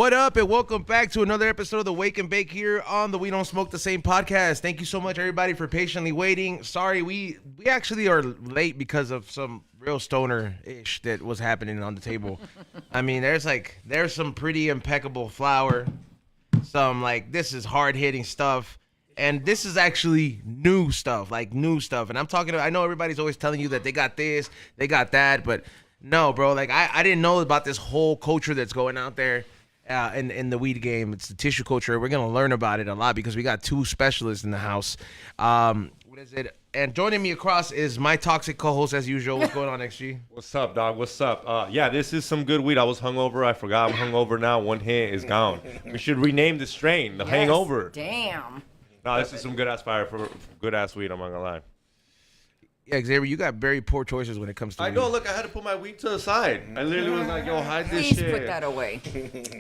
What up, and welcome back to another episode of the Wake and Bake here on the We Don't Smoke the Same podcast. Thank you so much, everybody, for patiently waiting. Sorry, we actually are late because of some real stoner-ish that was happening on the table. I mean, there's some pretty impeccable flour, some this is hard-hitting stuff, and this is actually new stuff. And I'm talking I know everybody's always telling you that they got this, they got that, but no, bro, I didn't know about this whole culture that's going out there. In the weed game. It's the tissue culture. We're going to learn about it a lot because we got two specialists in the house. What is it? And joining me across is my toxic co-host as usual. What's going on, XG? What's up, dog? What's up? Yeah, this is some good weed. I was hungover. I forgot I'm hungover now. One hit is gone. We should rename the strain, the hangover. Damn. No, this is some good-ass fire for good-ass weed, I'm not going to lie. Yeah, Xavier, you got very poor choices when it comes to weed. I know. Look, I had to put my weed to the side. I literally was like, yo, hide this Please shit. put that away.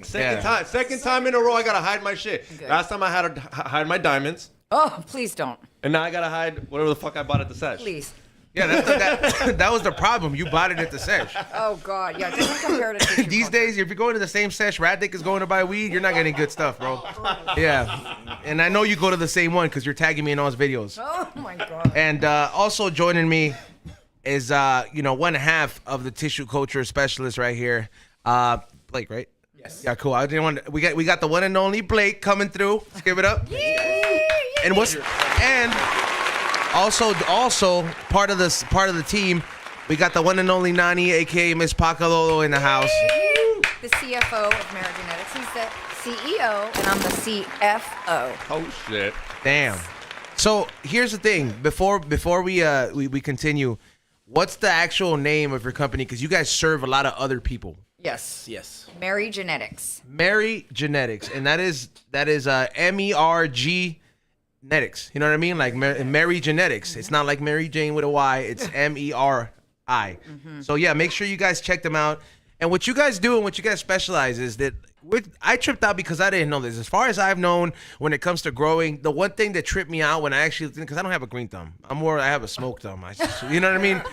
Second time in a row, I got to hide my shit. Good. Last time I had to hide my diamonds. Oh, please don't. And now I got to hide whatever the fuck I bought at the sesh. Please. Yeah, that was the problem. You bought it at the sesh. Oh, God. Yeah, doesn't compare to tissue These culture. days, if you're going to the same sesh Radic is going to buy weed, you're not getting good stuff, bro. Yeah. And I know you go to the same one because you're tagging me in all his videos. Oh, my God. And also joining me is one half of the tissue culture specialist right here, Blake, right? Yes. Yeah, cool. I didn't want we got the one and only Blake coming through. Let's give it up. And also part of the team, we got the one and only Nani, aka Miss Pakalolo, in the house. The CFO of Merigenetics. He's the CEO, and I'm the CFO. Oh, shit. Damn. So here's the thing. Before we continue, what's the actual name of your company? Because you guys serve a lot of other people. Yes. Yes. Merigenetics. Merigenetics, and that is MERG genetics. You know what I mean? Like Merigenetics. It's not like Mary Jane with a Y. It's MERI. So yeah, make sure you guys check them out. And what you guys do and what you guys specialize is that I tripped out because I didn't know this. As far as I've known, when it comes to growing, the one thing that tripped me out when I actually, because I don't have a green thumb, I have a smoke thumb. You know what I mean?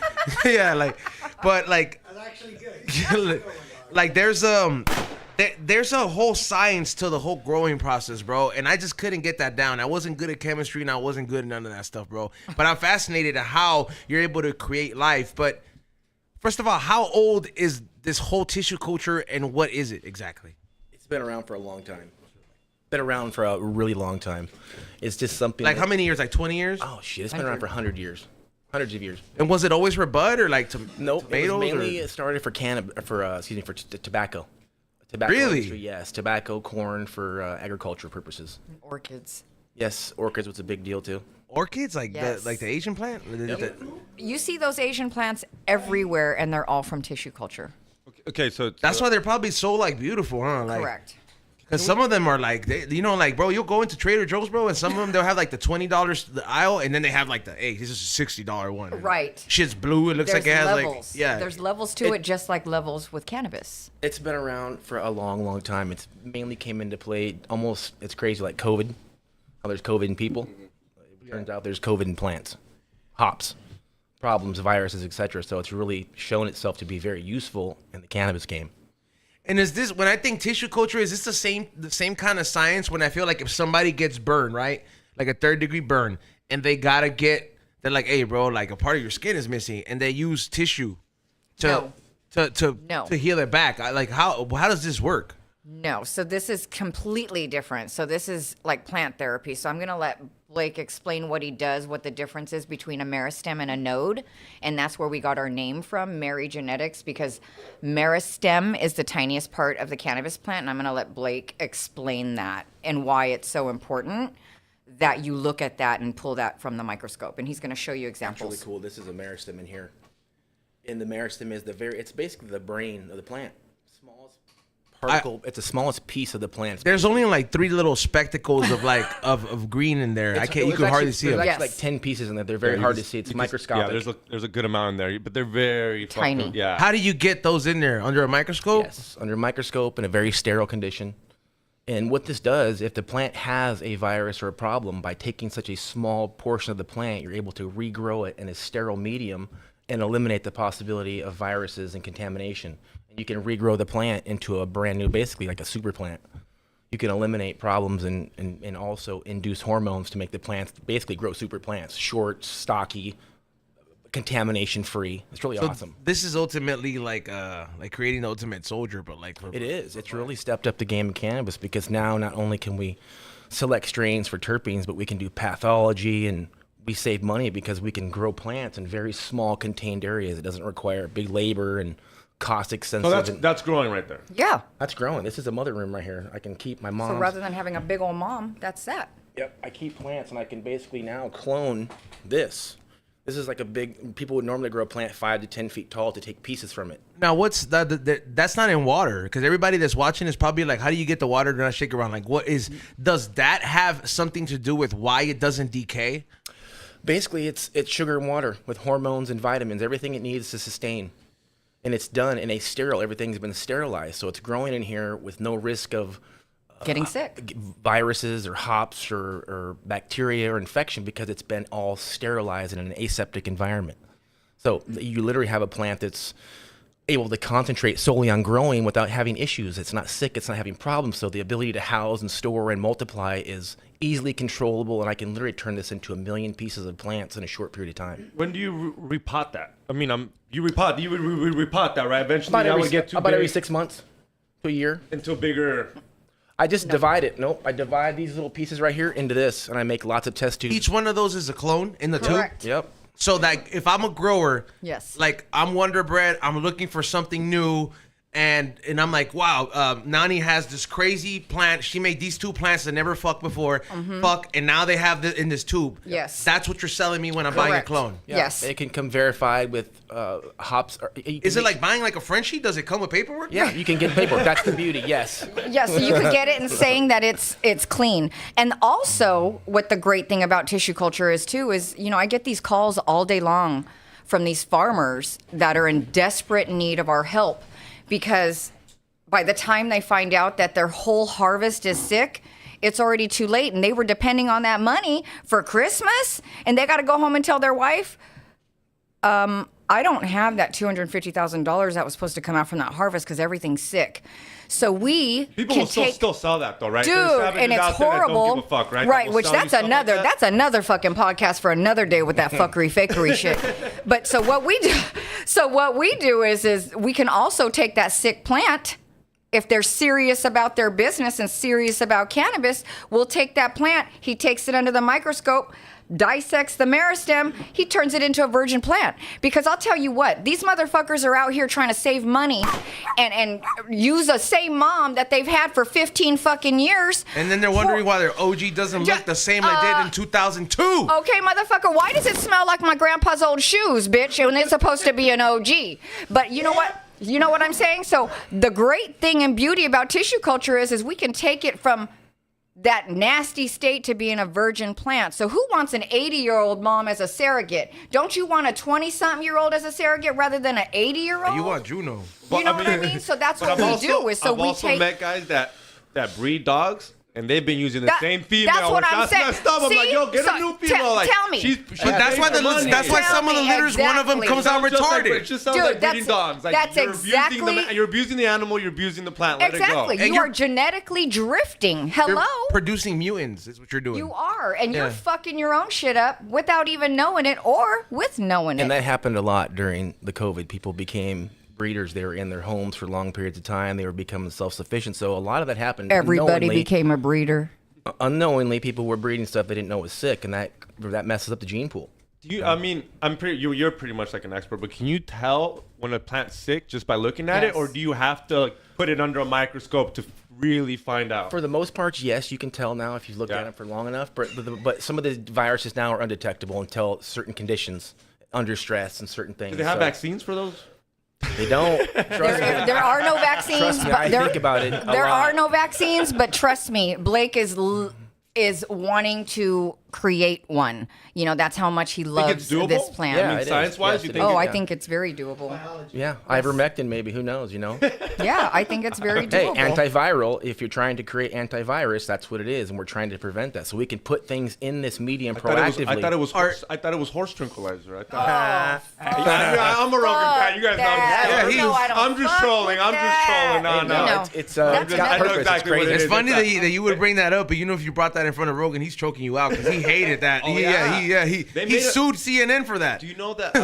Yeah, that's actually good. There's a whole science to the whole growing process, bro. And I just couldn't get that down. I wasn't good at chemistry and I wasn't good at none of that stuff, bro. But I'm fascinated at how you're able to create life. But first of all, how old is this whole tissue culture and what is it exactly? It's been around for a long time. Been around for a really long time. It's just something. Like how many years? Like 20 years? Oh shit! It's been around for 100 years. Hundreds of years. And was it always for bud or like Nope. tomatoes? It started for tobacco. Tobacco Really? industry, yes. Tobacco, corn for agriculture purposes. Orchids. Yes, orchids was a big deal too. Orchids, like Yes. the Asian plant? You see those Asian plants everywhere, and they're all from tissue culture. Okay, so That's why they're probably so beautiful, huh? Correct. Because some of them are bro, you'll go into Trader Joe's, bro, and some of them they'll have the $20 the aisle, and then they have this is a $60 one. Right. Shit's blue. It looks There's like it has levels. yeah. There's levels to it, just like levels with cannabis. It's been around for a long, long time. It's mainly came into play almost. It's crazy like COVID. How there's COVID in people. It turns out there's COVID in plants, hops, problems, viruses, etc. So it's really shown itself to be very useful in the cannabis game. And is this, when I think tissue culture, is this the same kind of science when I feel like if somebody gets burned, right? Like a 3rd-degree burn, and they gotta they're like, hey, bro, a part of your skin is missing, and they use tissue to heal it back. How does this work? No, so this is completely different. So this is like plant therapy. So I'm going to let Blake explain what he does, what the difference is between a meristem and a node. And that's where we got our name from, Merigenetics, because meristem is the tiniest part of the cannabis plant. And I'm going to let Blake explain that and why it's so important that you look at that and pull that from the microscope. And he's going to show you examples. That's really cool. This is a meristem in here. And the meristem is it's basically the brain of the plant. Particle. It's the smallest piece of the plant. There's only 3 little spectacles of of green in there. You can hardly see them. There's actually 10 pieces in there. They're very hard to see. It's microscopic. Yeah, there's a good amount in there, but they're very Tiny. fucking, yeah. How do you get those in there? Under a microscope? Yes, under a microscope in a very sterile condition. And what this does, if the plant has a virus or a problem, by taking such a small portion of the plant, you're able to regrow it in a sterile medium and eliminate the possibility of viruses and contamination. And you can regrow the plant into a brand new, basically like a super plant. You can eliminate problems and also induce hormones to make the plants basically grow super plants, short, stocky, contamination free. It's really awesome. This is ultimately like creating the ultimate soldier, but It is. It's really stepped up the game of cannabis because now not only can we select strains for terpenes, but we can do pathology, and we save money because we can grow plants in very small contained areas. It doesn't require big labor and cost extensive. So that's growing right there. Yeah. That's growing. This is a mother room right here. I can keep my mom's. So rather than having a big old mom, that's that. Yep. I keep plants, and I can basically now clone this. This is like a big. People would normally grow a plant 5 to 10 feet tall to take pieces from it. Now, what's that's not in water, because everybody that's watching is probably like, how do you get the water to not shake around? Like, does that have something to do with why it doesn't decay? Basically, it's sugar and water with hormones and vitamins, everything it needs to sustain. And it's done in a sterile. Everything's been sterilized, so it's growing in here with no risk of Getting sick. viruses or hops or bacteria or infection because it's been all sterilized in an aseptic environment. So you literally have a plant that's able to concentrate solely on growing without having issues. It's not sick. It's not having problems. So the ability to house and store and multiply is easily controllable, and I can literally turn this into 1 million pieces of plants in a short period of time. When do you repot that? I mean, you repot that, right? Eventually, About that would get too about big every 6 months to a year. into a bigger. I just divide it. Nope. I divide these little pieces right here into this, and I make lots of test tubes. Each one of those is a clone in the Correct. tube? Yep. So that if I'm a grower, Yes. like I'm Wonder Bread, I'm looking for something new, and I'm like, wow, Nani has this crazy plant. She made these 2 plants that never fucked before, and now they have this in this tube. Yes. That's what you're selling me when I'm buying a Correct. clone. Yeah. Yes. It can come verified with hops. Is it like buying like a Frenchie? Does it come with paperwork? Yeah, you can get paperwork. That's the beauty. Yes. Yeah, so you could get it and saying that it's clean. And also, what the great thing about tissue culture is too is, I get these calls all day long from these farmers that are in desperate need of our help because by the time they find out that their whole harvest is sick, it's already too late, and they were depending on that money for Christmas, and they got to go home and tell their wife, I don't have that $250,000 that was supposed to come out from that harvest because everything's sick. So People will still sell that though, right? Dude, There's savages and it's out there that horrible. don't give a fuck, right? Right, That will which sell you that's stuff like another that. that's another fucking podcast for another day with that fuckery fakery shit. But so what we do is we can also take that sick plant. If they're serious about their business and serious about cannabis, we'll take that plant. He takes it under the microscope, dissects the meristem, he turns it into a virgin plant. Because I'll tell you what, these motherfuckers are out here trying to save money and use the same mom that they've had for 15 fucking years. And then they're wondering why their OG doesn't look the same like it did in 2002. Okay, motherfucker, why does it smell like my grandpa's old shoes, bitch, when it's supposed to be an OG? But you know what? You know what I'm saying? So the great thing and beauty about tissue culture is we can take it from that nasty state to being a virgin plant. So who wants an 80-year-old mom as a surrogate? Don't you want a 20-something-year-old as a surrogate rather than an 80-year-old? You want Juno. You know what I mean? So that's But what we do. Is so I've we also take. met guys that breed dogs, and they've been using the That- same female. that's what which I'm that's saying. messed up. I'm like, See? yo, get So, a new female. Like, tell me. But that's why that's why some of the litters, one of them Exactly. comes out It retarded. just sounds Dude, like breeding that's- dogs. Like, that's you're abusing the animal, you're abusing the plant. Let Exactly. it go. And You are you're- genetically drifting. You're Hello? producing mutants is what you're doing. You are. And Yeah. you're fucking your own shit up without even knowing it or with knowing And it. that happened a lot during the COVID. People became breeders. They were in their homes for long periods of time. They were becoming self-sufficient. So a lot of that happened. Everybody unknowingly. became a breeder. Unknowingly, people were breeding stuff they didn't know was sick, and that messes up the gene pool. I mean, you're pretty much like an expert, but can you tell when a plant's sick just by looking at Yes. it, or do you have to put it under a microscope to really find out? For the most part, yes, you can tell now if you look at it for long enough. But some of the viruses now are undetectable until certain conditions, under stress and certain things. Do they have So vaccines for those? They don't. Trust me. There are no vaccines. Trust me, but I there, think about it a There lot. are no vaccines, but trust me, Blake is wanting to create one. You know, that's how much he loves doable? this plant. Yeah, I mean, it is. science-wise, Yes, you it think is. Oh, I Yeah. think it's very doable. Yeah, ivermectin maybe. Who knows? You know. Yeah, I think it's very Hey, doable. antiviral. If you're trying to create antivirus, that's what it is, and we're trying to prevent that. So we can put things in this medium proactively. I thought it was horse tranquilizer. I thought. I'm a rubber guy. You guys know. I'm just trolling. I'm just trolling. No, No, no. it's That's got another- purpose. exactly It's what crazy. it It's is. funny that you would bring that up, but you know if you brought that in front of Rogan, he's choking you out because he hated that. Oh, he They made sued CNN for that. Do you know that?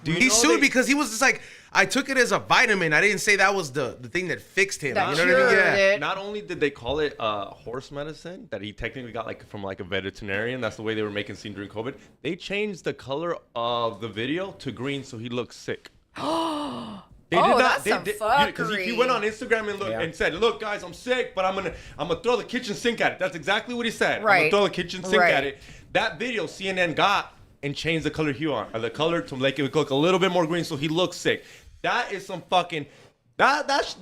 He sued because he was just like, I took it as a vitamin. I didn't say that was the thing that fixed him. That you know what I mean? cured Yeah. it. Not only did they call it horse medicine that he technically got like from like a veterinarian, that's the way they were making scene during COVID. They changed the color of the video to green so he looks sick. They that's some because he went on Instagram and Yeah. and said, "Look, guys, I'm sick, but I'm gonna throw the kitchen sink at it." That's exactly what he said. Right. I'm gonna throw the kitchen sink Right. at it. That video CNN got and changed the color hue on the color to make it look a little bit more green, so he looks sick. That is some fucking.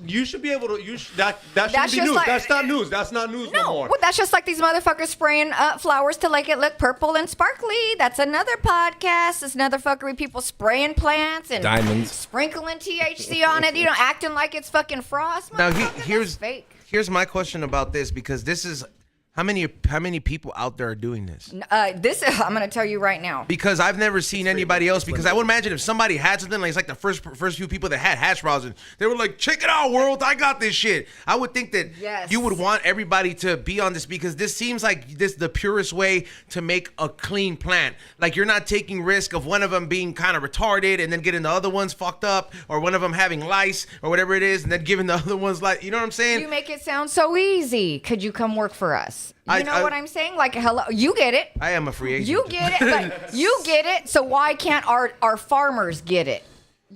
You should be able to. That shouldn't That's be just news. like- That's not news. That's not news no more. Well, that's just like these motherfuckers spraying flowers to make it look purple and sparkly. That's another podcast. It's another fuckery. People spraying plants and Diamonds. sprinkling THC on it. You know, acting like it's fucking frost. Now Motherfucker, here's that's fake. here's my question about this because this is how many people out there are doing this? I'm gonna tell you right now. Because I've never seen anybody else. Because I would imagine if somebody had something like it's like the first few people that had hash rosin, they were like, "Check it out, world! I got this shit." I would think that Yes. you would want everybody to be on this because this seems like the purest way to make a clean plant. Like you're not taking risk of one of them being kind of retarded and then getting the other ones fucked up, or one of them having lice or whatever it is, and then giving the other ones like, you know what I'm saying? You make it sound so easy. Could you come work for us? You know I- what I'm saying? Like, hello, you get it. I am a free agent. You get it. But you get it. So why can't our farmers get it?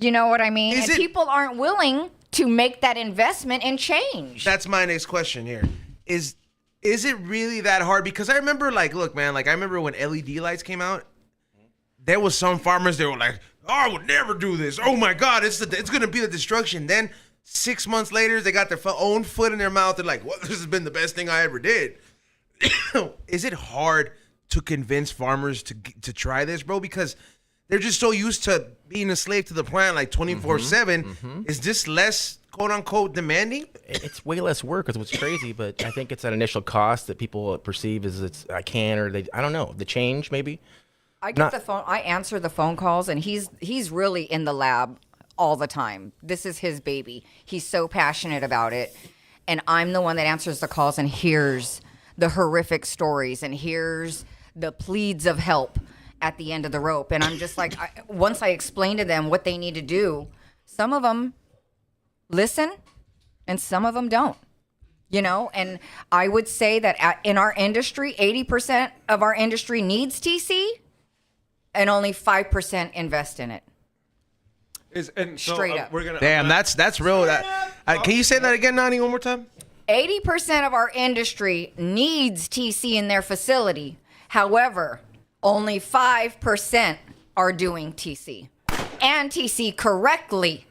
You know what I mean? Is And it- people aren't willing to make that investment and change. That's my next question here. Is it really that hard? Because I remember, like, look, man, like I remember when LED lights came out. There was some farmers that were like, "Oh, I would never do this. Oh my God, it's gonna be the destruction." Then 6 months later, they got their own foot in their mouth. They're like, "Well, this has been the best thing I ever did." Is it hard to convince farmers to try this, bro? Because they're just so used to being a slave to the plant, like 24/7. Is this less quote unquote demanding? It's way less work is what's crazy, but I think it's that initial cost that people perceive as I don't know, the change maybe. I get the phone. I answer the phone calls, and he's really in the lab all the time. This is his baby. He's so passionate about it, and I'm the one that answers the calls and hears the horrific stories and hears the pleads of help at the end of the rope. And I'm just like, once I explain to them what they need to do, some of them listen, and some of them don't. You know, and I would say that in our industry, 80% of our industry needs TC, and only 5% invest in it. Straight up. We're gonna. Damn, that's real. Can you say that again, Nani, one more time? 80% of our industry needs TC in their facility. However, only 5% are doing TC. And TC correctly.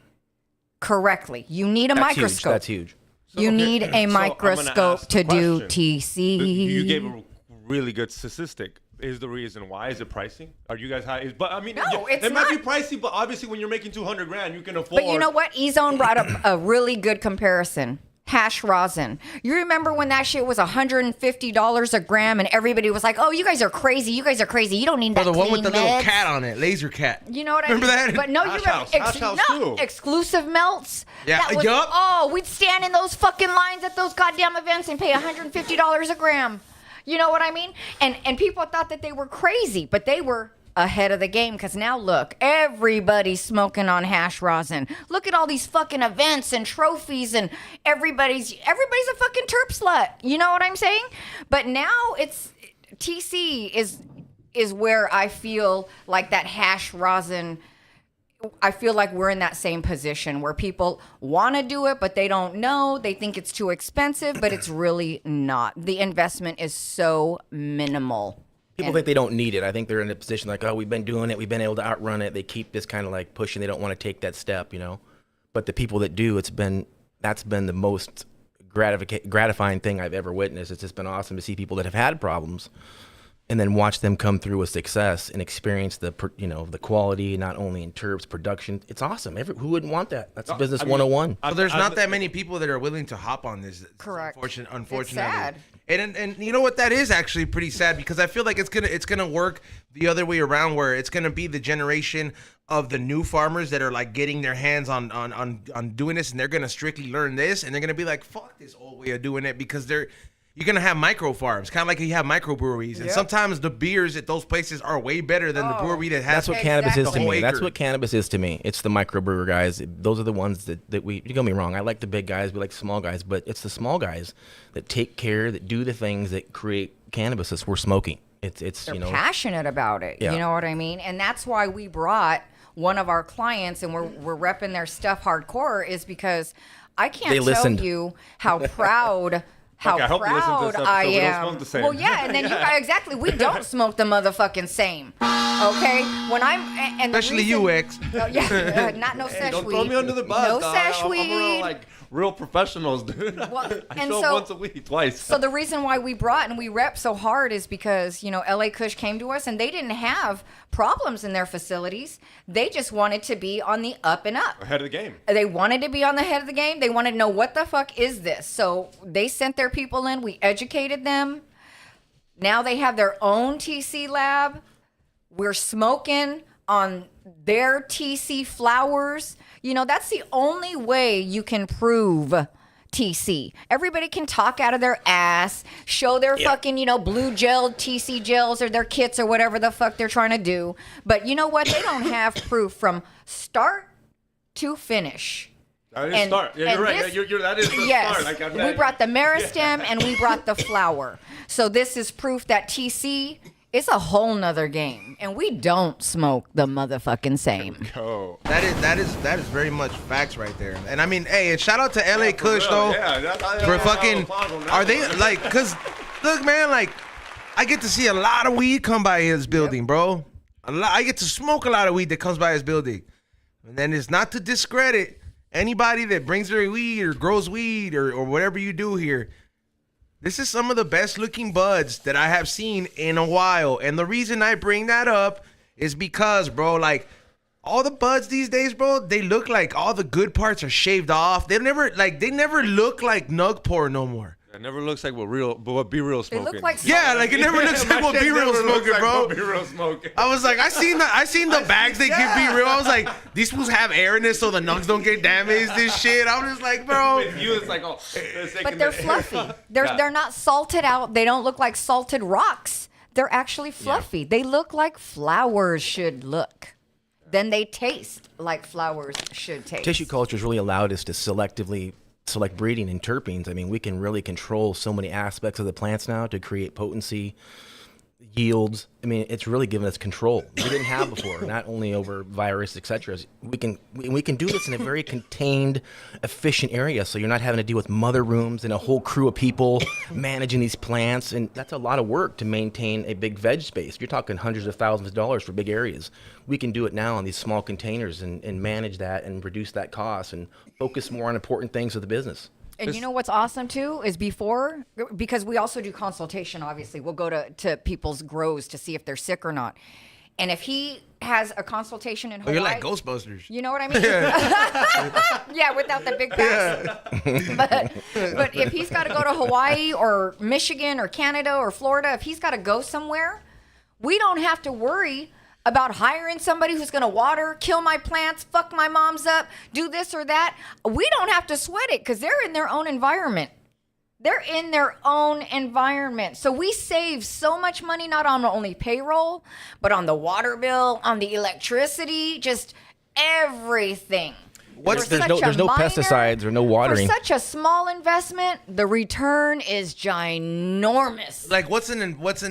You need a microscope. That's huge. You need a microscope to do question. TC. You gave a really good statistic. Is the reason why? Is it pricing? Are you guys high? But I mean, No, it's it might be not. pricey, but obviously when you're making 200 grand, you can afford. But you know what? E-Zone brought up a really good comparison. Hash rosin. You remember when that shit was $150 a gram and everybody was like, "Oh, you guys are crazy. You guys are crazy. You don't need that The one with clean the little meds." cat on it, laser cat. You know what Remember I mean? that? But no, Hash you remember House. Hash House too. exclusive melts. Yeah, That was, yup. Oh, we'd stand in those fucking lines at those goddamn events and pay $150 a gram. You know what I mean? And people thought that they were crazy, but they were ahead of the game because now look, everybody's smoking on hash rosin. Look at all these fucking events and trophies, and everybody's a fucking terp slut. You know what I'm saying? But now it's TC is where I feel like that hash rosin. I feel like we're in that same position where people want to do it, but they don't know. They think it's too expensive, but it's really not. The investment is so minimal. People think they don't need it. I think they're in a position like, oh, we've been doing it. We've been able to outrun it. They keep this kind of like pushing. They don't want to take that step, you know. But the people that do, that's been the most gratifying thing I've ever witnessed. It's just been awesome to see people that have had problems and then watch them come through with success and experience the the quality, not only in terps, production. It's awesome. Who wouldn't want that? That's business 101. So there's not that many people that are willing to hop on this. Correct. Unfortunately. It's sad. And you know what? That is actually pretty sad, because I feel like it's gonna work the other way around, where it's gonna be the generation of the new farmers that are like getting their hands on doing this, and they're gonna strictly learn this, and they're gonna be like, fuck this old way of doing it, because you're gonna have micro farms, kind of like you have microbreweries, and sometimes the beers at those places are way better than the brewery that has. That's what cannabis is to the whole me. acre. That's what cannabis is to me. It's the microbrewer guys. Those are the ones that we. You get me wrong. I like the big guys. We like the small guys, but it's the small guys that take care, that do the things that create cannabis that we're smoking. It's They're passionate about it. Yeah. You know what I mean? And that's why we brought one of our clients, and we're repping their stuff hardcore, is because I can't tell listened. you how proud. How I hope you listen to proud this episode. I We don't am. smoke the same. Well, yeah, and then you guys, exactly. We don't smoke the motherfucking same. Okay, when I'm and the Especially reason- you, X. Yeah, not no sesh Don't weed. throw me under the bus. No dog. sesh I'm weed. around like real professionals, dude. Well, I and show so- up once a week, twice. So the reason why we brought and we rep so hard is because, LA Kush came to us and they didn't have problems in their facilities. They just wanted to be on the up and up. Ahead of the game. They wanted to be on the head of the game. They wanted to know, what the fuck is this? So they sent their people in. We educated them. Now they have their own TC lab. We're smoking on their TC flowers. That's the only way you can prove TC. Everybody can talk out of their ass, show their fucking, blue gel TC gels or their kits or whatever the fuck they're trying to do. But you know what? They don't have proof from start to finish. That is start. Yeah, you're right. That is the Yes, start. Like, we brought the meristem and we brought the flower. So this is proof that TC is a whole nother game, and we don't smoke the motherfucking same. Go. That is very much facts right there. And I mean, hey, and shout out to LA Kush though. Yeah, For fucking, are they like, cause look, man, like I get to see a lot of weed come by his building, bro. I get to smoke a lot of weed that comes by his building. And then it's not to discredit anybody that brings their weed or grows weed or whatever you do here. This is some of the best looking buds that I have seen in a while. And the reason I bring that up is because, bro, like all the buds these days, bro, they look like all the good parts are shaved off. They never look like nug porn no more. It never looks like what Be Real They smoking. look like Yeah, like it never looks like what That shit B-Real never looks smoking, like bro. what Be Real smoking. I was like, I seen the bags they give B-Real. I was like, these fools have air in this so the nugs don't get damaged. This shit. I'm just like, bro. With you, it's like, But they're fluffy. They're not salted out. They don't look like salted rocks. They're actually fluffy. They look like flowers should look. Then they taste like flowers should taste. Tissue culture has really allowed us to selectively select breeding and terpenes. I mean, we can really control so many aspects of the plants now to create potency, yields. I mean, it's really given us control we didn't have before, not only over virus, etc. We can do this in a very contained, efficient area, so you're not having to deal with mother rooms and a whole crew of people managing these plants, and that's a lot of work to maintain a big veg space. You're talking hundreds of thousands of dollars for big areas. We can do it now in these small containers and manage that and reduce that cost and focus more on important things of the business. And you know what's awesome too is because we also do consultation, obviously. We'll go to people's grows to see if they're sick or not. And if he has a consultation in Hawaii. You're like Ghostbusters. You know what I mean? Yeah, without the big pass. But if he's got to go to Hawaii or Michigan or Canada or Florida, if he's got to go somewhere, we don't have to worry about hiring somebody who's going to water, kill my plants, fuck my moms up, do this or that. We don't have to sweat it because they're in their own environment. They're in their own environment. So we save so much money, not on only payroll, but on the water bill, on the electricity, just everything. There's no pesticides or no watering. For such a small investment, the return is ginormous. Like what's an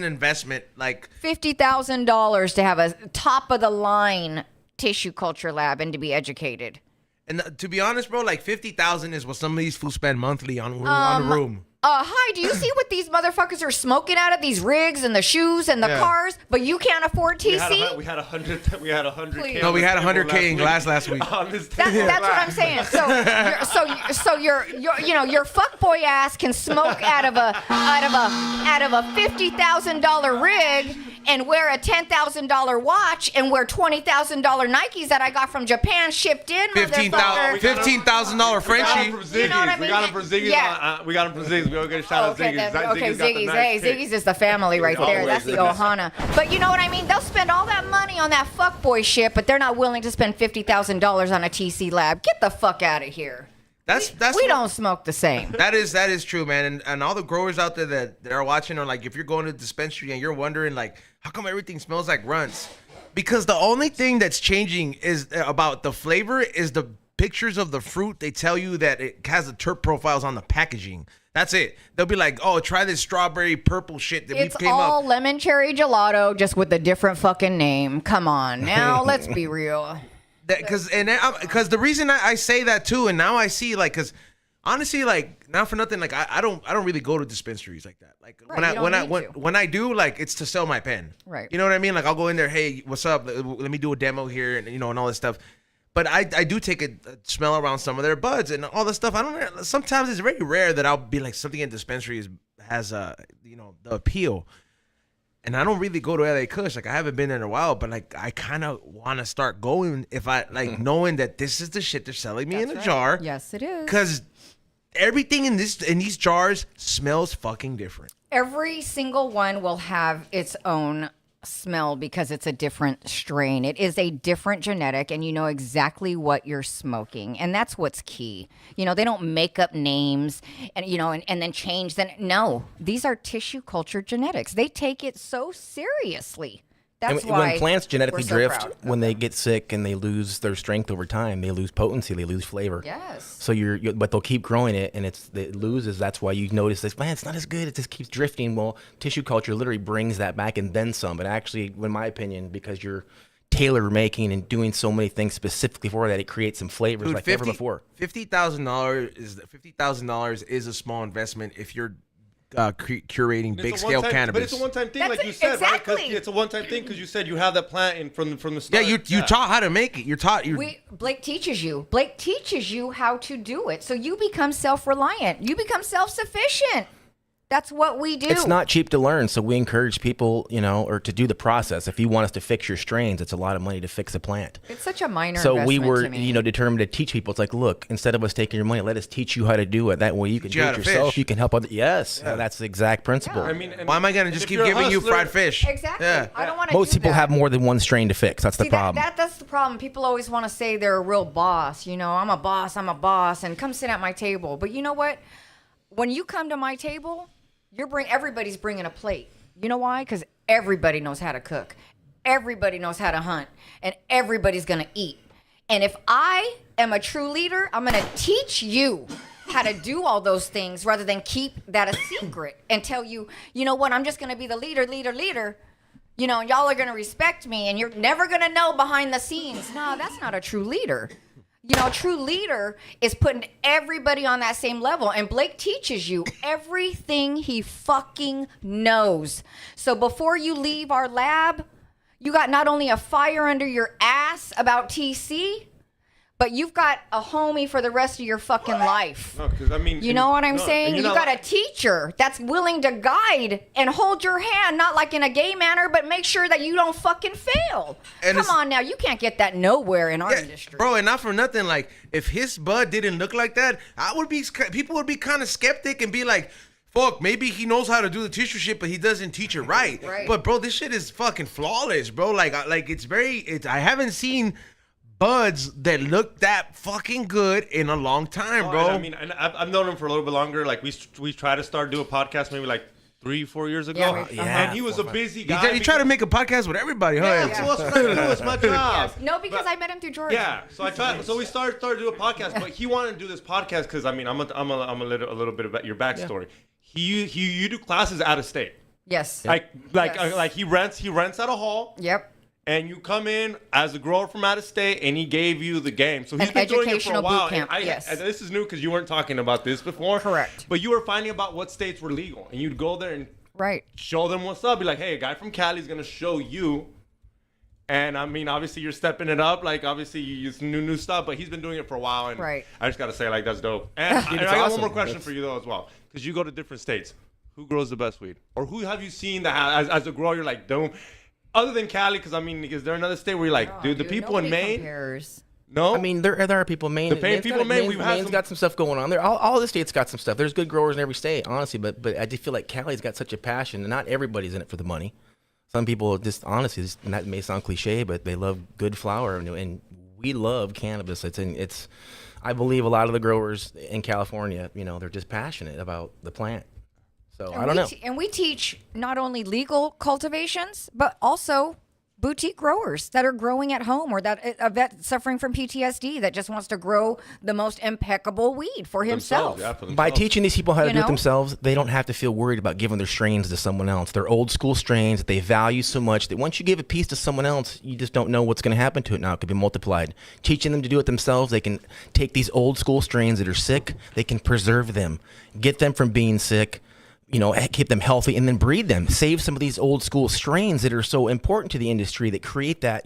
investment like? $50,000 to have a top of the line tissue culture lab and to be educated. And to be honest, bro, like 50,000 is what some of these fools spend monthly on a room. Hi, do you see what these motherfuckers are smoking out of these rigs and the shoes and the cars? But you can't afford TC? We had 100. Please. No, we had 100K in glass last week. That's what I'm saying. So your fuckboy ass can smoke out of a $50,000 rig and wear a $10,000 watch and wear $20,000 Nikes that I got from Japan shipped in. $15,000 Frenchie. You know what I mean? We got him from Ziggy's. Yeah. We got him from Ziggy's. We go get a shout out Ziggy's. Ziggy's. Hey, Ziggy's is the family right there. That's the Ohana. But you know what I mean? They'll spend all that money on that fuckboy shit, but they're not willing to spend $50,000 on a TC lab. Get the fuck out of here. We don't smoke the same. That is true, man. And all the growers out there that are watching, or like if you're going to the dispensary and you're wondering like, how come everything smells like runts? Because the only thing that's changing is about the flavor is the pictures of the fruit. They tell you that it has the terp profiles on the packaging. That's it. They'll be like, oh, try this strawberry purple shit that we came up. It's all lemon cherry gelato, just with a different fucking name. Come on, now let's be real. Because the reason I say that too, and now I see like, because honestly, like, not for nothing, like I don't really go to dispensaries like that. Like when I do, like, it's to sell my pen. Right. You know what I mean? Like I'll go in there, hey, what's up? Let me do a demo here, and and all this stuff. But I do take a smell around some of their buds and all this stuff. Sometimes it's very rare that I'll be like something in dispensary has the appeal. And I don't really go to LA Kush. Like I haven't been there in a while, but like I kind of want to start going if I like knowing that this is the shit they're selling me in a jar. Yes, it is. Because everything in these jars smells fucking different. Every single one will have its own smell because it's a different strain. It is a different genetic, and you know exactly what you're smoking, and that's what's key. They don't make up names and and then change them. No, these are tissue culture genetics. They take it so seriously. That's why when plants genetically we're so drift, proud. when they get sick and they lose their strength over time, they lose potency, they lose flavor. Yes. So but they'll keep growing it, and it loses. That's why you notice this. Man, it's not as good. It just keeps drifting. Well, tissue culture literally brings that back and then some. But actually, in my opinion, because you're tailor making and doing so many things specifically for that, it creates some flavors like never before. $50,000 is a small investment if you're curating big scale cannabis. But it's a one-time thing, like you said, right? Because it's a one-time thing because you said you have that plant from the start. Yeah, you taught how to make it. Blake teaches you. Blake teaches you how to do it. So you become self-reliant. You become self-sufficient. That's what we do. It's not cheap to learn, so we encourage people, or to do the process. If you want us to fix your strains, it's a lot of money to fix a plant. It's such a minor so investment we were, to me. Determined to teach people. It's like, look, instead of us taking your money, let us teach you how to do it. That way you can do it yourself. Fish. You can help others. Yes, that's the exact principle. Yeah. I mean, why am I gonna just keep giving you fried fish? Exactly. Yeah. I don't want to. Most people have more than one strain to fix. That's the problem. That's the problem. People always want to say they're a real boss. I'm a boss, and come sit at my table. But you know what? When you come to my table, everybody's bringing a plate. You know why? Because everybody knows how to cook. Everybody knows how to hunt. And everybody's going to eat. And if I am a true leader, I'm going to teach you how to do all those things rather than keep that a secret and tell you, you know what, I'm just going to be the leader. And y'all are going to respect me and you're never going to know behind the scenes. No, that's not a true leader. A true leader is putting everybody on that same level. And Blake teaches you everything he fucking knows. So before you leave our lab, you got not only a fire under your ass about TC, but you've got a homie for the rest of your fucking life. No, because you know what I'm saying? You got a teacher that's willing to guide and hold your hand, not like in a gay manner, but make sure that you don't fucking fail. And come on now, you can't get that nowhere in our industry. Bro, and not for nothing, like, if his bud didn't look like that, people would be kind of skeptic and be like, fuck, maybe he knows how to do the tissue shit, but he doesn't teach it right. But bro, this shit is fucking flawless, bro. Like I haven't seen buds that look that fucking good in a long time, bro. And I've known him for a little bit longer. Like we tried to do a podcast maybe like 3-4 years ago. And he was a busy guy. He tried to make a podcast with everybody, huh? It's my job. No, because I met him through Georgia. Yeah, so we started to do a podcast, but he wanted to do this podcast because I'm a little bit about your backstory. You do classes out of state. Yes. Like he rents out a hall. Yep. and you come in as a grower from out of state, and he gave you the game. So he's An been doing it for a educational while. boot camp, And yes. and this is new because you weren't talking about this before. Correct. But you were finding about what states were legal, and you'd go there and Right. show them what's up. Be like, hey, a guy from Cali is gonna show you. And I mean, obviously, you're stepping it up. Like, obviously, you use new stuff, but he's been doing it for a while. And Right. I just gotta say, like, that's dope. And I got one awesome. more question for you though, as well, because you go to different states. Who grows the best weed, or who have you seen that as a grower you're like, don't? Other than Cali, because I mean, is there another state where you're like, dude, the people in nobody Maine? compares. No, I mean, there are people in Maine. The Maine people in Maine, we've had Maine's some- got some stuff going on there. All the states got some stuff. There's good growers in every state, honestly. But I just feel like Cali's got such a passion, and not everybody's in it for the money. Some people just honestly, and that may sound cliche, but they love good flower, and we love cannabis. It's I believe a lot of the growers in California, they're just passionate about the plant. So I don't know. And we teach not only legal cultivations, but also boutique growers that are growing at home, or that a vet suffering from PTSD that just wants to grow the most impeccable weed for himself. Yeah, for By themselves. teaching these people how to You do it know? themselves, they don't have to feel worried about giving their strains to someone else. They're old school strains that they value so much that once you give a piece to someone else, you just don't know what's going to happen to it now. It could be multiplied. Teaching them to do it themselves, they can take these old school strains that are sick, they can preserve them, get them from being sick, keep them healthy, and then breed them. Save some of these old school strains that are so important to the industry that create that,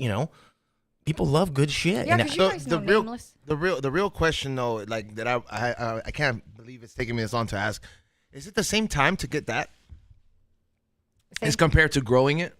people love good shit. Yeah, And because you guys know Nameless. the real question though, like that I can't believe it's taking me this long to ask. Is it the same time to get that as compared to growing it?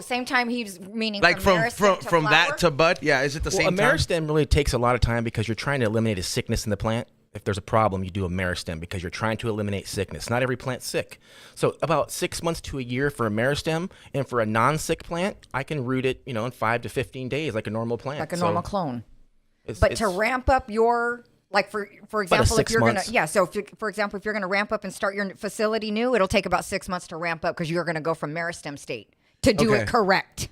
Same time he's meaning Like from from flower? that to bud? Yeah, is it the Well, same a time? meristem really takes a lot of time because you're trying to eliminate a sickness in the plant. If there's a problem, you do a meristem because you're trying to eliminate sickness. Not every plant's sick. So about 6 months to a year for a meristem, and for a non-sick plant, I can root it, in 5 to 15 days like a normal plant. like a So normal clone. it's- To ramp up your, like for example, if 6 you're months. for example, if you're gonna ramp up and start your facility new, it'll take about 6 months to ramp up because you're gonna go from meristem state to do Okay. it correct.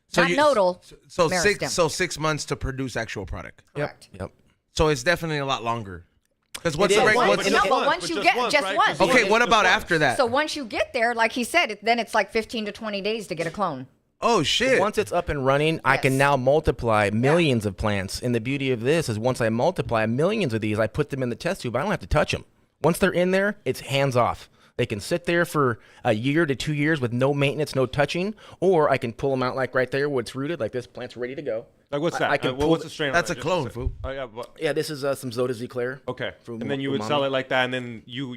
So Not nodal. So meristem. 6 months to produce actual product. Correct. Yep. So it's definitely a lot longer. Because what's It the is. reg- Well, what's but the- no, but once you just get once, just right? once. Okay, what Just about once. after that? So once you get there, like he said, then it's like 15 to 20 days to get a clone. Oh shit. Once it's up and running, I can Yes. now multiply millions of plants. And the beauty of this is once I multiply millions of these, I put them in the test tube. I don't have to touch them. Once they're in there, it's hands off. They can sit there for a year to 2 years with no maintenance, no touching, or I can pull them out like right there where it's rooted, like this plant's ready to go. Like, what's that? I can pull what's the strain? on That's it? a clone, Just fool. Oh yeah. But, Yeah, this is some Zoda Zeclair. okay. From And then you would Umami. sell it like that, and then you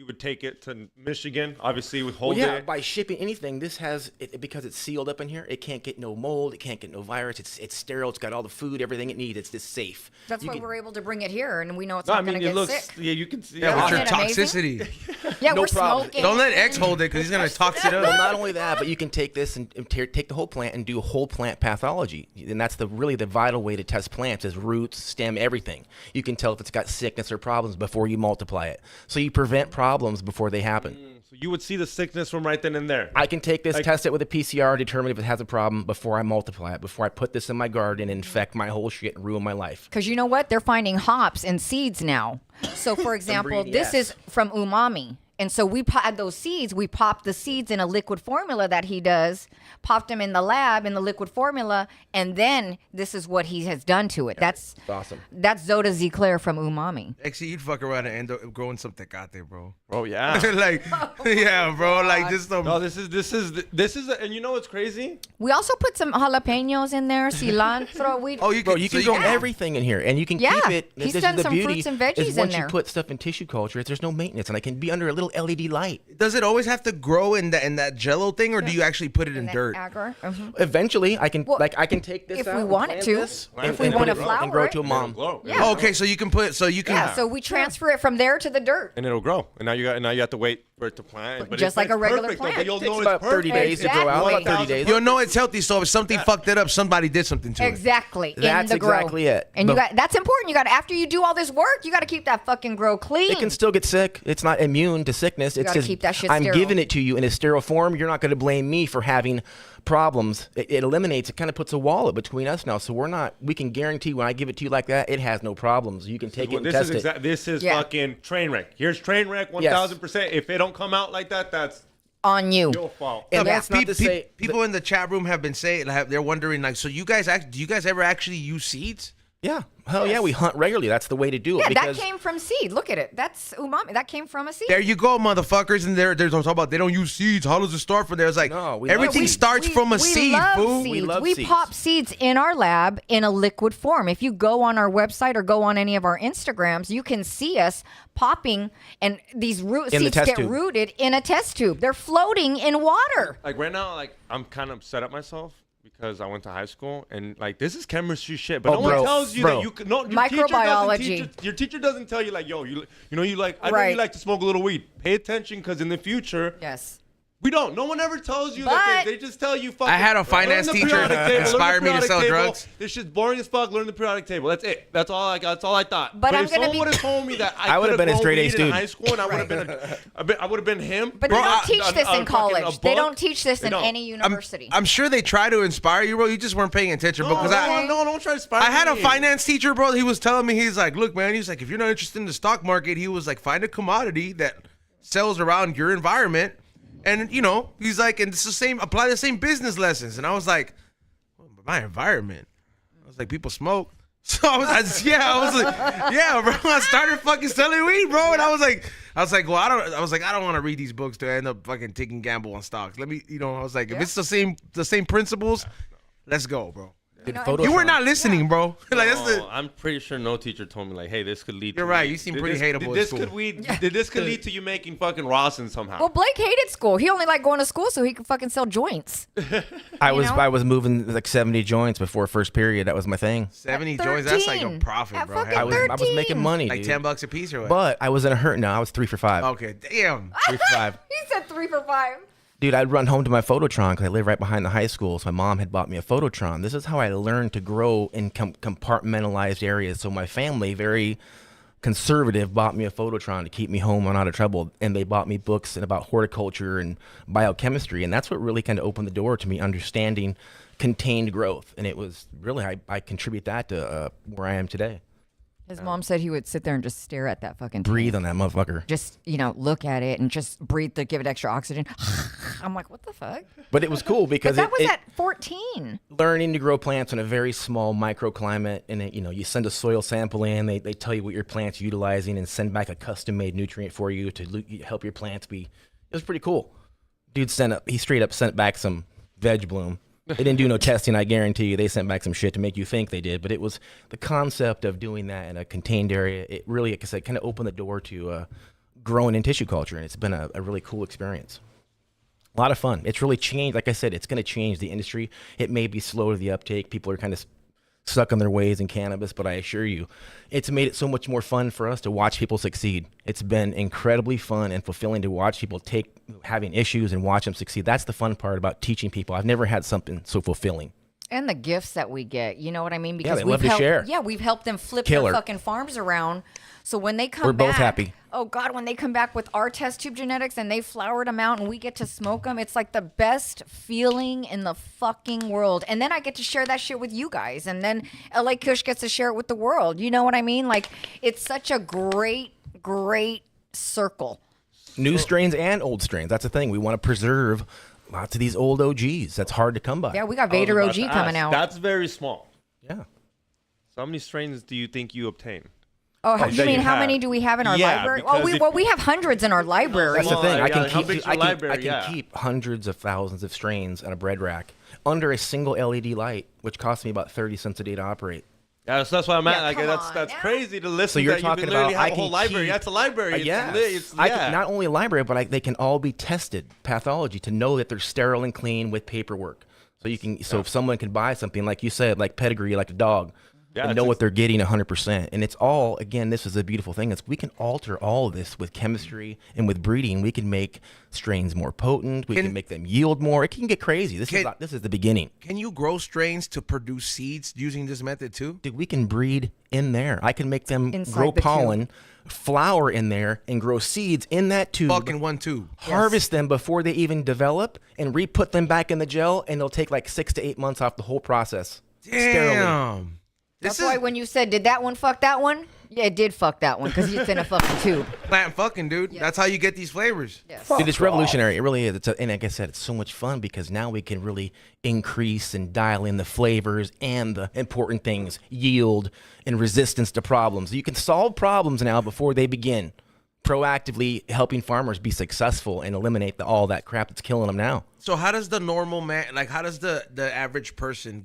would take it to Michigan, obviously with Well, hold yeah, it. by shipping anything, this has because it's sealed up in here. It can't get no mold. It can't get no virus. It's sterile. It's got all the food, everything it needs. It's just safe. That's You why can- we're able to bring it here, and we know it's No, I not mean going to it get looks. sick. Yeah, you can see. Yeah, but your Isn't it amazing? toxicity. Yeah, No we're problem. smoking. Don't let X hold it because he's gonna tox it Well, up. not only that, but you can take this and take the whole plant and do whole plant pathology, and that's really the vital way to test plants is roots, stem, everything. You can tell if it's got sickness or problems before you multiply it, so you prevent problems before they happen. So you would see the sickness from right then and there. I can take this, Like- test it with a PCR, determine if it has a problem before I multiply it, before I put this in my garden and infect my whole shit and ruin my life. Because you know what? They're finding hops and seeds now. So, for example, breed, this yes. is from Umami. And so we had those seeds. We popped the seeds in a liquid formula that he does, popped them in the lab in the liquid formula, and then this is what he has done to it. That's awesome. That's Zoda Zeclair from Umami. Actually, you'd fuck around and end up growing some tecate, bro. Oh yeah. Like, yeah, bro. Like just some. No, this is, and you know what's crazy? We also put some jalapenos in there, cilantro. Oh, you Bro, can. you so can grow Yeah. everything in here, and you can Yeah. keep it. He's this done is the some beauty, fruits and veggies is in once there. you put stuff in tissue culture, there's no maintenance, and I can be under a little LED light. Does it always have to grow in that Jello thing, or do you actually put it in that dirt? agar. Mhm. Eventually, I can Well, I can take this if out we and wanted plant to. this If and- we and wanna put it- flower and grow it. to a It'll mom. grow. Yeah. Oh, okay, so you can put. So you can. Yeah, so we transfer it from there to the dirt. And it'll grow. And now you have to wait for it to plant. But Just like a regular perfect, though, plant. but you'll Takes know about it's 30 perfect. days to grow out. Exactly. About 30 days. You'll know it's healthy. So if something fucked it up, somebody did something to it. Exactly. That's in the grow. exactly it. And But- that's important. You got after you do all this work, you got to keep that fucking grow clean. It can still get sick. It's not immune to sickness. It's gotta just keep that shit I'm sterile. giving it to you in a sterile form. You're not going to blame me for having problems. It eliminates. It kind of puts a wall up between us now. So we're not. We can guarantee when I give it to you like that, it has no problems. You can take it and This test is it. this is Yeah. fucking train wreck. Here's train wreck 1000%. If it don't come out like that, that's on you. Your fault. And Yeah. that's not to say people in the chat room have been saying, they're wondering, like, so do you guys ever actually use seeds? Yeah. Hell yeah, we hunt regularly. That's the way to do it. Yeah, because that came from seed. Look at it. That's umami. That came from a seed. There you go, motherfuckers. And they're talking about they don't use seeds. How does it start from there? It's like, No, we everything love starts from a seed, love fool. seeds. We love We seeds. pop seeds in our lab in a liquid form. If you go on our website or go on any of our Instagrams, you can see us popping, and these In the seeds test get tube. rooted in a test tube. They're floating in water. Like right now, like I'm kind of upset at myself because I went to high school and like this is chemistry shit, but Oh, no one bro, tells you bro. that you can. No, your Microbiology. Teacher doesn't teach your teacher doesn't tell you like, yo, you know you like I know Right. you like to smoke a little weed. Pay attention because in the future, Yes. we don't. No one ever tells you that. But- They just tell you. Fucking, I had a learn finance the teacher periodic table, learn the inspire me to periodic sell table. drugs. This shit's boring as fuck. Learn the periodic table. That's it. That's all I got. That's all I thought. But I'm if gonna someone be- would have told me that I would have could've been a grown straight A weed in student. high school, and I would have been I would have been him. But Bro, they don't I- teach this a in college. fucking- a They book? don't teach this They in don't. any university. I'm sure they try to inspire you, bro. You just weren't paying attention, bro. No, Because don't try to inspire I had a me. finance teacher, bro. He was telling me, he's like, look, man, he's like, if you're not interested in the stock market, he was like, find a commodity that sells around your environment. And, you know, he's like, and it's the same, apply the same business lessons. And I was like, well, but my environment. I was like, people smoke. So I was like, yeah, bro. I started fucking selling weed, bro. And I was like, well, I don't want to read these books to end up fucking taking gamble on stocks. Let me, I was like, if it's the same principles, let's go, bro. Did know, Photoshop. You were not listening, bro. Like that's the. I'm pretty sure no teacher told me like, hey, this could lead. You're to right, weed. you seem Did pretty this- hateable Did at this school. could lead to you making fucking Rawson somehow? Well, Blake hated school. He only liked going to school so he could fucking sell joints. I you was know? I was moving like 70 joints before first period. That was my thing. 70 At joints, that's like a 13. profit, At bro. fucking Hell, I was making 13. money, like dude. $10 a piece or what? But I was in a hurt. No, I was 3 for 5. Okay, damn. 3 for 5. He said 3 for 5. Dude, I'd run home to my Phototron because I live right behind the high school. So my mom had bought me a Phototron. This is how I learned to grow in compartmentalized areas. So my family, very conservative, bought me a Phototron to keep me home and out of trouble. And they bought me books about horticulture and biochemistry. And that's what really kind of opened the door to me understanding contained growth. And it was really, I contribute that to where I am today. His mom said he would sit there and just stare at that fucking Breathe tank. on that motherfucker. Just, look at it and just breathe to give it extra oxygen. I'm like, what the fuck? But it was cool But because that was it, at 14. learning to grow plants in a very small microclimate, and it, you send a soil sample in, they tell you what your plant's utilizing and send back a custom made nutrient for you to help your plants be. It was pretty cool. Dude he straight up sent back some veg bloom. They didn't do no testing, I guarantee you. They sent back some shit to make you think they did, but it was the concept of doing that in a contained area. It really, like I said, kind of opened the door to growing in tissue culture, and it's been a really cool experience. A lot of fun. It's really changed. Like I said, it's going to change the industry. It may be slow to the uptake. People are kind of stuck in their ways in cannabis, but I assure you, it's made it so much more fun for us to watch people succeed. It's been incredibly fun and fulfilling to watch people having issues and watch them succeed. That's the fun part about teaching people. I've never had something so fulfilling. And the gifts that we get, you know what I mean? Yeah, they love to helped, share. Yeah, we've helped them flip Killer. their fucking farms around. So when they come We're back, both happy. Oh God, when they come back with our test tube genetics and they flowered them out and we get to smoke them, it's like the best feeling in the fucking world. And then I get to share that shit with you guys, and then LA Kush gets to share it with the world. You know what I mean? Like, it's such a great circle. New strains and old strains. That's the thing. We want to preserve lots of these old OGs. That's hard to come by. Yeah, we got I was Vader about OG to coming ask. out. That's very small. Yeah. So how many strains do you think you obtain? Oh, that you mean you how have. many do we have in our Yeah, library? because We have hundreds in our library. That's the thing. yeah, I can like, how keep big's I your can, library? I can Yeah. keep hundreds of thousands of strains in a bread rack under a single LED light, which costs me about 30 cents a day to operate. Yeah, so that's why I'm at. Yeah, Like come that's on that's now. crazy to listen. So you're that talking you literally about have I a whole can library. keep, That's a library. It's yes. lit. It's, I yeah. can, not only a library, but they can all be tested pathology to know that they're sterile and clean with paperwork. So you can. So if someone can buy something like you said, like pedigree, like a dog, Yeah, and it's know ex- what they're getting 100%. And it's all, again, this is a beautiful thing. Is we can alter all of this with chemistry and with breeding. We can make strains more potent. We can make them yield more. It can get crazy. This is the beginning. Can you grow strains to produce seeds using this method too? Dude, we can breed in there. I can make them Inside grow the tube. pollen, flower in there, and grow seeds in that tube. Fucking 1, 2. Harvest them before they even develop and re-put them back in the gel, and it'll take like 6 to 8 months off the whole process. Sterilely. Damn. That's why when you said, did that one fuck that one? Yeah, it did fuck that one because it's in a fucking tube. Plant fucking, dude. That's how you get these flavors. Yes. Dude, it's revolutionary. It really is. And like I said, it's so much fun because now we can really increase and dial in the flavors and the important things, yield and resistance to problems. You can solve problems now before they begin, proactively helping farmers be successful and eliminate all that crap that's killing them now. So how does the normal man, like, how does the average person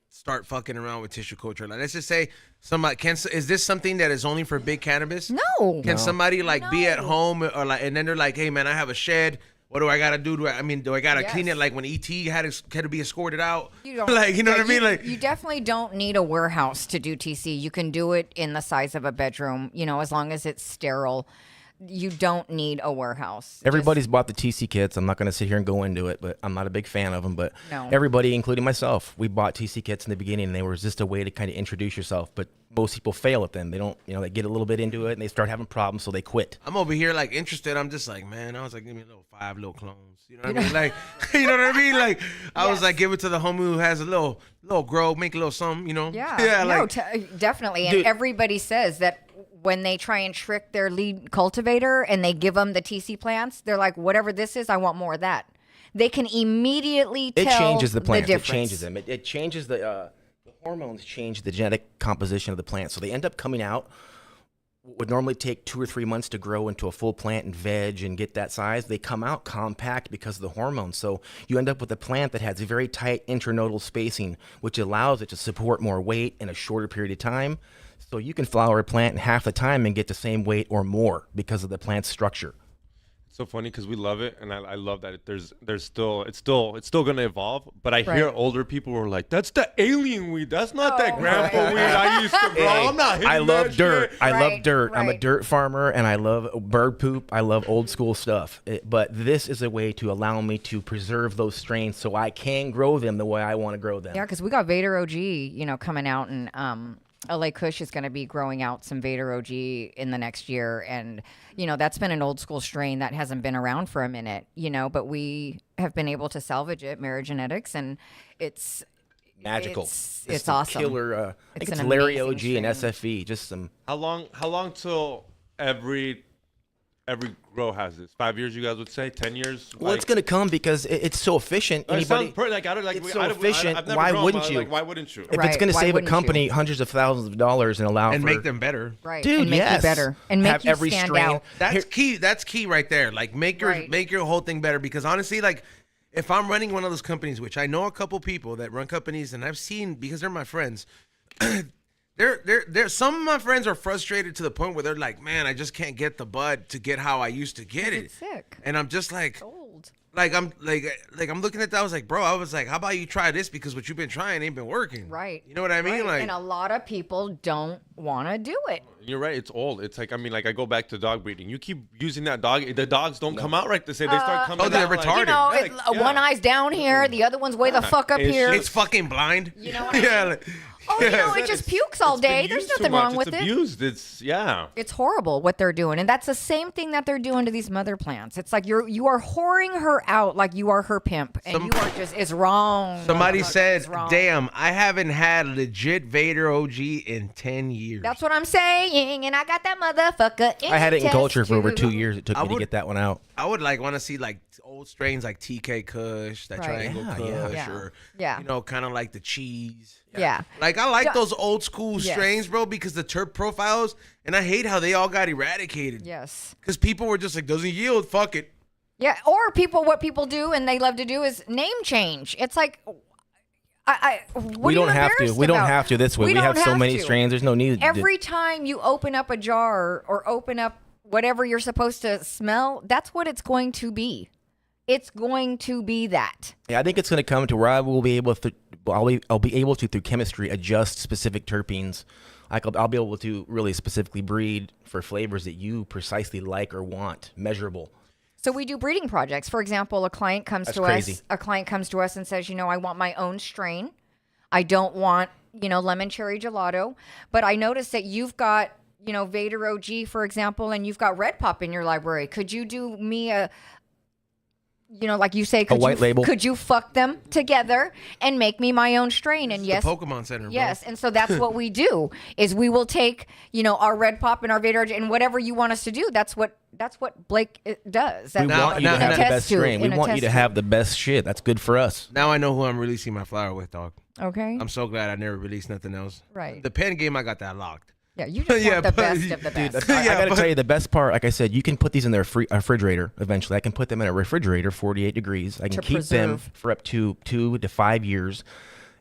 start fucking around with tissue culture? Like, let's just say somebody is this something that is only for big cannabis? No. Can somebody like be at home or like, and then they're like, hey man, I have a shed. What do I gotta do? Do I gotta clean it like when ET had to be escorted out? You don't, Like, you know what I mean? Like, you definitely don't need a warehouse to do TC. You can do it in the size of a bedroom, as long as it's sterile. You don't need a warehouse. Everybody's bought the TC kits. I'm not going to sit here and go into it, but I'm not a big fan of them. But No. everybody, including myself, we bought TC kits in the beginning, and they were just a way to kind of introduce yourself. But most people fail at them. They don't, they get a little bit into it, and they start having problems, so they quit. I'm over here like interested. I'm just like, man, I was like, give me a 5 little clones. You know what I mean? Like, you know what I mean? Like, I was like, give it to the homie who has a little grow, make a little something, Yeah. Yeah, No, like, definitely. And Dude. everybody says that when they try and trick their lead cultivator and they give them the TC plants, they're like, whatever this is, I want more of that. They can immediately tell It changes the plants. It difference. changes them. It changes the hormones change the genetic composition of the plant. So they end up coming out. What would normally take 2 or 3 months to grow into a full plant and veg and get that size. They come out compact because of the hormones. So you end up with a plant that has a very tight internodal spacing, which allows it to support more weight in a shorter period of time. So you can flower a plant in half the time and get the same weight or more because of the plant's structure. It's so funny because we love it, and I love that it's still gonna evolve. But I hear older people who are like, "That's the alien weed. That's not that grandpa weed I used to grow. I'm not hitting I love that dirt. shit." I love Right, dirt. I'm a right. dirt farmer, and I love bird poop. I love old school stuff. But this is a way to allow me to preserve those strains so I can grow them the way I want to grow them. Yeah, because we got Vader OG, coming out, and LA Kush is going to be growing out some Vader OG in the next year, and that's been an old school strain that hasn't been around for a minute, but we have been able to salvage it, Merigenetics, and it's Magical. It's some awesome. Killer. I It's think it's an Larry amazing OG and strain. SFE. Just some. How long till every grow has this? 5 years, you guys would say? 10 years? Well, it's going to come because it's so efficient. It Anybody. sounds like it's so efficient. I've never Why grown, wouldn't but, you? Like, why wouldn't you? If it's Right, going to why save a wouldn't you? company hundreds of thousands of dollars and allow and for, make them better. right, Dude, and make yes. you better, and make Have you every stand strain. out. That's key. That's key right there. Like, make your whole thing better, because honestly, like, if I'm running one of those companies, which I know a couple people that run companies, and I've seen because they're my friends. They're some of my friends are frustrated to the point where they're like, man, I just can't get the bud to get how I used to get it. It's sick. And I'm just like, Old. I'm looking at that. I was like, bro, how about you try this, because what you've been trying ain't been working. Right. You know what I mean? Right. Like, and a lot of people don't want to do it. You're right. It's old. It's like, I go back to dog breeding. You keep using that dog. The dogs don't come out right. They say they start coming. Oh, they're out like- retarded. Yeah, One eye's down here, the other one's way the fuck up It's here. it's fucking blind. You know what I mean? Yeah. Like, It just pukes all It's been day. There's used too nothing much. wrong with It's it. abused. It's Horrible what they're doing, and that's the same thing that they're doing to these mother plants. It's like you are whoring her out like you are her pimp, and you are just it's wrong. Somebody Motherfucker, said, it's wrong. damn, I haven't had legit Vader OG in 10 years. That's what I'm saying, and I got that motherfucker. I had it in test culture for over tube. 2 years. It took me to would- get that one out. I would want to see old strains like TK Kush, that Right. Triangle Yeah, Kush, yeah. or Yeah. kind of like the cheese. Yeah. Like, I like Yeah. those old school Yes. strains, bro, because the terp profiles, and I hate how they all got eradicated. Yes. Because people were just like, doesn't yield, fuck it. Yeah. Or what people do, and they love to do, is name change. It's like, what We are you don't have to. embarrassed We don't about? have to this way. We don't have so many to. strains. There's no need. Every time you open up a jar or open up whatever you're supposed to smell, that's what it's going to be. It's going to be that. Yeah, I think it's going to come to where I will be able to. I'll be able to, through chemistry, adjust specific terpenes. I'll be able to really specifically breed for flavors that you precisely like or want, measurable. So we do breeding projects. For example, a client comes That's to crazy. us. A client comes to us and says, I want my own strain. I don't want, lemon cherry gelato, but I noticed that you've got, Vader OG, for example, and you've got Red Pop in your library. Could you do me like you say, could white label. Could you fuck them together and make me my own strain? And yes, the Pokemon Center. yes, bro. and so that's what we do. Is we will take our Red Pop and our Vader and whatever you want us to do. That's what Blake does. That's We want you to in a have the test best tube, strain. We in a want you test to tube. have the best shit. That's good for us. Now I know who I'm releasing my flower with, dog. Okay. I'm so glad I never released nothing else. Right. The pen game, I got that locked. Yeah, you just Yeah, want the but- best of the best. I Yeah, got to but- tell you, the best part, like I said, you can put these in their refrigerator eventually. I can put them in a refrigerator, 48 degrees. I can To keep them preserve. for up to 2 to 5 years.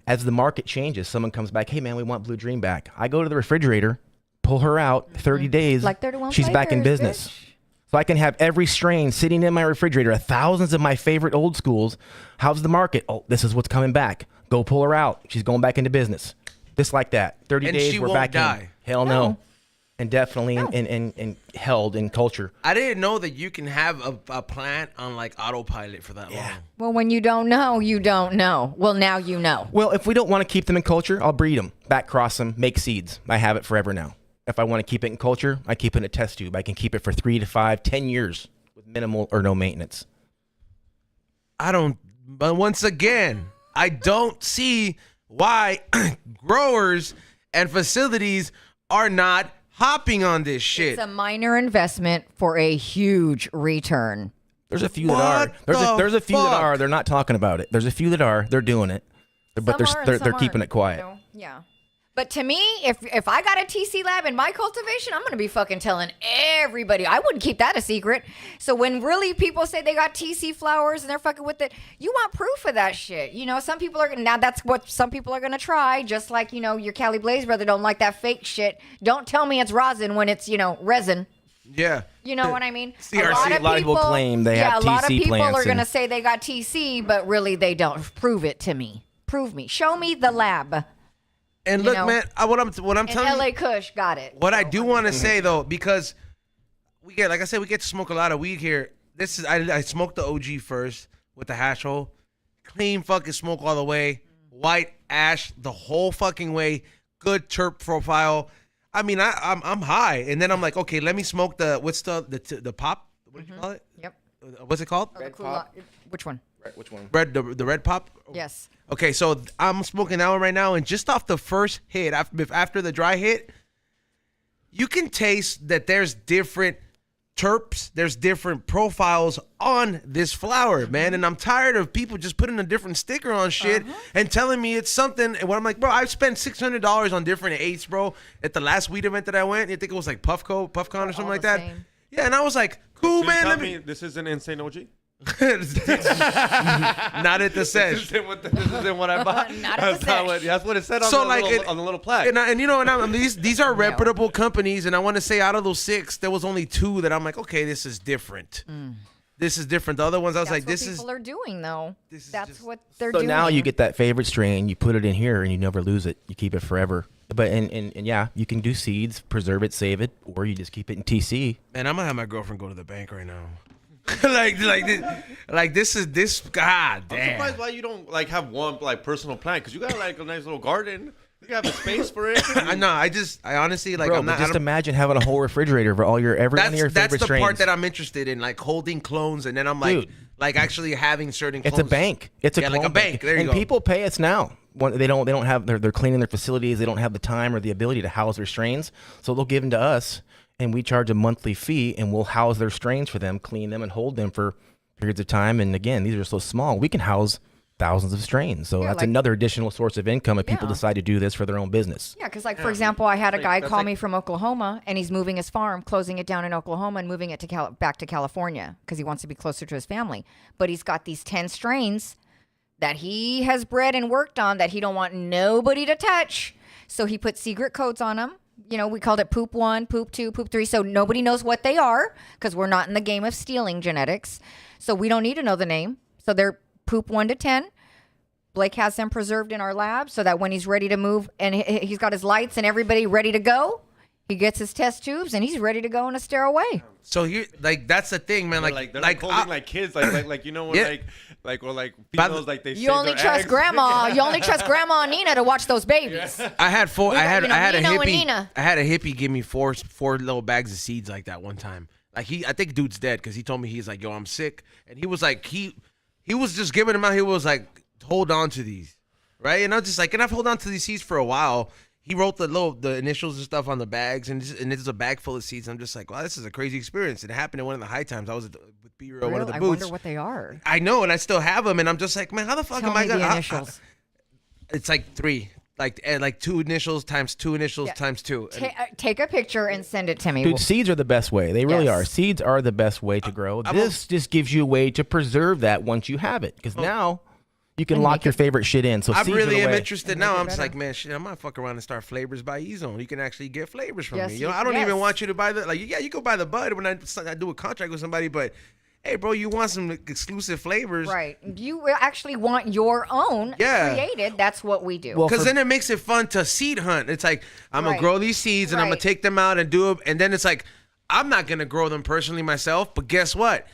As the market changes, someone comes back, hey, man, we want Blue Dream back. I go to the refrigerator, pull her out, 30 days, Like 31 she's back in flavors, business. bitch. So I can have every strain sitting in my refrigerator, thousands of my favorite old schools. How's the market? Oh, this is what's coming back. Go pull her out. She's going back into business. Just like that. 30 And days, she we're won't back die. in. Hell no. And definitely in held in culture. I didn't know that you can have a plant on like autopilot for that long. Well, when you don't know, you don't know. Well, now you know. Well, if we don't want to keep them in culture, I'll breed them, back cross them, make seeds. I have it forever now. If I want to keep it in culture, I keep it in a test tube. I can keep it for 3 to 5, 10 years with minimal or no maintenance. But once again, I don't see why growers and facilities are not hopping on this shit. It's a minor investment for a huge return. There's a few that are. What There's a few that fuck? are. They're not talking about it. There's a few that are. They're doing it, but Some are and they're some keeping aren't, it quiet. Yeah. But to me, if I got a TC lab in my cultivation, I'm going to be fucking telling everybody. I wouldn't keep that a secret. So when really people say they got TC flowers and they're fucking with it, you want proof of that shit. Some people are now that's what some people are going to try. Just like, your Cali Blaze brother don't like that fake shit. Don't tell me it's rosin when it's, resin. Yeah. You know what I mean? CRC. A lot of people claim they have a lot of TC people plants are going to and- say they got TC, but really they don't. Prove it to me. Prove me. Show me the lab. And You look, know, man, what I'm And telling LA you, Kush got it. what I do want to say though, because we get, like I said, we get to smoke a lot of weed here. I smoked the OG first with the hash hole, clean fucking smoke all the way, white ash the whole fucking way, good terp profile. I mean, I'm high, and then I'm like, okay, let me smoke the pop? What did you call it? Yep. What's it called? Red Pop. Which one? Which one? The red pop. Yes. Okay, so I'm smoking that one right now, and just off the first hit, after the dry hit, you can taste that there's different terps, there's different profiles on this flower, man. And I'm tired of people just putting a different sticker on shit and telling me it's something. And when I'm like, bro, I've spent $600 on different eighths, bro. At the last weed event that I went, I think it was like PuffCon or something all like the that. same. Yeah, and I was like, cool, So man. you Let tell me. me this is an insane OG? Not at the This sesh. isn't what I bought. Not at the sesh. That's what it said on, So, the, like, little, on the little plaque. And these are reputable companies, and I want to say out of those 6, there was only 2 that I'm like, okay, this is different. This is different. The other ones, I was That's like, what this is. people are doing, though. this is That's just- what they're So doing. now you get that favorite strain, you put it in here, and you never lose it. You keep it forever. But and yeah, you can do seeds, preserve it, save it, or you just keep it in TC. Man, I'm gonna have my girlfriend go to the bank right now. this is this. God I'm damn. surprised why you don't like have one like personal plant because you got like a nice little garden. You have a space for it. I know. I honestly like. Bro, I'm not. but I just don't- imagine having a whole refrigerator for all your every one of your that's favorite the strains. part that I'm interested in, like holding clones, and then I'm like, Dude. like actually having certain. It's Clones. a bank. It's a Yeah, like a clone bank. There you and go. people pay us now. When they don't have they're cleaning their facilities. They don't have the time or the ability to house their strains, so they'll give them to us, and we charge a monthly fee, and we'll house their strains for them, clean them, and hold them for periods of time. And again, these are so small, we can house thousands of strains. So Yeah, that's like- another additional source of income if people Yeah. decide to do this for their own business. Yeah, because for example, I had a guy that's call like- me from Oklahoma, and he's moving his farm, closing it down in Oklahoma, and moving it to back to California because he wants to be closer to his family. But he's got these 10 strains that he has bred and worked on that he don't want nobody to touch. So he put secret codes on them. We called it Poop 1, Poop 2, Poop 3. So nobody knows what they are because we're not in the game of stealing genetics. So we don't need to know the name. So they're Poop 1 to 10. Blake has them preserved in our lab so that when he's ready to move and he's got his lights and everybody ready to go, he gets his test tubes and he's ready to go in a sterile way. So here, like that's the thing, man. They're like holding like kids, like you know when Yeah. like By females the- like they You save only their trust eggs. grandma. You only trust grandma and Nina to watch those babies. I had four. We I got, had you know, I had a Nino and hippie. Nina. I had a hippie give me four little bags of seeds like that one time. Like I think dude's dead because he told me he's like, yo, I'm sick, and he was like, he was just giving them out. He was like, hold on to these, right? And I was just like, and I've held on to these seeds for a while. He wrote the initials and stuff on the bags, and it's a bag full of seeds. I'm just like, wow, this is a crazy experience. It happened at one of the high times. I was with B-Real, one of the I booths. wonder what they are. I know, and I still have them, and I'm just like, man, how the fuck Tell am I me gonna? the initials. It's like 3, like 2 initials times 2 initials times 2. And Take a picture and send it to me. Dude, seeds are the best way. They really Yes. are. Seeds are the best way to grow. This just gives you a way to preserve that once you have it, because now you can lock your favorite shit in. So I seeds really are the am way. interested now. I'm just like, man, shit, I might fuck around and start Flavors by E-Zone. You can actually get flavors from Yes, me. You know, you- I don't yes. even want you to buy you go buy the bud when I do a contract with somebody, but hey, bro, you want some exclusive flavors. Right. You actually want your own created. That's what we do. Well, Because then it makes it fun to seed hunt. It's like, I'm going Right. to grow these seeds and I'm going Right. to take them out and do them. And then it's like, I'm not going to grow them personally myself. But guess what?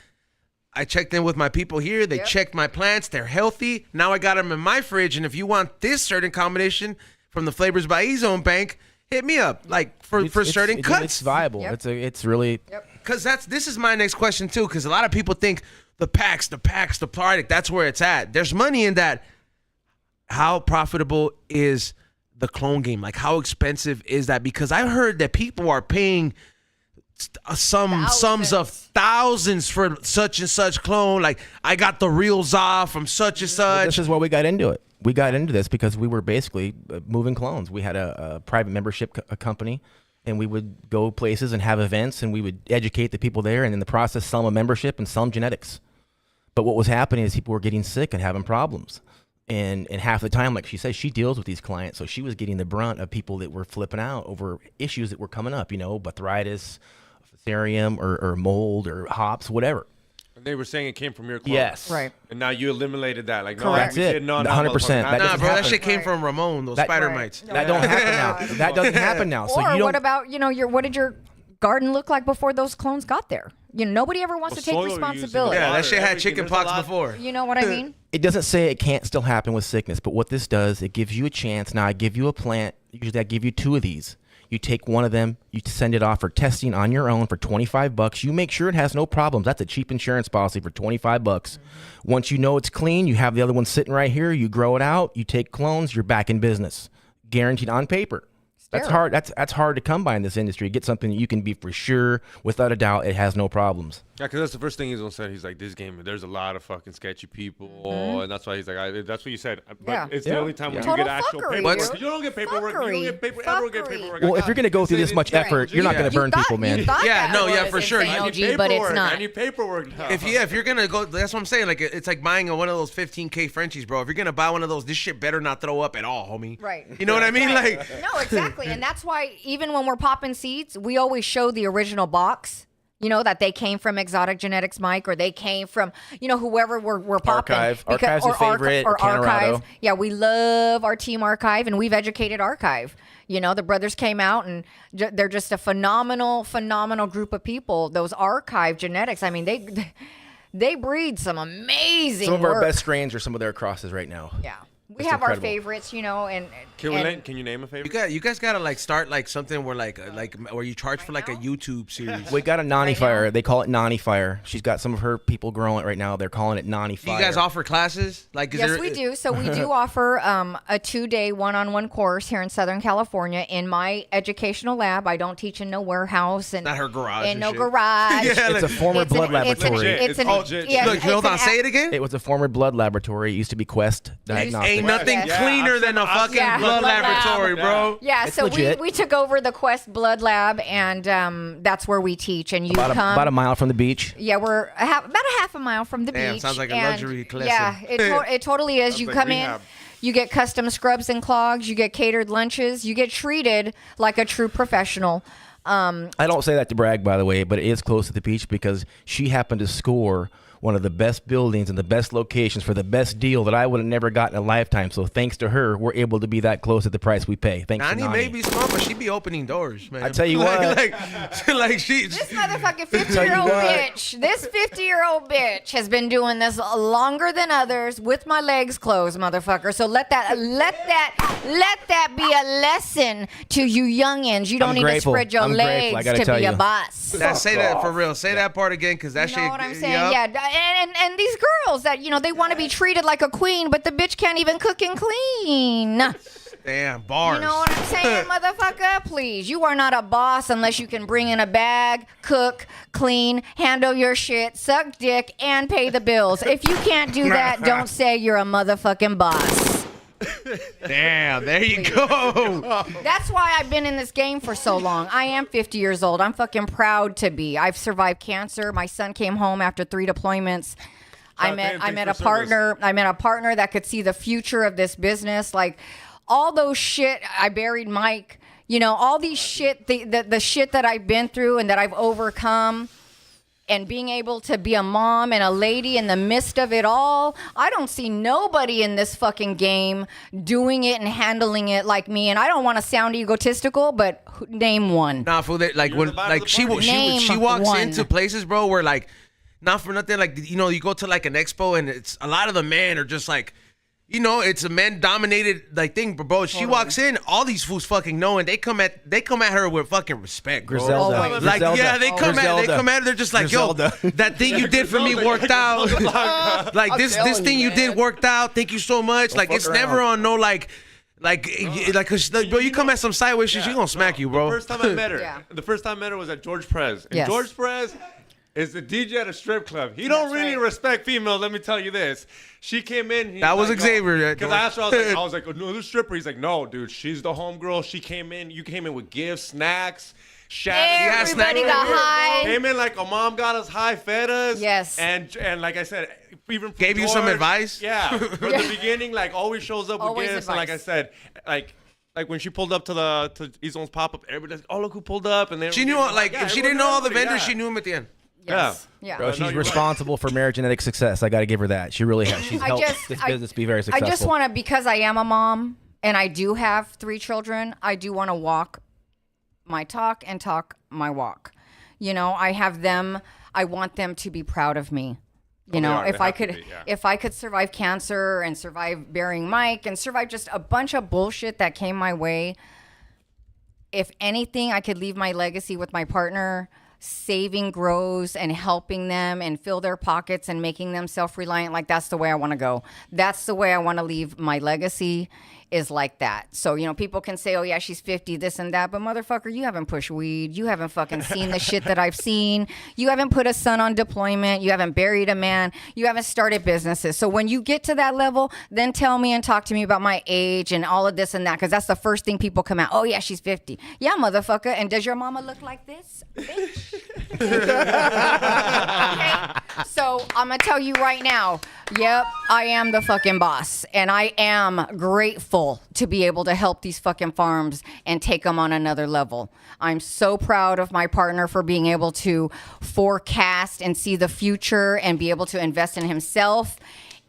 I checked in with my people here. They checked my plants. They're healthy. Now I got them in my fridge. And if you want this certain combination from the Flavors by E-Zone Bank, hit me up. Like for certain cuts. It's viable. Yep. It's really. Because this is my next question too. Because a lot of people think the product, that's where it's at. There's money in that. How profitable is the clone game? Like, how expensive is that? Because I heard that people are paying sums of thousands for such and such clone. Like, I got the reels off from such and such. This is why we got into it. We got into this because we were basically moving clones. We had a private membership company, and we would go places and have events, and we would educate the people there, and in the process, sell them a membership and sell them genetics. But what was happening is people were getting sick and having problems. And half the time, like she says, she deals with these clients, so she was getting the brunt of people that were flipping out over issues that were coming up, arthritis, fusarium, or mold, or hops, whatever. And they were saying it came from your clone. Yes. Right. And now you eliminated that. Like, no, Correct. we That's did it. not. 100%. That Nah, doesn't bro, that happen. shit came Right. from Ramon, those That- spider Right. mites. That don't happen now. That doesn't happen now. So or you don't. what about what did your garden look like before those clones got there? Nobody ever wants to take soil you're using, responsibility. Yeah, that shit had Everything. chicken There's a pox lot. before. You know what I mean? It doesn't say it can't still happen with sickness, but what this does, it gives you a chance. Now, I give you a plant. Usually, I give you 2 of these. You take one of them, you send it off for testing on your own for $25. You make sure it has no problems. That's a cheap insurance policy for $25. Mm-hmm. Once you know it's clean, you have the other one sitting right here. You grow it out. You take clones. You're back in business, guaranteed on paper. That's Sterile. hard. That's hard to come by in this industry. Get something that you can be for sure, without a doubt, it has no problems. Yeah, because that's the first thing he's gonna say. He's like, this game, there's a lot of fucking sketchy people, and that's why he's like, that's what you said. But Yeah. it's Yeah. the only time when Total you get actual fuckery, paperwork. dude. You don't get paperwork. You don't get paper. Everyone get Fuckery. paperwork. Well, if you're going to go through this much effort, you're not going to burn people, man. You thought Yeah, that no, yeah, was for sure. insane, I need OG, but it's paperwork. not. I need paperwork now. If you're gonna go, that's what I'm saying. Like, it's like buying one of those 15K Frenchies, bro. If you're gonna buy one of those, this shit better not throw up at all, homie. Right. You know what I mean? Right. Like, No, exactly. And that's why even when we're popping seeds, we always show the original box. That they came from Exotic Genetics, Mike, or they came from, whoever we're popping. Archive. Archive's your favorite, or Archive. Canorado. Yeah, we love our team Archive, and we've educated Archive. The brothers came out, and they're just a phenomenal group of people. Those Archive Genetics, I mean, they breed some amazing Some of our work. best strains are some of their crosses right now. Yeah. We It's have our incredible. favorites, and Can you name a favorite? you guys gotta like start like something where like where you charge for like a YouTube series. We got a Nani Right Fire. now? They call it Nani Fire. She's got some of her people growing it right now. They're calling it Nani Do Fire. you guys offer classes? Like, is yes, there, we do. So we do offer a 2-day one-on-one course here in Southern California in my educational lab. I don't teach in no warehouse and Not her garage In and no shit. garage. Yeah, It's a former It's an- blood it's an- laboratory. It's an, It's legit. yeah, Look, it's hold an on, say it again. It was a former blood laboratory. It used to be Quest Diagnostics. Ain't nothing Yes. cleaner Yeah, than a I've fucking seen blood blood lab. laboratory, bro. Yeah, It's so legit. we took over the Quest Blood Lab, and that's where we teach. And you About a mile from the beach. Yeah, we're about a half a mile from the Damn, beach. sounds like a and luxury lesson. Yeah, it totally is. You like come rehab. in, you get custom scrubs and clogs, you get catered lunches, you get treated like a true professional. I don't say that to brag, by the way, but it is close to the beach because she happened to score one of the best buildings and the best locations for the best deal that I would have never gotten in a lifetime. So thanks to her, we're able to be that close at the price we pay. Thanks to Nani Nani. may be small, but she be opening doors, man. I tell you what. like she. This motherfucking 50-year-old bitch, this 50-year-old bitch has been doing this longer than others with my legs closed, motherfucker. So let that be a lesson to you youngins. You don't need to spread your legs to be a boss. Say that for real. Say that part again, because that shit. You know what I'm saying? Yeah. And these girls that, they want to be treated like a queen, but the bitch can't even cook and clean. Damn, bars. You know what I'm saying, motherfucker? Please. You are not a boss unless you can bring in a bag, cook, clean, handle your shit, suck dick, and pay the bills. If you can't do that, don't say you're a motherfucking boss. Damn, there you go. That's why I've been in this game for so long. I am 50 years old. I'm fucking proud to be. I've survived cancer. My son came home after 3 deployments. I met a partner that could see the future of this business. Like all those shit. I buried Mike. All these shit, the shit that I've been through and that I've overcome. And being able to be a mom and a lady in the midst of it all, I don't see nobody in this fucking game doing it and handling it like me. And I don't want to sound egotistical, but name one. Nah, fool. Like when, like she walks into places, bro, where like, not for nothing, like you go to like an expo and it's a lot of the men are just like. It's a men-dominated like thing, but bro. She walks in, all these fools fucking know, and they come at her with fucking respect, bro. Griselda. Like, yeah, they come Griselda. at her. They're just like, Griselda. yo, that thing you did for me worked out. Like this thing you did worked out. Thank you so much. Like it's never on no like, cause bro, you come at some sideways shit, she gonna smack you, bro. The first time I met her was at George Perez. And George Perez is the DJ at a strip club. He don't really respect females, let me tell you this. She came in. That was Xavier. Because I asked her, I was like, no, the stripper. He's like, no, dude, she's the homegirl. She came in. You came in with gifts, snacks. Everybody got high. Came in like a mom got us high, fed us. Yes. And like I said, even gave George, you some advice. Yeah. From the beginning, like always shows up with gifts. Advice. And like I said, like when she pulled up to Izon's pop-up, everybody's like, oh, look who pulled up. And she knew, if she didn't know all the vendors, she knew him at the end. Yes. Yeah. Bro, she's responsible for Marriagenetic success. I got to give her that. She really has. She's helped this business be very successful. I just want to, because I am a mom and I do have 3 children, I do want to walk my talk and talk my walk. I have them. I want them to be proud of me. If I could survive cancer and survive burying Mike and survive just a bunch of bullshit that came my way, if anything, I could leave my legacy with my partner, saving grows and helping them and fill their pockets and making them self-reliant. Like that's the way I want to go. That's the way I want to leave my legacy, is like that. So, people can say, oh yeah, she's 50, this and that, but motherfucker, you haven't pushed weed. You haven't fucking seen the shit that I've seen. You haven't put a son on deployment. You haven't buried a man. You haven't started businesses. So when you get to that level, then tell me and talk to me about my age and all of this and that, because that's the first thing people come out. Oh yeah, she's 50. Yeah, motherfucker. And does your mama look like this? Bitch. Okay. So I'm going to tell you right now, yep, I am the fucking boss. And I am grateful to be able to help these fucking farms and take them on another level. I'm so proud of my partner for being able to forecast and see the future and be able to invest in himself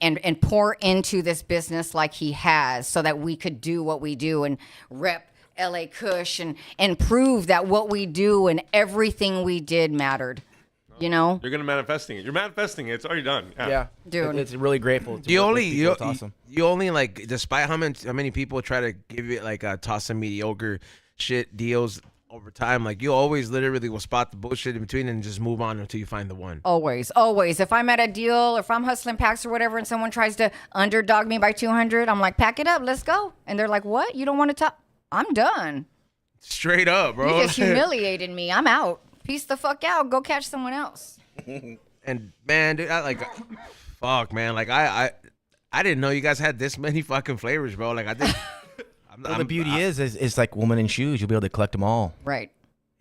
and pour into this business like he has, so that we could do what we do and rep LA Kush and prove that what we do and everything we did mattered. You're gonna manifesting it. You're manifesting it. It's already done. Yeah, dude. It's really grateful. You only like, despite how many people try to give it like toss some mediocre shit deals over time, like you always literally will spot the bullshit in between and just move on until you find the one. Always. If I'm at a deal, if I'm hustling packs or whatever, and someone tries to underdog me by 200, I'm like, pack it up, let's go. And they're like, what? You don't want to talk? I'm done. Straight up, bro. You just humiliated me. I'm out. Peace the fuck out. Go catch someone else. And man, dude, fuck, man. Like I didn't know you guys had this many fucking flavors, bro. Like I think. The beauty is like woman in shoes. You'll be able to collect them all. Right.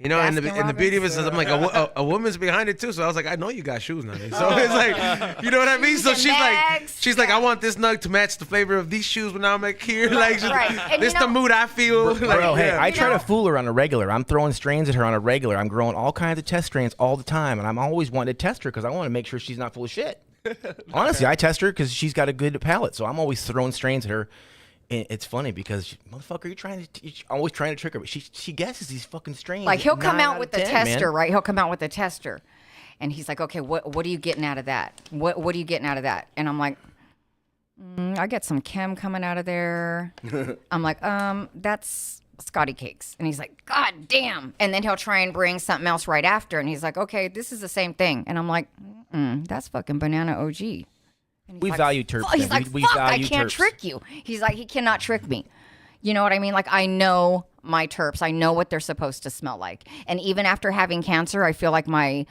You know, and the Baskin beauty of it is, Robbins? I'm like, a woman's behind it too. So I was like, I know you got shoes, Nugget. So it's like, you know what I mean? So she's like, I want this nug to match the flavor of these shoes when I'm like here. Like, Right. this the mood I feel. Bro, hey, I try know- to fool her on a regular. I'm throwing strains at her on a regular. I'm growing all kinds of test strains all the time, and I'm always wanting to test her because I want to make sure she's not full of shit. Honestly, I test her because she's got a good palate, so I'm always throwing strains at her. And it's funny because, motherfucker, you're always trying to trick her, but she guesses these fucking strains. Like he'll come 9 out of with the 10, tester, man. right? He'll come out with the tester, and he's like, "Okay, what are you getting out of that? What are you getting out of that?" And I'm like, "I get some chem coming out of there." I'm like, that's Scotty cakes," and he's like, "God damn!" And then he'll try and bring something else right after, and he's like, "Okay, this is the same thing," and I'm like, "That's fucking banana OG." And he's We like, value terps. He's man. like, we fuck, I value can't terps. trick you. He's like, he cannot trick me. You know what I mean? Like, I know my terps. I know what they're supposed to smell like. And even after having cancer, I feel like my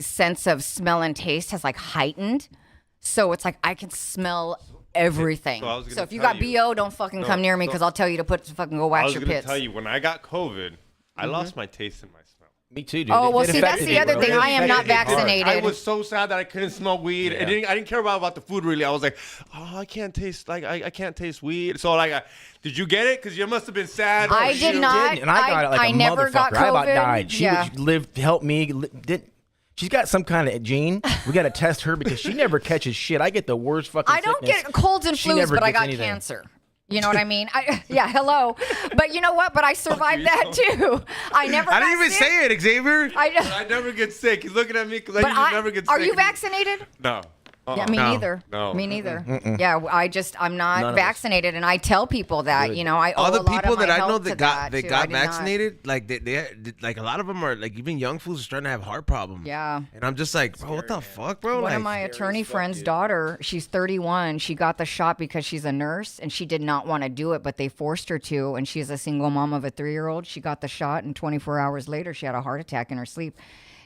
sense of smell and taste has like heightened. So it's like I can smell everything. So I was gonna So if you tell got you- BO, don't fucking come near me because I'll tell you to fucking go I wax was your gonna pits. tell you when I got COVID, I lost my taste and my smell. Me too, dude. Oh, well, It see, that's affected the me, other bro. thing. It I am not affected me hard. vaccinated. I was so sad that I couldn't smell weed. Yeah. I didn't care about the food really. I was like, oh, I can't taste I can't taste weed. So like, did you get it? Because you must have been sad. I Oh, did shoot. not. Didn't, and I got it like I a never motherfucker. got I about COVID. died. She Yeah. lived, helped me. She's got some kind of gene. We got to test her because she never catches shit. I get the worst fucking I don't sickness. get colds and She flus, never but I gets got anything. cancer. You know what I mean? Yeah, hello. But you know what? But I survived that too. I never. I got didn't even sick. say it, Xavier. I never get sick. He's looking at me because I But usually never get sick. are you vaccinated? No. Yeah, me No. neither. No. Me neither. Yeah, I'm None not of us. vaccinated, and I tell people that. Good. You know, I owe All the a lot people of my that I know health that to got too. I got did not- vaccinated, like they like a lot of them are like even young fools are starting to have heart problems. Yeah. And I'm just like, bro, what the fuck, bro? One Like, of my attorney friend's daughter, she's 31. She got the shot because she's a nurse and she did not want to do it, but they forced her to. And she's a single mom of a 3-year-old. She got the shot, and 24 hours later, she had a heart attack in her sleep,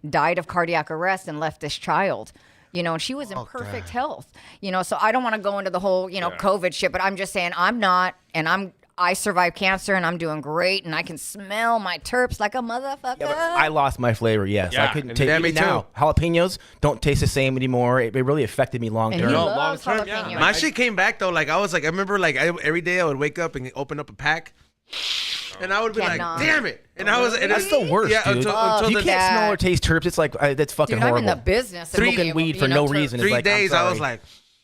died of cardiac arrest, and left this child. You know, and she was in perfect health. You know, so I don't want to go into the whole, COVID shit, but I'm just saying I'm not, and I survived cancer, and I'm doing great, and I can smell my terps like a motherfucker. Yeah, but I lost my flavor. Yes, I Yeah, couldn't and take yeah, it me now. too. Jalapenos don't taste the same anymore. It really affected me long And term. he No, loves long term, jalapeno. yeah. my shit came back though. Like I remember like every day I would wake up and open up a pack, and I would be Cannot. like, damn it. And I was, and That's the worst, Yeah, dude. until you the can't smell that. or taste terps. It's like that's fucking Dude, I'm horrible. in the business of Smoking being able- weed for you know, no terps. reason. It's 3 like, I'm days I was sorry. like,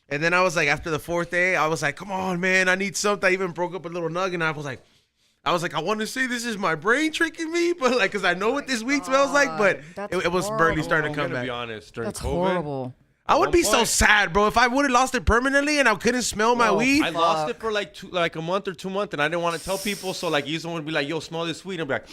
and then I was like, after the 4th day, I was like, come on, man, I need something. I even broke up a little nugget, and I was like, I want to say this is my brain tricking me, but like, cause I know what this weed smells like, but that's it was barely horrible. starting I'm to come gonna back. be honest. During That's COVID, horrible. I would one be so point- sad, bro, if I would have lost it permanently and I couldn't smell my weed. I lost it for like a month or 2 months, and I didn't want to tell people. So like, someone would be like, "Yo, smell this weed." And I'd be like,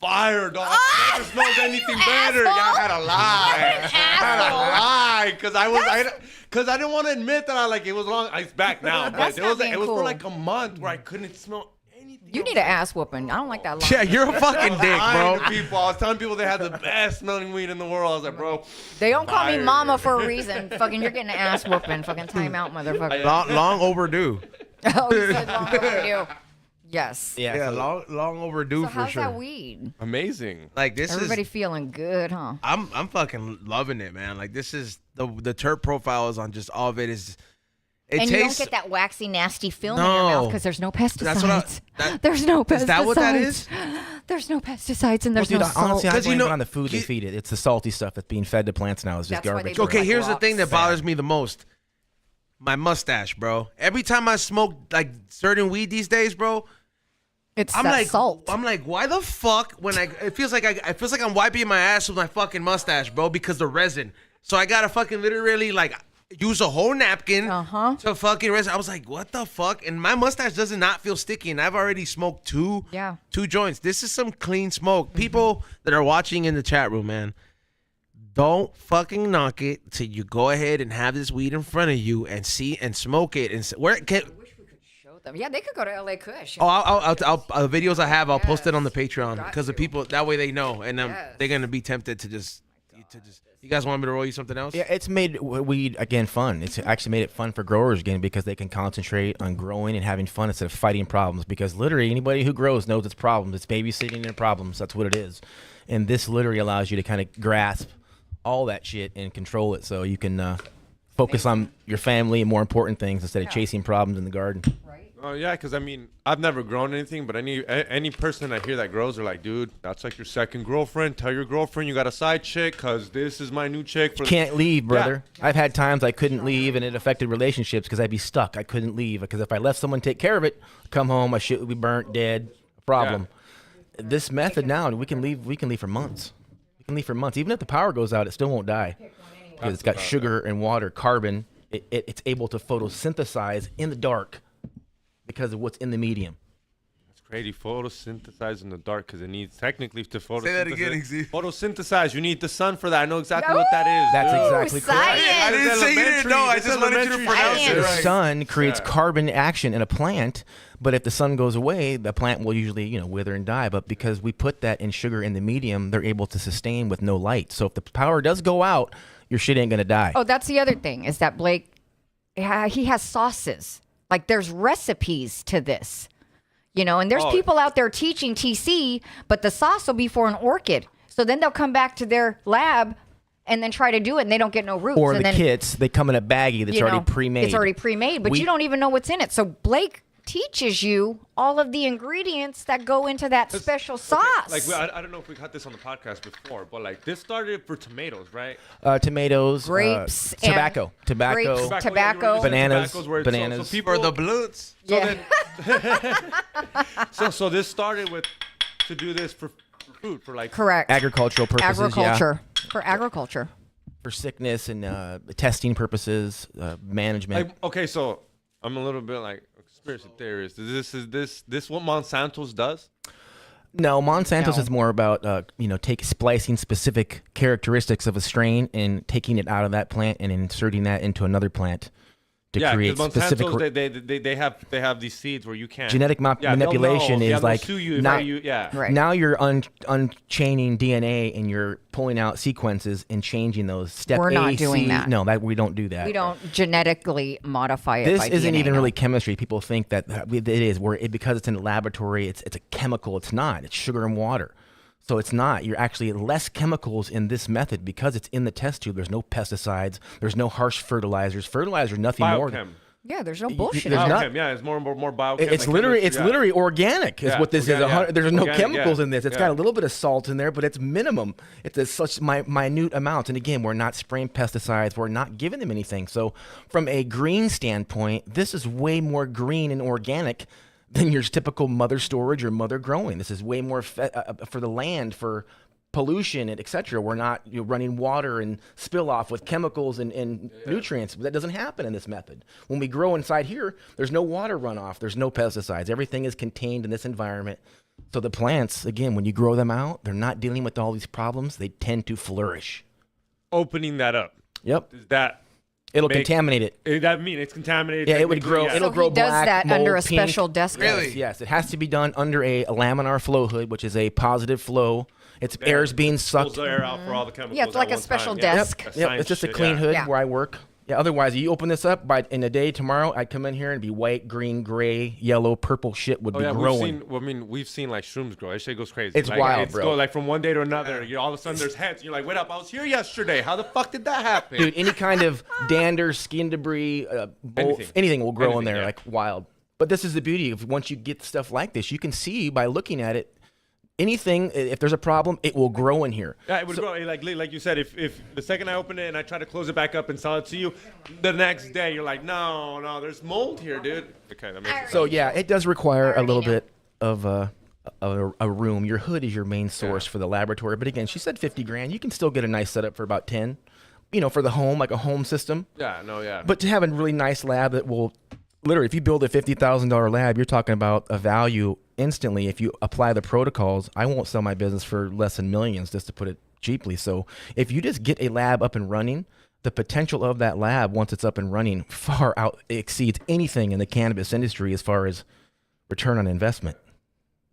"Fire, dog! I never smelled anything better." Yeah, I had a lie. I had a lie because I didn't want to admit that it was long. It's back now, but That's it not was being for cool. like a month where I couldn't smell anything. You need an ass whooping. I don't like that line. Yeah, you're a fucking dick, Lying bro. to people. I was telling people they had the best smelling weed in the world. I was like, bro, They don't call me Fire. mama for a reason. Fucking, you're getting an ass whooping. Fucking time out, motherfucker. Long overdue. Oh, you said long overdue. Yes. yeah, Yeah, so- long overdue So for how's sure. that weed? amazing. Like this Everybody is, feeling good, huh? I'm fucking loving it, man. Like this is the terp profiles on just all of it is. It And you don't tastes. get that waxy, nasty film in your No. mouth because there's no pesticides. That's what there's no pesticides. Is that what that is? There's no pesticides and Well, there's dude, no salt. honestly, I 'Cause blame you know- it on the food they you- feed it. It's the salty stuff that's being fed to plants now. Is just That's why garbage. they Okay, like here's the rocks. thing that bothers me the most. My mustache, bro. Every time I smoke like certain weed these days, bro, It's I'm that like, salt. I'm like, why the fuck? When it feels like I'm wiping my ass with my fucking mustache, bro, because the resin. So I gotta fucking literally like use a whole napkin to fucking resin. I was like, what the fuck? And my mustache does not feel sticky, and I've already smoked two joints. This is some clean smoke. People that are watching in the chat room, man, don't fucking knock it till you go ahead and have this weed in front of you and see and smoke it. And where can Show them. Yeah, they could go to LA Kush. Oh, I'll videos I have. I'll post it on the Patreon because the people that way they know, and they're gonna be tempted to just You guys want me to roll you something else? Yeah, it's made weed again fun. It's actually made it fun for growers again because they can concentrate on growing and having fun instead of fighting problems. Because literally anybody who grows knows it's problems. It's babysitting and problems. That's what it is. And this literally allows you to kind of grasp all that shit and control it, so you can focus on your family and more important things instead of chasing problems in the garden. Oh yeah, because I mean, I've never grown anything, but any person I hear that grows, they're like, dude, that's like your second girlfriend. Tell your girlfriend you got a side chick, cause this is my new chick. You can't leave, brother. Yeah. I've had times I couldn't leave, and it affected relationships because I'd be stuck. I couldn't leave because if I left someone take care of it, come home, my shit would be burnt, dead. Problem. Yeah. This method now, we can leave. We can leave for months. We can leave for months. Even if the power goes out, it still won't die because it's got sugar and water, carbon. It's able to photosynthesize in the dark because of what's in the medium. It's crazy. Photosynthesize in the dark because it needs technically to photosynthesize. Say that again, Xavier. Photosynthesize. You need the sun for that. I know exactly what that is. That's dude. exactly correct. I didn't say you didn't know. I just wanted you to pronounce it The right. sun creates carbon action in a plant, but if the sun goes away, the plant will usually, wither and die. But because we put that in sugar in the medium, they're able to sustain with no light. So if the power does go out, your shit ain't gonna die. Oh, that's the other thing is that Blake, he has sauces. Like there's recipes to this, and there's people out there teaching TC, but the sauce will be for an orchid. So then they'll come back to their lab and then try to do it, and they don't get no roots. Or and the then, kits, they come in a baggie that's already pre-made. It's already pre-made, but you don't even know what's in it. So Blake teaches you all of the ingredients that go into that special sauce. Like I don't know if we got this on the podcast before, but like this started for tomatoes, right? Tomatoes, grapes, tobacco, grapes, bananas, So people, For the blunts. So this started with to do this for food, for like correct agricultural purposes. For agriculture. For sickness and testing purposes, management. Like, okay, so I'm a little bit like conspiracy theorist. Is this what Monsanto's does? No, Monsanto's is more about splicing specific characteristics of a strain and taking it out of that plant and inserting that into another plant to create specific. Monsanto's they have these seeds where you can't. Genetic manipulation is like now you're unchaining DNA and you're pulling out sequences and changing those. We're not doing that. No, we don't do that. We don't genetically modify it. This isn't even really chemistry. People think that it is because it's in a laboratory. It's a chemical. It's not. It's sugar and water. So it's not. You're actually less chemicals in this method because it's in the test tube. There's no pesticides. There's no harsh fertilizers. Fertilizer, nothing more. Yeah, there's no bullshit. There's biochem, it's more biochem. It's literally organic. Is what this is. There's no chemicals in this. It's got a little bit of salt in there, but it's minimum. It's such minute amounts. And again, we're not spraying pesticides. We're not giving them anything. So from a green standpoint, this is way more green and organic than your typical mother storage or mother growing. This is way more for the land, for pollution and etc. We're not running water and spill off with chemicals and nutrients. That doesn't happen in this method. When we grow inside here, there's no water runoff. There's no pesticides. Everything is contained in this environment. So the plants, again, when you grow them out, they're not dealing with all these problems. They tend to flourish. Opening that up. Yep. Is that It'll contaminate it. That means it's contaminated. Yeah, it would grow. Yeah. It'll grow he does black, that mold, under a pink. special desk. Really? Yes, it has to be done under a laminar flow hood, which is a positive flow. It's air's being sucked. Pulls the air out for all the chemicals. Yeah, it's like at a one special time. desk. Yep. It's just a clean hood where I work. Yeah, otherwise, you open this up in a day tomorrow, I'd come in here and be white, green, gray, yellow, purple shit would be growing. We've seen like shrooms grow. That shit goes crazy. It's wild, bro. Go, like from one day to another. All of a sudden there's heads. And you're like, wait up, I was here yesterday. How the fuck did that happen? Dude, any kind of dander, skin debris, anything will grow in there like wild. But this is the beauty of once you get stuff like this, you can see by looking at it, anything, if there's a problem, it will grow in here. Yeah, it would grow. Like you said, if the second I open it and I try to close it back up and sell it to you, the next day you're like, no, there's mold here, dude. Okay, that makes sense. So yeah, it does require a little bit of a room. Your hood is your main source for the laboratory. But again, she said 50 grand. You can still get a nice setup for about 10, for the home, like a home system. Yeah. But to have a really nice lab that will literally, if you build a $50,000 lab, you're talking about a value instantly. If you apply the protocols, I won't sell my business for less than millions, just to put it cheaply. So if you just get a lab up and running, the potential of that lab once it's up and running far out exceeds anything in the cannabis industry as far as return on investment.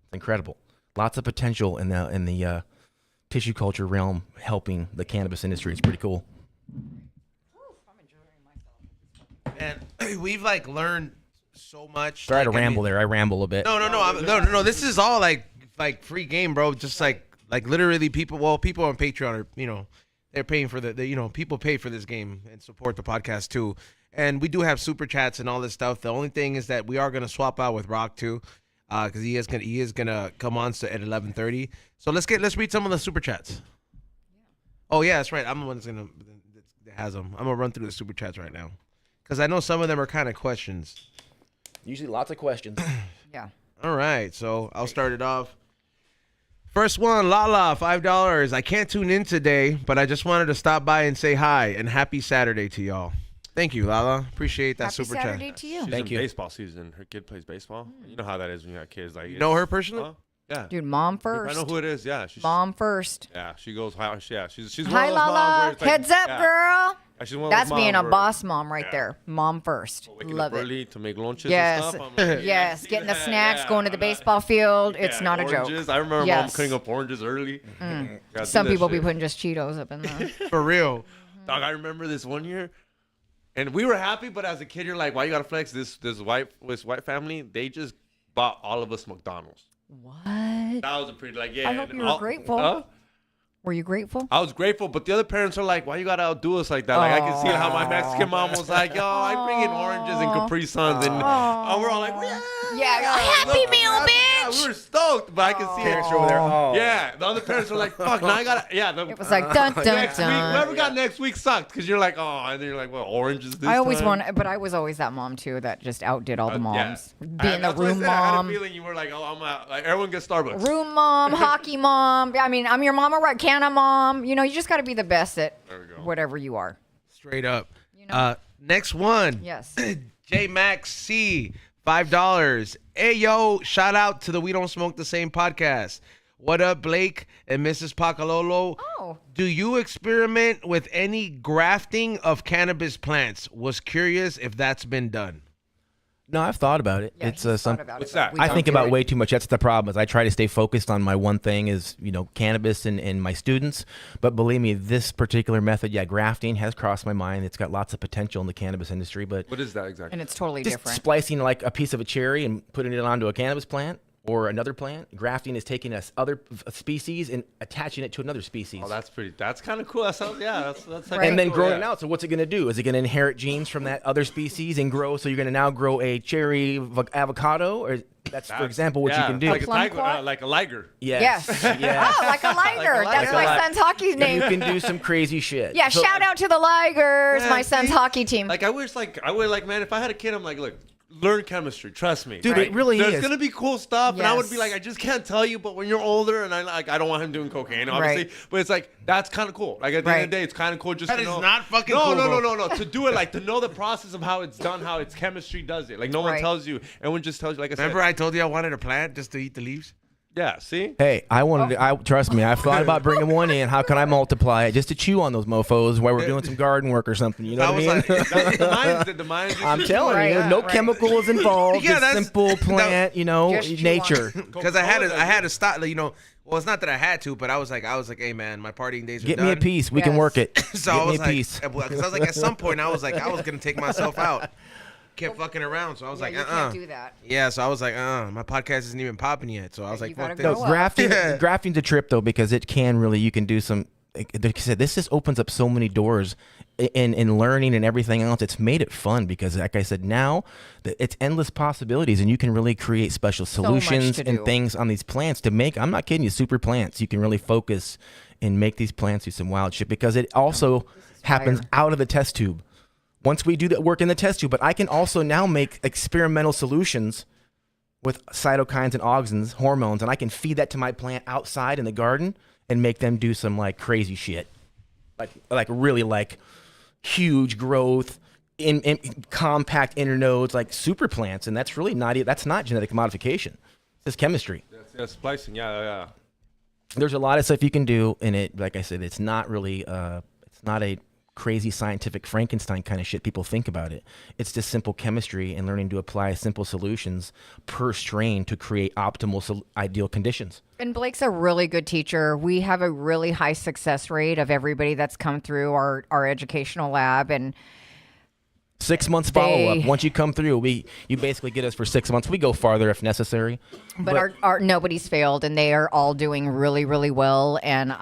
It's incredible. Lots of potential in the tissue culture realm helping the cannabis industry. It's pretty cool. And we've like learned so much. Sorry to like, ramble there. I ramble a bit. No. This is all like free game, bro. Just like literally people. Well, people on Patreon are they're paying for the people pay for this game and support the podcast too. And we do have super chats and all this stuff. The only thing is that we are gonna swap out with Rock too, because he is gonna come on at 11:30. So let's read some of the super chats. Oh yeah, that's right. I'm the one that has them. I'm gonna run through the super chats right now, because I know some of them are kind of questions. Usually lots of questions. Yeah. All right, so I'll start it off. First one, Lala, $5. I can't tune in today, but I just wanted to stop by and say hi and happy Saturday to y'all. Thank you, Lala. Appreciate that Happy super Saturday chat. to you. She's Thank in you. baseball season. Her kid plays baseball. You know how that is when you got kids. Like, You know her personally? Huh? Yeah. Dude, mom I first. know who it is. Yeah. She's, Mom first. Yeah. She goes. Yeah. She's one Hi, of those moms where Lala. it's like, Heads up, yeah. girl. Yeah, she's one of That's those being moms a where- boss mom right Yeah. there. Mom first. Waking Love up it. early to make lunches Yes. and stuff. I'm like, Yes. see Getting the that? snacks, Yeah, going to the I'm not- baseball field. It's Yeah, not a joke. oranges. I remember Yes. mom cutting up oranges early. Gotta do Some that people shit. be putting just Cheetos up in there. For real. Dog, I remember this one year, and we were happy, but as a kid, you're like, why you gotta flex? This white family, they just bought all of us McDonald's. What? That was a pretty I hope you were grateful. Huh? Were you grateful? I was grateful, but the other parents are like, why you gotta outdo us like that? Like, I can see how my Mexican mom was like, yo, I bring in oranges and Capri Suns, and we're all like, yeah. Yeah, Happy Meal, Yeah, bitch. we were stoked, but I can see Parents it. are over there. Oh. Yeah, the other parents are like, fuck, now I gotta, yeah. It was like dun dun Next week, dun. whoever got next week sucked, because you're like, oh, and then you're like, well, oranges this I always time? wanted, but I was always that mom too that just outdid all the moms. Yeah. Being the That's what I room said. I had a mom. feeling you were like, oh, I'm out. Like, everyone gets Starbucks. Room mom, hockey mom. I mean, I'm your mama, right? Canna mom. You know, you just got to be the best at There we go. whatever you are. Straight up. know? Next one. Yes. J Max C, $5. Hey yo, shout out to the We Don't Smoke the Same podcast. What up, Blake and Mrs. Pakalolo? Oh. Do you experiment with any grafting of cannabis plants? Was curious if that's been done. No, I've thought about it. Yeah, It's he's some. thought about What's it, but that? we I don't think do about it. way too much. That's the problem. Is I try to stay focused on my one thing is cannabis and my students. But believe me, this particular method, grafting has crossed my mind. It's got lots of potential in the cannabis industry. But What is that exactly? And it's totally just different. splicing like a piece of a cherry and putting it onto a cannabis plant or another plant. Grafting is taking a species and attaching it to another species. Oh, that's kind of cool. That sounds, that's Right. And then cool, growing it yeah. out. So what's it going to do? Is it going to inherit genes from that other species and grow? So you're going to now grow a cherry avocado, or that's for example what you can do. Like a Plum tiger, quad? like a liger. Yes. Yes. yes. Oh, like a liger. That's Like a my li- son's hockey name. You can do some crazy shit. Yeah, So- shout out to the Ligers, Yeah, my son's see? hockey team. Like I would like, man, if I had a kid, I'm like, look, learn chemistry. Trust me, Dude, it really There's is. gonna be cool stuff, and I would be Yes. like, I just can't tell you. But when you're older, and I don't want him doing cocaine, obviously. Right. But it's like that's kind of cool. Like at the end of the day, it's kind of cool just That to is know. not fucking no, cool, no, bro. no. To do it, like to know the process of how it's done, how its chemistry does it. Like no one Right. tells you. Everyone just tells you. Like I Remember said. I told you I wanted a plant just to eat the leaves? Yeah. See. Hey, I wanted to, trust me, I've thought about bringing one in. How can I multiply it just to chew on those mofos while we're doing some garden work or something? You know I what I was mean? like, That's the mind. I'm telling Right, you, no right. chemicals involved. Yeah, Just that's- simple plant, Just chew nature. Because I had to stop, well, it's not that I had to, but I was like, hey man, my partying days are Get done. me a piece. We can Yes. work it. So Get I me was a like, piece. because I was like, at some point, I was gonna take myself out. Kept fucking around, so I was Yeah, like, you can't do that. Yeah, so I was like, my podcast isn't even popping yet. So I was Yeah, like, you gotta fuck grow this. up. Grafting, Yeah. grafting's a trip though because it can really you can do some. Like I said, this just opens up so many doors in learning and everything else. It's made it fun because, like I said, now it's endless possibilities, and you can really create special much solutions to and do. things on these plants to make. I'm not kidding you, super plants. You can really focus and make these plants do some wild shit because it also happens fire. out of the test tube. Once we do that work in the test tube, but I can also now make experimental solutions with cytokines and auxins, hormones, and I can feed that to my plant outside in the garden and make them do some like crazy shit, like really like huge growth in compact internodes, like super plants, and that's really not genetic modification. It's just chemistry. Yeah, splicing. Yeah. There's a lot of stuff you can do in it. Like I said, it's not really it's not a crazy scientific Frankenstein kind of shit people think about it. It's just simple chemistry and learning to apply simple solutions per strain to create optimal, ideal conditions. And Blake's a really good teacher. We have a really high success rate of everybody that's come through our educational lab, and 6 months follow up. Once you come through, you basically get us for 6 months. We go farther if necessary. But our nobody's failed, and they are all doing really, really well. And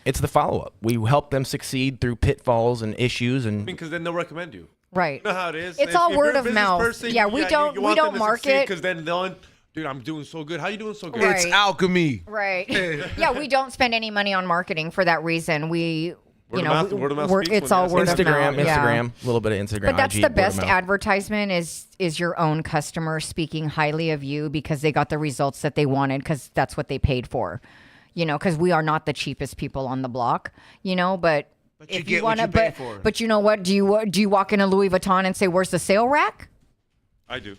it's the follow up. We help them succeed through pitfalls and issues, and Because then they'll recommend you. right. You know how it is. It's all word of mouth. Yeah, we don't market. Because then they'll, dude, I'm doing so good. How you doing so good? Right. It's alchemy. Right. Yeah, we don't spend any money on marketing for that reason. Word of mouth speaks it's when all you word ask of mouth. Instagram, a little bit of Instagram. But that's IG, the word of best mouth. advertisement is your own customer speaking highly of you because they got the results that they wanted because that's what they paid for. Because we are not the cheapest people on the block, but you if get you what want you to, pay for. but you know what? Do you walk in a Louis Vuitton and say, "Where's the sale rack?" I do.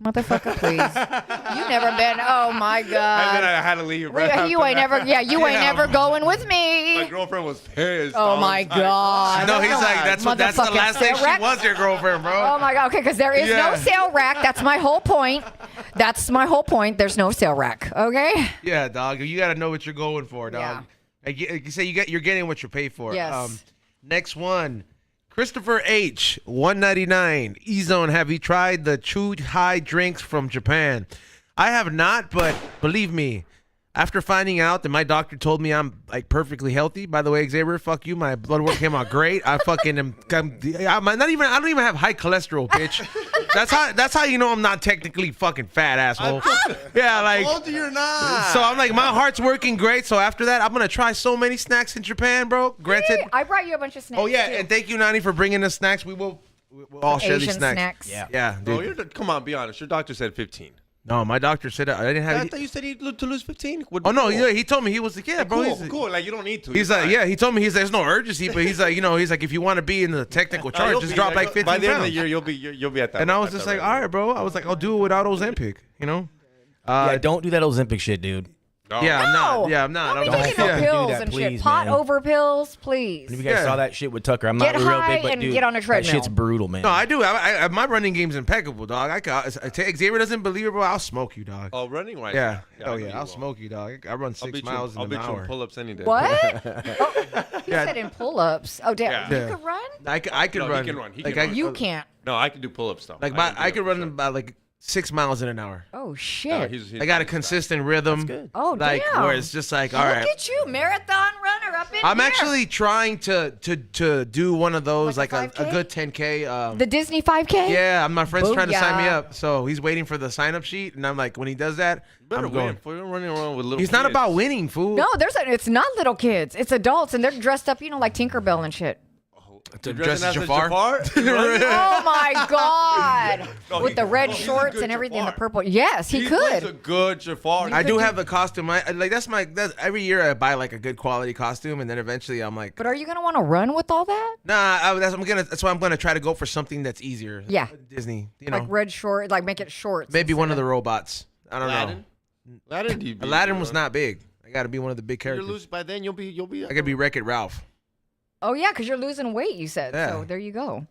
Motherfucker, please. You've never been. Oh my And then God. I had to leave. Right You after ain't that. never. Yeah, you ain't never going with me. My girlfriend was pissed. Oh I was my like, God. No, he's like, that's the Motherfucking last day sale she rack? was your girlfriend, bro. Oh my God. Okay, because there is no Yeah. sale rack. That's my whole point. That's my whole point. There's no sale rack. Okay. Yeah, dog. You got to know what you're going for, dog. Like you say, you're getting what you pay for. Yes. Next one, Christopher H. 199. E-Zone. Have you tried the chewed high drinks from Japan? I have not, but believe me, after finding out that my doctor told me I'm like perfectly healthy. By the way, Xavier, fuck you. My blood work came out great. I fucking am. I don't even have high cholesterol, bitch. That's how you know I'm not technically fucking fat, asshole. Yeah, like. told you you're not. So I'm like, my heart's working great. So after that, I'm gonna try so many snacks in Japan, bro. Granted. I brought you a bunch of snacks. Oh yeah, too. and thank you, Nani, for bringing us snacks. We'll all share these Asian snacks. snacks. Yeah, Bro, dude. come on, be honest. Your doctor said 15. No, my doctor said I didn't I have. thought you said to lose 15. Oh no, yeah, he told me he was like, yeah, bro. Cool. Like you don't need to. He's You're like, fine. yeah, he told me there's no urgency, but he's like, he's like, if you want to be in the technical No, charge, you'll just be drop there. like 15 By the end of pounds. the year, you'll be at that. And I was at just that like, range. all right, bro. I was like, I'll do it without Ozempic, Yeah, don't do that Ozempic shit, dude. No. Yeah, I'm not. No. Yeah, I'm not. Don't I'm be like, taking no yeah. pills Do that, and please, shit. Pot man. over pills, please. If you guys Yeah. saw that shit with Tucker, I'm Get not real high big, but and dude, get on a that treadmill. shit's brutal, man. No, I do. My running game's impeccable, dog. Xavier doesn't believe it, bro. I'll smoke you, dog. Oh, running right Yeah. now. Oh I know yeah, you I'll will. smoke you, dog. I run I'll 6 beat miles you. I'll in beat an you in hour. pull-ups any day. What? You Yeah. said in pull-ups. Oh, damn. Yeah. You could run? I can No, he run. can run. He Like, can run. You can't. No, I can do pull-ups though. Like do I could it for run sure. about like 6 miles in an hour. Oh, No, shit. he's I got a fast. consistent rhythm. That's good. Oh, like damn. where it's just like, all Look right. at you, marathon runner up in I'm here. actually trying to do one of those, Like like a a 5K? good 10K. The Disney 5K? Yeah, my friend's trying to sign me Booyah. up, so he's waiting for the sign up sheet, and I'm like, when he does that, Better I'm going. win. You're running around with little. He's not kids. about winning, fool. No, it's not little kids. It's adults, and they're dressed up, like Tinkerbell and shit. You're Dressed dressing as as Jafar? Oh my God! No, With he- the red no, he's a shorts good and everything, the Jafar. purple. Yes, he He's a could. good Jafar. I could do do- have the costume. That's every year I buy like a good quality costume, and then eventually I'm like, But are you gonna want to run with all that? nah. That's why I'm gonna try to go for something that's easier. Yeah. Disney. Like red short, like make it shorts. maybe one of instead the robots. I don't Aladdin? Aladdin, do you know. Aladdin was not big. I got to be one of the big You're characters. lose by then. You'll be. I could be Wreck-It Ralph. Oh yeah, because you're losing weight. You said Yeah. so. There you go.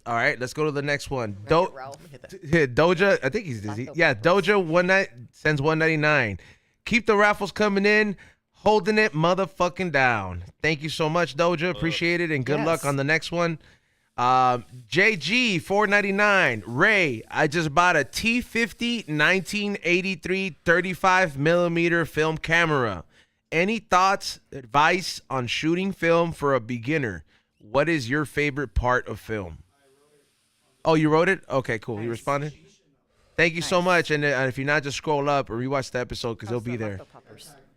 All right. Let's go to the next one. Wreck-It Ralph. Doja. I think he's dizzy. Lacto Yeah, Doja sends 199. Keep the raffles coming in. Holding it motherfucking down. Thank you so much, Doja. Appreciate it, and good luck Yes. on the next one. JG 499. Ray, I just bought a T50 1983 35 millimeter film camera. Any thoughts, advice on shooting film for a beginner? What is your favorite part of film? Oh, you wrote it? Okay, cool. You responded? Thank you so much. And if you're not, just scroll up or rewatch the episode because it'll be there.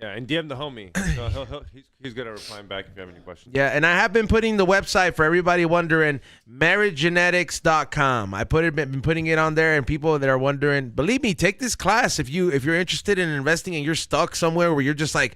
Yeah, and DM the homie. So he's good at replying back if you have any questions. Yeah, and I have been putting the website for everybody wondering, marriagegenetics.com. Been putting it on there, and people that are wondering, believe me, take this class if you're interested in investing and you're stuck somewhere where you're just like,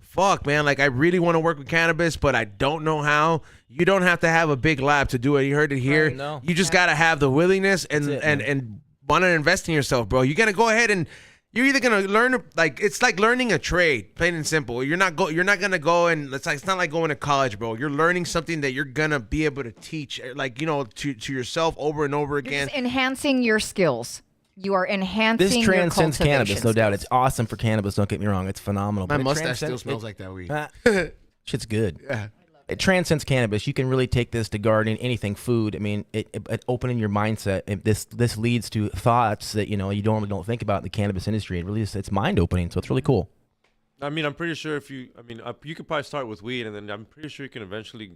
fuck, man, like I really want to work with cannabis, but I don't know how. You don't have to have a big lab to do it. You heard it here. no. You just got to have the willingness and That's it, and want to invest in yourself, bro. You got to go ahead and you're either gonna learn like it's like learning a trade, plain and simple. You're not gonna go and it's not like going to college, bro. You're learning something that you're gonna be able to teach, like to yourself over and over You're again. just enhancing your skills. You are enhancing This your transcends cannabis, no doubt. skills. It's awesome for cannabis. Don't get me wrong; it's phenomenal. My but it mustache still transcends- smells like that weed. Shit's good. Yeah. It transcends cannabis. You can really take this to gardening, anything, food. I mean, it opening your mindset. This leads to thoughts that you normally don't think about in the cannabis industry. It really it's mind opening. So it's really cool. I mean, I'm pretty sure you could probably start with weed, and then I'm pretty sure you can eventually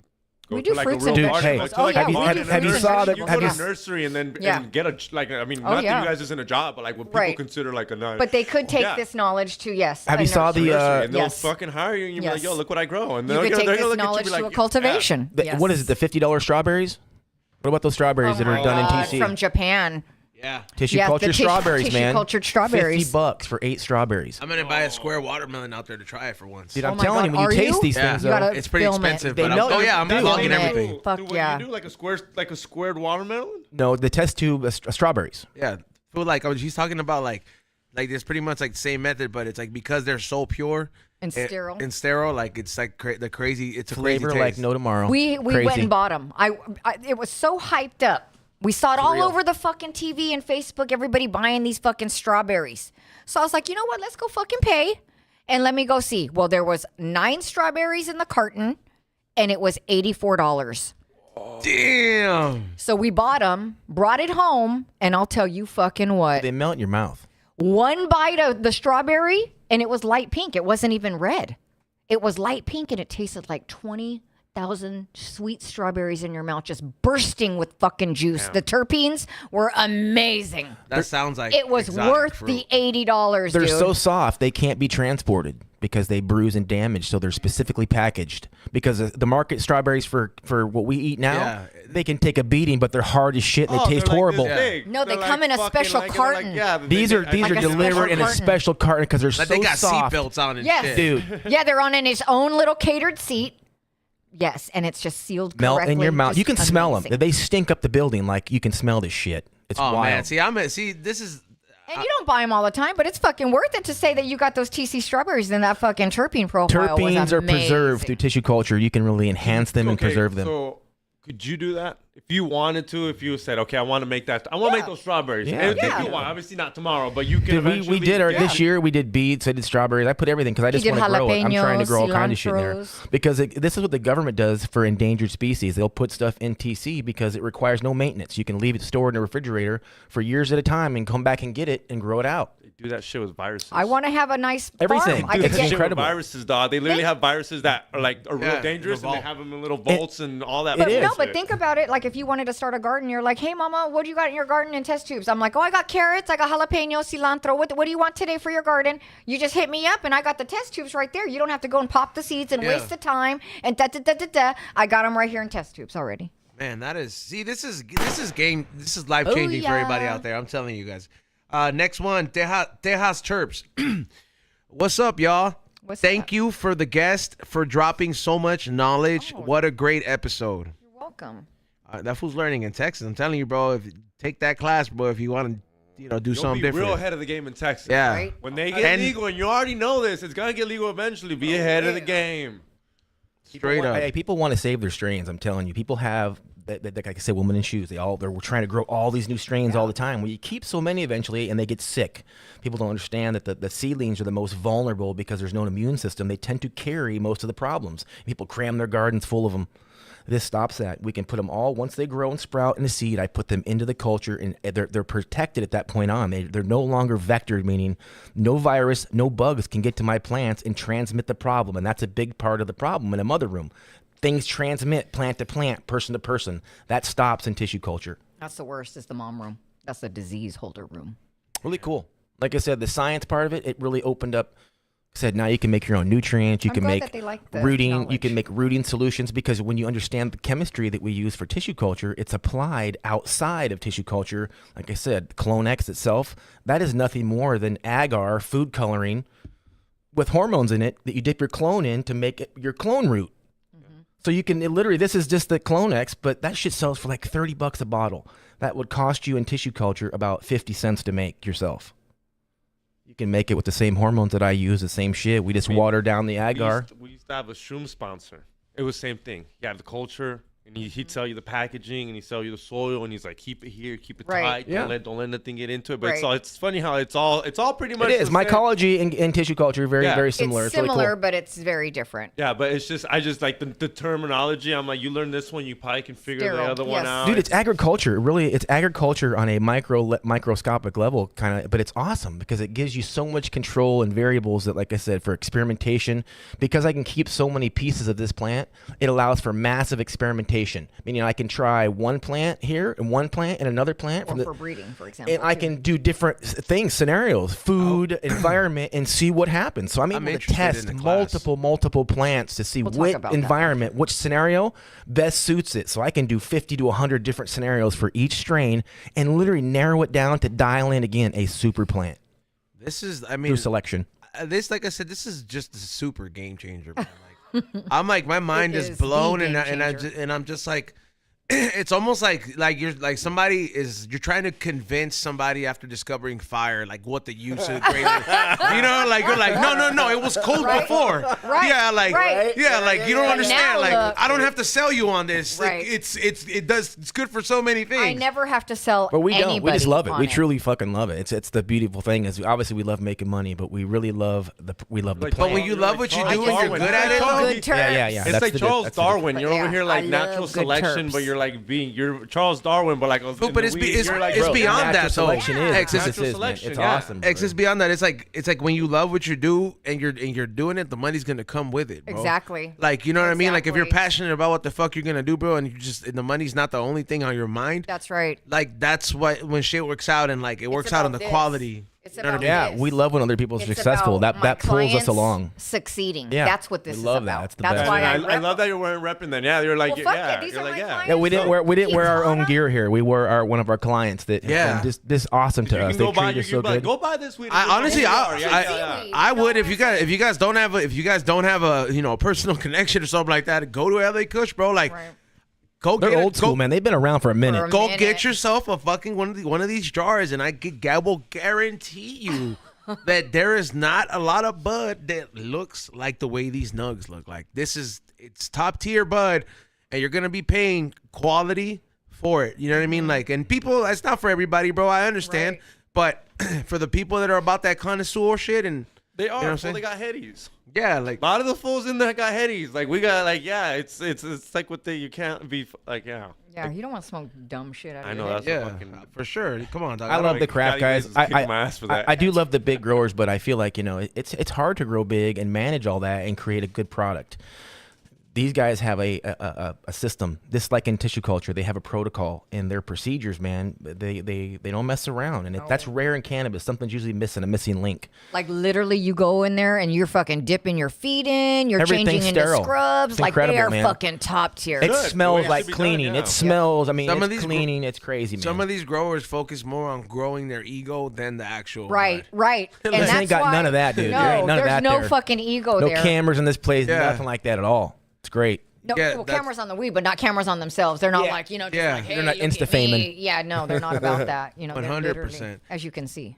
go We to do like a fruits real and garden. vegetables. Like, to Oh, like yeah, a we do garden. fruits and You vegetables. go to Yeah. a nursery and Yeah. get a like. I mean, Oh, not that yeah. you guys isn't a job, but like what people Right. consider like a nice. But they could take Yeah. this knowledge to Have a you saw nursery. the, nursery, and they'll yes. fucking hire you, and you'll be like, Yes. "Yo, look what I grow." And You they're could gonna, take they're this gonna look at you knowledge and be to like, a cultivation. Yes. What is it? The $50 strawberries? What about those strawberries that are Oh done in my TC? God, from Japan. Yeah. Tissue Yes, the cultured strawberries, tissue man. cultured strawberries. $50 for 8 strawberries. I'm gonna buy a square watermelon out there to try it for once. Dude, Oh I'm my telling God, you, when are you taste you? these Yeah. things, You gotta though, It's pretty film it. expensive, They but melt I'm Film vlogging it. everything. Fuck what yeah. do you do? Like a squared watermelon? no, the test tube strawberries. Yeah, feel like he's talking about like it's pretty much like the same method, but it's like because they're so pure And sterile. and sterile, like it's like the crazy. It's a Flavor crazy like taste. no tomorrow. We Crazy. went and bought them. It was so hyped up. We saw it all real. over the fucking TV and Facebook. Everybody buying these fucking strawberries. So I was like, you know what? Let's go fucking pay, and let me go see. Well, there was 9 strawberries in the carton, and it was $84. Damn. So we bought them, brought it home, and I'll tell you fucking what. They melt in your mouth. One bite of the strawberry, and it was light pink. It wasn't even red. It was light pink, and it tasted like 20,000 sweet strawberries in your mouth, just bursting with fucking juice. The terpenes were amazing. That sounds like It was exotic worth fruit. the $80, They're dude. so soft they can't be transported because they bruise and damage. So they're specifically packaged. Because the market strawberries for what we eat now, Yeah. they can take a beating, but they're hard as shit and they taste they're like horrible. this big. No, they They're come in a fucking special and carton. These are Like a special delivered in a carton. special carton because they're Like so they got soft. seatbelts on and Yes. shit. Dude, Yeah, they're on in its own little catered seat. Yes, and it's just sealed melt correctly. in your mouth. Just You can smell them. amazing. They stink up the building like you can smell this shit. It's Oh wild. man, see, this is And you don't buy them all the time, but it's fucking worth it to say that you got those TC strawberries and that fucking terpene profile was Terpenes are amazing. preserved through tissue culture. You can really enhance them and preserve them. So could you do that if you wanted to? If you said, "Okay, I want to make that. I want to Yeah. make those strawberries." Yeah. If Yeah. you want, obviously not tomorrow, but you can. Dude, we eventually did our yeah. this year. We did beets. I did strawberries. I put everything because I just did want to grow it. I'm trying to jalapenos, grow all kinds of shit in there cilantros. because this is what the government does for endangered species. They'll put stuff in TC because it requires no maintenance. You can leave it stored in a refrigerator for years at a time and come back and get it and grow it out. They do that shit with viruses. I want to have a nice Everything. farm. I Dude, could it's get, Shit with incredible. viruses, dog. They literally have viruses that are real Yeah, dangerous, the and they vault. have them in little vaults and all that. but It is. no, but think about it. Like if you wanted to start a garden, you're like, hey, mama, what do you got in your garden in test tubes? I'm like, oh, I got carrots, I got jalapeno, cilantro. What do you want today for your garden? You just hit me up, and I got the test tubes right there. You don't have to go and pop the seeds and Yeah. waste the time and da da da da da. I got them right here in test tubes already. man, that is this is life changing for everybody yeah. out there. I'm telling you guys. Next one, Tejas Terps. What's up, y'all? What's Thank up? you for the guest for dropping so much knowledge. Oh. What a great episode. You're welcome. That fool's learning in Texas. I'm telling you, bro. If take that class, bro. If you want to, do You'll something be different. real ahead of the game in Texas. Yeah. Right? When they get And- legal, and you already know this, it's gonna get legal eventually. Be ahead of the game. Straight up. Hey, people want to save their strains. I'm telling you, people have, like I said, women in shoes. They're trying to grow all these new strains all the time. Well, you keep so many eventually, and they get sick. People don't understand that the seedlings are the most vulnerable because there's no immune system. They tend to carry most of the problems. People cram their gardens full of them. This stops that. We can put them all once they grow and sprout in the seed. I put them into the culture, and they're protected at that point on. They're no longer vectored, meaning no virus, no bugs can get to my plants and transmit the problem. And that's a big part of the problem in a mother room. Things transmit plant to plant, person to person. That stops in tissue culture. That's the worst. Is the mom room. That's the disease holder room. Really cool. Like I said, the science part of it, it really opened up. Said now you can make your own nutrients. You I'm can glad make that they like the rooting. You knowledge. can make rooting solutions because when you understand the chemistry that we use for tissue culture, it's applied outside of tissue culture. Like I said, Clone X itself, that is nothing more than agar food coloring with hormones in it that you dip your clone in to make it your clone root. So you can literally, this is just the Clone X, but that shit sells for like $30 a bottle. That would cost you in tissue culture about 50 cents to make yourself. You can make it with the same hormones that I use, the same shit. We just water down the agar. We used to have a shroom sponsor. It was same thing. Yeah, the culture, and he'd sell you the packaging, and he'd sell you the soil, and he's like, keep it here, keep it tight. Yeah. Don't let nothing get into it. But Right. it's funny how it's all pretty much. It is. the same. Mycology and tissue culture very similar. It's really similar, cool. but it's very different. Yeah, but I just like the terminology. I'm like, you learn this one, you probably can figure Sterile, the other one yes. out. Dude, it's agriculture. Really, it's agriculture on a microscopic level, kind of. But it's awesome because it gives you so much control and variables that, like I said, for experimentation. Because I can keep so many pieces of this plant, it allows for massive experimentation. Meaning, I can try one plant here and one plant and another plant Or for breeding, for example. and I too. can do different things, scenarios, food, environment, and see what happens. So I'm able to interested test in the class. multiple plants to see We'll talk what about that. environment, which scenario best suits it. So I can do 50 to 100 different scenarios for each strain and literally narrow it down to dial in again a super plant This is, I through mean, selection. this, like I said, this is just a super game changer. Man. Like, I'm like, my mind It is is the blown, game and changer. I'm just like, it's almost like you're like you're trying to convince somebody after discovering fire, like what the use of great, you know, like you're like, no, it was cold Right. before, Right. yeah, like, Right. yeah, like you don't But understand, now like look. I don't have to sell you on this, Right. like, it's good for so many things. I never have to sell But we anybody don't. We just love it. on We truly fucking love it. It's the beautiful thing is obviously we love making money, but we really love the Like, plant. But when you love what you Charles do and you're Darwin. good at it, Charles- though, Good terms. Yeah. It's That's like the Charles that's the Darwin. You're Yeah, over here I like love natural good selection, terps. but you're Charles Darwin, but like but it's you're like, it's bro, beyond natural that, though. selection is. X is- This is, man. selection, It's yeah. awesome. X is beyond that. It's like when you love what you do and you're doing it, the money's gonna come with it, bro. Exactly. Like, you know what I mean? Like if you're Exactly. passionate about what the fuck you're gonna do, bro, and and the money's not the only thing on your mind. That's right. Like that's what when shit works out and like it works out on the about this. quality. It's You know what I about mean? Yeah, this. we love when other people are It's successful. about my That pulls us clients along. Succeeding. Yeah, That's what this we is love that. about. That's the That's best. why I love that you're wearing repping. Then you're like, Well, fuck yeah, it. These you're are like, my yeah. clients. Yeah, we didn't wear our own Tijuana. gear here. We wore one of our clients that Yeah. and this awesome to You us. can They go buy. treated us You're so like, good. go buy this weed. I honestly, Seaweed. I would You if know you what I'm guys don't have a personal connection or something like that. Go to LA Kush, bro. Like Right. go They're get old school, man. They've been around for a minute. For a Go minute. get yourself a fucking one of these jars, and I will guarantee you that there is not a lot of bud that looks like the way these nugs look. Like it's top tier bud, and you're gonna be paying quality for it. You know what I mean? Like, and people, that's not for everybody, bro. I understand, but for the people that are about that connoisseur shit, and They are. You know what I'm Well, saying? they got headies. yeah, like A lot of the fools in there got headies. Like we got like it's like what you can't be like Yeah, you don't want to smoke dumb shit out of I know your that's head. a yeah, fucking. for sure. Come on, dog. I love know, the craft you guys. guys just kick my ass for that. I do love the big growers, but I feel like it's hard to grow big and manage all that and create a good product. These guys have a system. This like in tissue culture, they have a protocol in their procedures, man. They don't mess around, and that's rare in cannabis. Something's usually missing, a missing link. Like literally, you go in there and you're fucking dipping your feet in. You're Everything's changing into sterile. scrubs. It's Like they incredible, are man. fucking top tier. It Good. The way smells it like should be done, cleaning. yeah. It smells. I mean, Some of it's these cleaning. It's crazy, man. Some of these growers focus more on growing their ego than the actual Right, bud. right. And Listen, that's ain't got why, none of that, dude. No, There ain't none of there's that no there. fucking ego no there. cameras in this place. Yeah. Nothing like that at all. It's great. No, Yeah, well, that's- cameras on the weed, but not cameras on themselves. They're not Yeah. like, just Yeah. like, hey, They're not look at Insta-faming. me. Yeah, no, they're not about that. They're 100%. literally, as you can see.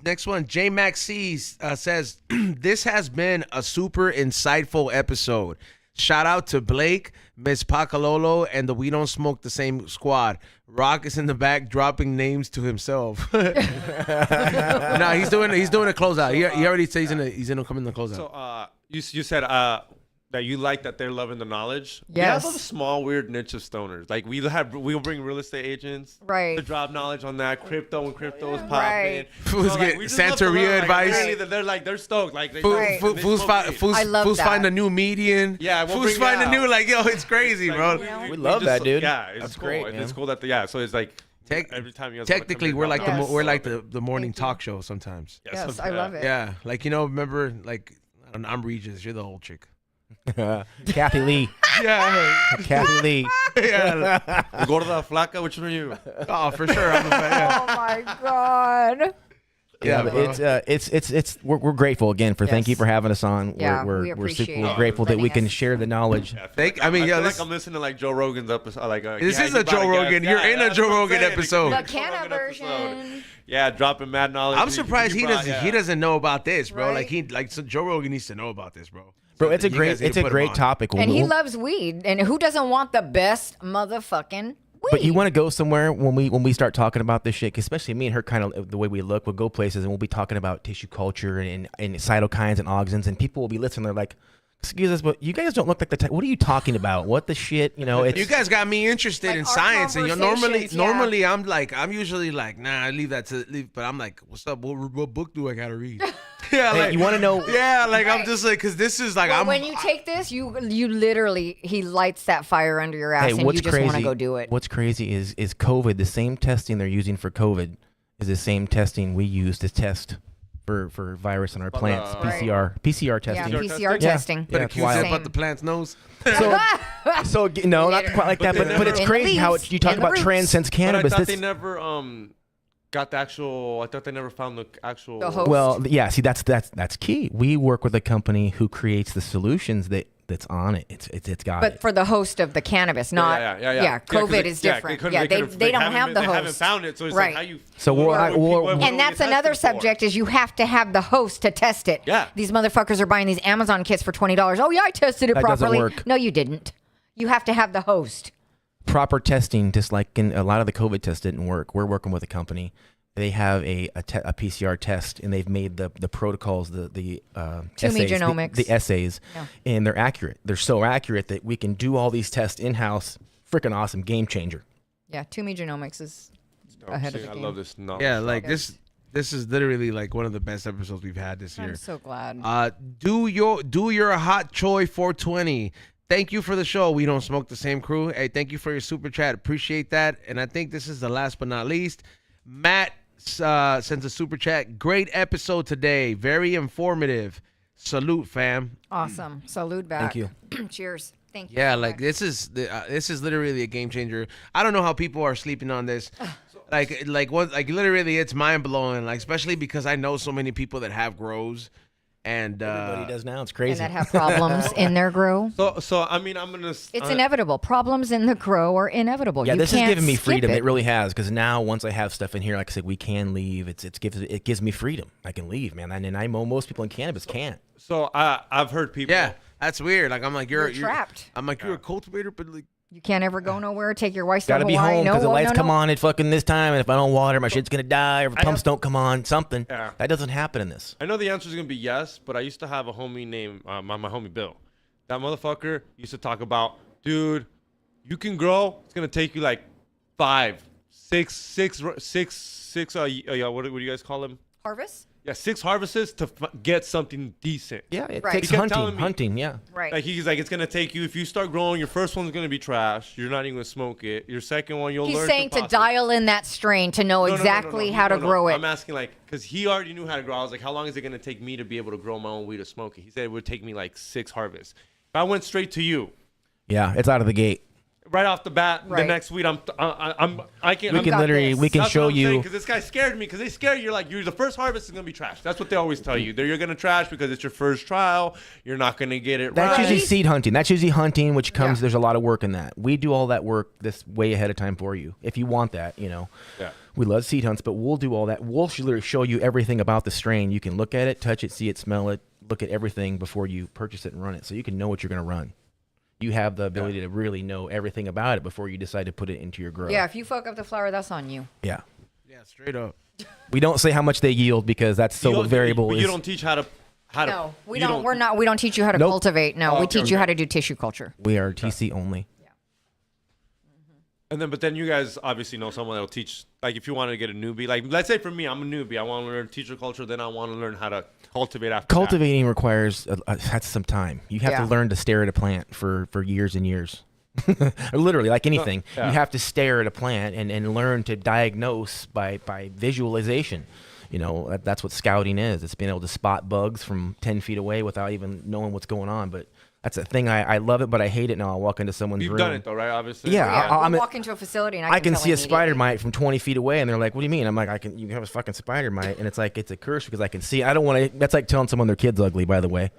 Next one, J Max C says, "This has been a super insightful episode. Shout out to Blake, Miss Pakalolo, and the We Don't Smoke the Same squad. Rock is in the back dropping names to himself. No, he's doing a closeout. He already said he's gonna come in the closeout. So you said that you like that they're loving the knowledge. Yes. We have a small weird niche of stoners. Like we'll bring real estate agents Right. to drop knowledge on that crypto when crypto is popping. Right. Fools get we just love to Santeria learn, advice. Really, that they're stoked. Like they, Fools they fools smoke weed. I love that. find a new median. Yeah, we'll fools bring find it a new out. yo. It's crazy, Like, bro. We love that, dude. Yeah, it's That's cool. great, And man. it's cool that so it's like every time you guys wanna come Technically, here, we're like drop Yes. we're like knowledge. the morning Thank you. talk show sometimes. Yes, I love it. Yeah, like remember like I'm Regis. You're the old chick. Kathy Lee. Yeah, Kathy Lee. yeah. Gorda, flaca, which one are you? Oh, for sure. I'm a fan. Oh my god. Yeah, but bro. we're grateful again for thank you Yes. for having us on. Yeah, we're we appreciate super it. grateful that we Letting can us- share the knowledge. I feel Thank- like I mean, I yeah, feel this- like I'm listening to like Joe Rogan's episode. Like, This yeah, is you a Joe brought guest. Rogan. You're in a that's Joe what I'm Rogan saying. It could be episode. a The Joe Canna Rogan episode. version. Yeah, dropping mad knowledge. I'm surprised he doesn't. He doesn't know about this, bro. Right? Like so Joe Rogan needs to know about this, bro. Bro, So it's a you great guys need to put him on. topic. And he We'll- loves weed. And who doesn't want the best motherfucking weed? But you want to go somewhere when we start talking about this shit, 'cause especially me and her, kind of the way we look, we'll go places and we'll be talking about tissue culture and cytokines and auxins, and people will be listening. They're like, "Excuse us, but you guys don't look like the type. What are you talking about? What the shit? You know, it's You guys got me interested Like in our science, and conversations, yeah. normally I'm usually like, nah, I leave that to leave. But I'm like, what's up? What book do I gotta read? Yeah, Hey, like, you want to know? Yeah, like I'm Right. just like, cause this is like Well, I'm. when you take this, you literally, he lights that fire under your ass, Hey, and what's you just crazy? want to go do it. What's crazy is COVID. The same testing they're using for COVID is the same testing we use to test for virus in our plants. Right. PCR Yeah, testing. PCR testing? testing. Yeah, But it's accuse wild. it about the plant's nose. So no, not quite like that, But but it's In the crazy how leaves, you talk in the about roots. transcends But I cannabis. thought This- they never got the actual. I thought they never found the actual. The host. Well, yeah. See, that's key. We work with a company who creates the solutions that's on it. It's got But it. for the host of the cannabis, not Yeah, COVID is different. couldn't- They don't have the They haven't host. found it, so it's Right. like how you. So we'll- what would And you that's test another it for? subject is you have to have the host to test it. Yeah. These motherfuckers are buying these Amazon kits for $20. Oh yeah, I tested it That doesn't properly. work. No, you didn't. You have to have the host. Proper testing, just like in a lot of the COVID tests didn't work. We're working with a company. They have a PCR test, and they've made the protocols, the essays, genomics. the essays, Yeah. and they're accurate. They're so accurate that we can do all these tests in house. Freaking awesome, game changer. Yeah, To-Me Genomics is Oh, ahead of see, the I game. love this. No, Yeah, like this is literally like one of the best episodes we've had this year. I'm so glad. Do your hot choi 420. Thank you for the show. We don't smoke the same crew. Hey, thank you for your super chat. Appreciate that. And I think this is the last but not least. Matt sends a super chat. Great episode today. Very informative. Salute, fam. Awesome. Salute back. Thank you. Cheers. Thank you. Yeah, so like much. this is literally a game changer. I don't know how people are sleeping on this. Like literally, it's mind blowing. Like especially because I know so many people that have grows, and Everybody does now. It's And crazy. that have problems in their grow. So I mean, I'm gonna. It's inevitable. Problems in the grow are inevitable. Yeah, You this has can't given me skip freedom. It really has, because now once I have stuff in here, like I said, we can leave. It gives me freedom. I can leave, man. And I know most people in cannabis can't. So I've heard people. yeah, that's weird. Like I'm like you're trapped. I'm like you're a cultivator, but like You can't ever go nowhere. Take your wife to Gotta be Hawaii. home No, because the lights no, come no. on at fucking this time, and if I don't water, my shit's gonna die, or if pumps don't come on, something. Yeah. That doesn't happen in this. I know the answer is gonna be yes, but I used to have a homie named my homie Bill. That motherfucker used to talk about, dude, you can grow. It's gonna take you like 5, 6. What do you guys call them? Harvest? Yeah, 6 harvests to get something decent. Yeah, it Right. takes He kept telling hunting. me- Yeah. Right. Like he's like, it's gonna take you. If you start growing, your first one's gonna be trash. You're not even gonna smoke it. Your second one, you'll He's learn. saying to possibly- dial in that strain to know No, no, no, no, exactly no, how to no, no. grow it. I'm asking like, because he already knew how to grow. I was like, how long is it gonna take me to be able to grow my own weed to smoke it? He said it would take me like 6 harvests. If I went straight to you, Yeah, it's out of the gate. right off the bat, the Right. next weed, I can. We I'm can got literally, this. we can show you. because this guy scared me. Because they scare you. You're like, the first harvest is gonna be trash. That's what they always tell you. You're gonna trash because it's your first trial. You're not gonna get it That's right. usually seed hunting. That's usually hunting, which comes. Yeah. There's a lot of work in that. We do all that work this way ahead of time for you. If you want that, you know. Yeah. We love seed hunts, but we'll do all that. We'll literally show you everything about the strain. You can look at it, touch it, see it, smell it, look at everything before you purchase it and run it, so you can know what you're going to run. You have the ability to really know everything about it before you decide to put it into your grow. Yeah, if you fuck up the flower, that's on you. Yeah. yeah, straight up. We don't say how much they yield because that's so You don't- variable. But is- you don't teach how to. No, we you don't. We're not. We don't teach you how to Nope. cultivate. No, Oh, we okay, teach you okay. how to do tissue culture. we are TC only. But then you guys obviously know someone that'll teach. Like if you want to get a newbie, like let's say for me, I'm a newbie. I want to learn teacher culture. Then I want to learn how to cultivate after. that. Cultivating requires that's some time. You have Yeah. to learn to stare at a plant for years and years. Literally, like anything, yeah. you have to stare at a plant and learn to diagnose by visualization. You know, that's what scouting is. It's being able to spot bugs from 10 feet away without even knowing what's going on. But That's a thing. I love it, but I hate it now. I'll walk into someone's You've room. done it though, right? Obviously. Yeah, Yeah, I'm we'll walk into a facility and I can tell see a spider immediately. mite from 20 feet away, and they're like, "What do you mean?" I'm like, You have a fucking spider mite," and it's like it's a curse because I can see. I don't want to. That's like telling someone their kid's ugly. By the way,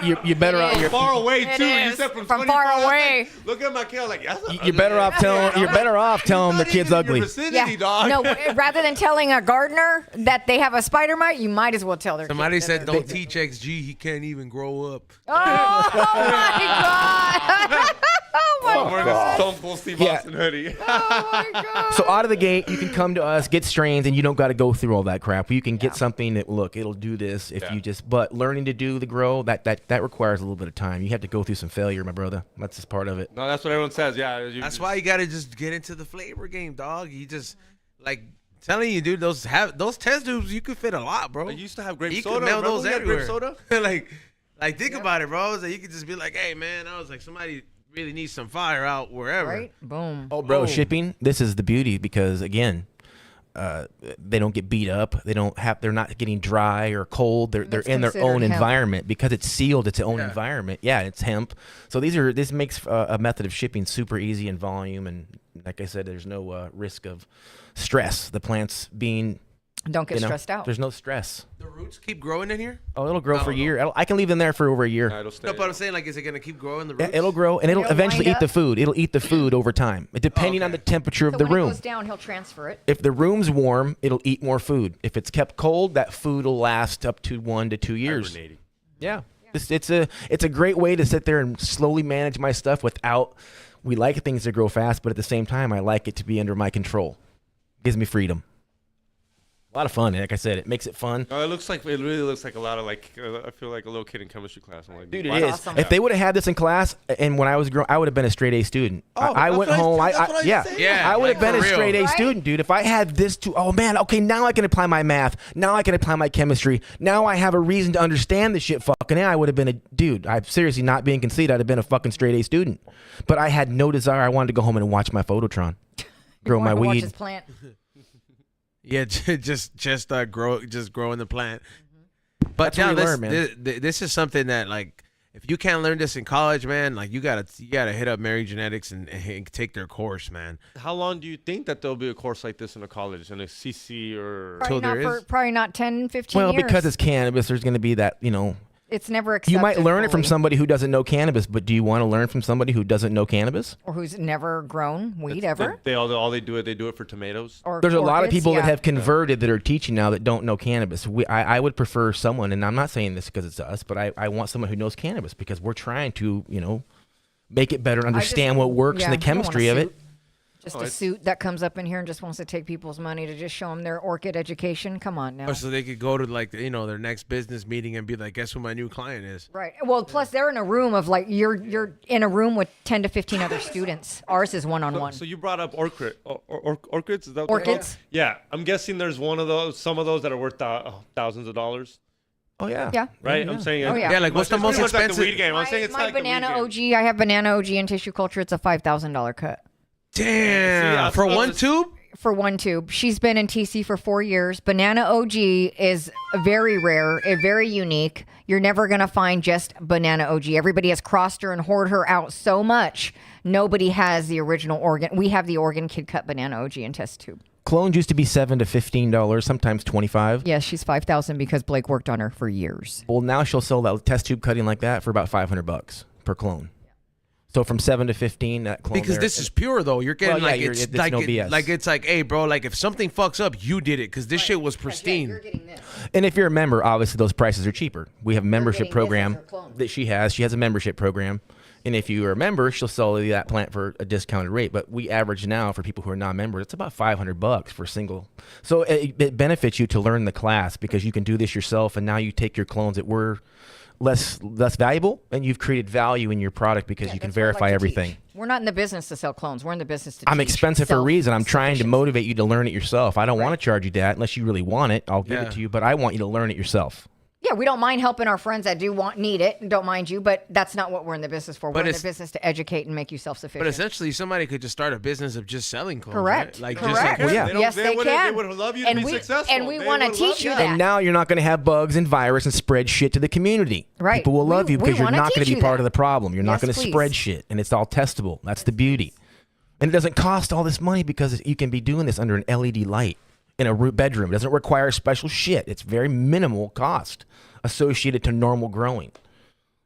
you're better off. is. Far away It too. You is. said From 25. far I was away. like, look at my kid. Like, You're better off telling. You're better off telling the kid's ugly. Yeah. Dog. No, rather than telling a gardener that they have a spider mite, you might as well tell their Somebody kid said, that "Don't teach XG. He can't even grow up." Oh my god! Oh my I'm wearing a Stone Cold Steve Yeah. Austin hoodie. Oh my god! So out of the gate, you can come to us, get strains, and you don't got to go through all that crap. You can get something that it'll do this if Yeah. you just. But learning to do the grow that requires a little bit of time. You have to go through some failure, my brother. That's just part of it. No, that's what everyone says. Yeah. That's why you gotta just get into the flavor game, dog. You just like telling you, dude. Those test tubes, you could fit a lot, bro. I used to have grape You soda. could mail Remember those we had everywhere. grape soda? like think about it, bro. It's like you could just be like, "Hey, man," I was like, somebody really needs some fire out wherever. Right? Boom. Oh, bro, Oh. shipping. This is the beauty because again, they don't get beat up. They're not getting dry or cold. They're It's in their considered own hemp. environment because it's sealed. It's its own Yeah. environment. Yeah, it's hemp. So this makes a method of shipping super easy in volume, and like I said, there's no risk of stress. The plants being Don't get stressed out. There's no stress. The roots keep growing in here. Oh, it'll grow for a no. year. I can leave them there for over a year. It'll stay. No, but I'm saying, like, is it gonna keep growing the Yeah, roots? it'll grow and it'll It'll eventually wind eat the up. food. It'll eat the food over time, depending on the temperature of So the when room. it goes down, he'll transfer it. If the room's warm, it'll eat more food. If it's kept cold, that food will last up to 1 to 2 years. Hibernating. Yeah, it's a great way to sit there and slowly manage my stuff without. We like things to grow fast, but at the same time, I like it to be under my control. Gives me freedom. A lot of fun. Like I said, it makes it fun. No, it really looks like a lot of I feel like a little kid in chemistry class. I'm like, Dude, it why is. not? awesome. If they would have had this in class, and when I was growing, I would have been a straight A student. I that's went what I home. said, that's what I yeah, said. Yeah, I would have been for a real. straight A Right? student, dude. If I had this too, oh man, okay, now I can apply my math. Now I can apply my chemistry. Now I have a reason to understand this shit. Fucking yeah, I would have been a dude. I'm seriously not being conceited. I'd have been a fucking straight A student. But I had no desire. I wanted to go home and watch my Phototron, grow my Wanted to watch weed. his plant. Yeah, just growing the plant. But That's what now we this, learn, man. this is something that, like, if you can't learn this in college, man, like you gotta hit up Mary Genetics and take their course, man. How long do you think that there'll be a course like this in a college, in a CC or? Till Probably there not, is? probably not 10, 15 Well, years. because it's cannabis, there's going to be that, it's never accepted you might learn it from fully. somebody who doesn't know cannabis, but do you want to learn from somebody who doesn't know cannabis? Or who's never grown weed ever. All they do it for tomatoes. Or There's a lot of orchids, people that yeah. have converted that are teaching now that don't know cannabis. I would prefer someone, and I'm not saying this because it's us, but I want someone who knows cannabis because we're trying to, make it better, understand what works yeah, and the I don't want a chemistry of it. suit. Just a suit that comes up in here and just wants to take people's money to just show them their orchid education. Come on now. Or so they could go to, like, their next business meeting and be like, guess who my new client is? Right. Well, plus they're in a room of like you're in a room with 10 to 15 other students. Ours is one-on-one. So you brought up orchids? Is that what they're called? Orchids. Yeah, I'm guessing there's some of those that are worth thousands of dollars, Oh yeah. Yeah. right? Yeah. I'm saying. Oh, yeah. Yeah, like, what's the It's most pretty much like the expensive? weed game. I'm saying it's My like the weed banana game. OG. I have banana OG in tissue culture. It's a $5,000 cut Damn, that's for what I one was- tube? for one tube. She's been in TC for 4 years. Banana OG is very rare, very unique. You're never gonna find just banana OG. Everybody has crossed her and hoard her out so much. Nobody has the original organ. We have the organ kid cut banana OG in test tube. Clones used to be $7 to $15, sometimes $25. Yes, she's 5,000 because Blake worked on her for years. Well, now she'll sell that test tube cutting like that for about $500 per clone. So from 7 to 15, that clone. Because there- this is pure, though. You're getting, Well, yeah, like, it's it's like, no BS. like, it's like, hey, bro, like, if something fucks up, you did it, because this shit was pristine. And if you're a member, obviously those prices are cheaper. We have a membership getting this program as her clone. that she has. She has a membership program. And if you are a member, she'll sell you that plant for a discounted rate. But we average now for people who are non-members, it's about $500 for a single. So it benefits you to learn the class because you can do this yourself. And now you take your clones that were less valuable, and you've created value in your product because you can That's what I like verify to everything. teach. We're not in the business to sell clones. We're in the business to I'm teach expensive for a reason. I'm trying to self-sufficiency. motivate you to learn it yourself. I don't want to charge you that unless you really want it. I'll give Yeah. it to you, but I want you to learn it yourself. Yeah, we don't mind helping our friends that need it and don't mind you, but that's not what we're in the business for. We're in the business to educate and make you self-sufficient. But essentially, somebody could just start a business of just selling clothes. Correct. Right? Correct. Just yeah. Yes, they can. They would love you to be successful. And we want to teach you that. And now you're not going to have bugs and virus and spread shit to the community. Right. People will love you because you're wanna not going teach to be you part that. of the problem. You're not going to Yes, spread please. shit, and it's all testable. That's the beauty. And it doesn't cost all this money because you can be doing this under an LED light in a bedroom. It doesn't require special shit. It's very minimal cost associated to normal growing.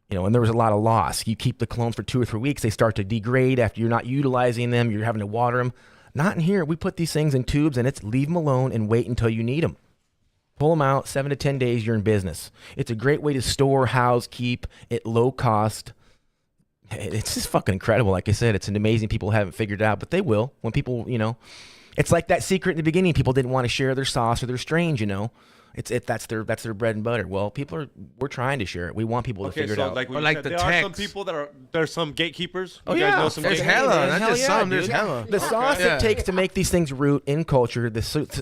And there was a lot of loss. You keep the clones for 2 or 3 weeks, they start to degrade after you're not utilizing them. You're having to water them. Not in here. We put these things in tubes, and it's leave them alone and wait until you need them. Pull them out, 7 to 10 days, you're in business. It's a great way to store, house, keep at low cost. It's just fucking incredible. Like I said, it's an amazing people haven't figured it out, but they will. When people, it's like that secret in the beginning. People didn't want to share their sauce or their strains, That's their bread and butter. Well, we're trying to share it. We want people to figure it out. Like, Or like said, the there are some text. people there's some gatekeepers. Oh, You guys yeah. know some There's gatekeepers? hella. Not Hell just yeah, some. dude. There's hella. The sauce Yeah. it takes to make these things root in culture,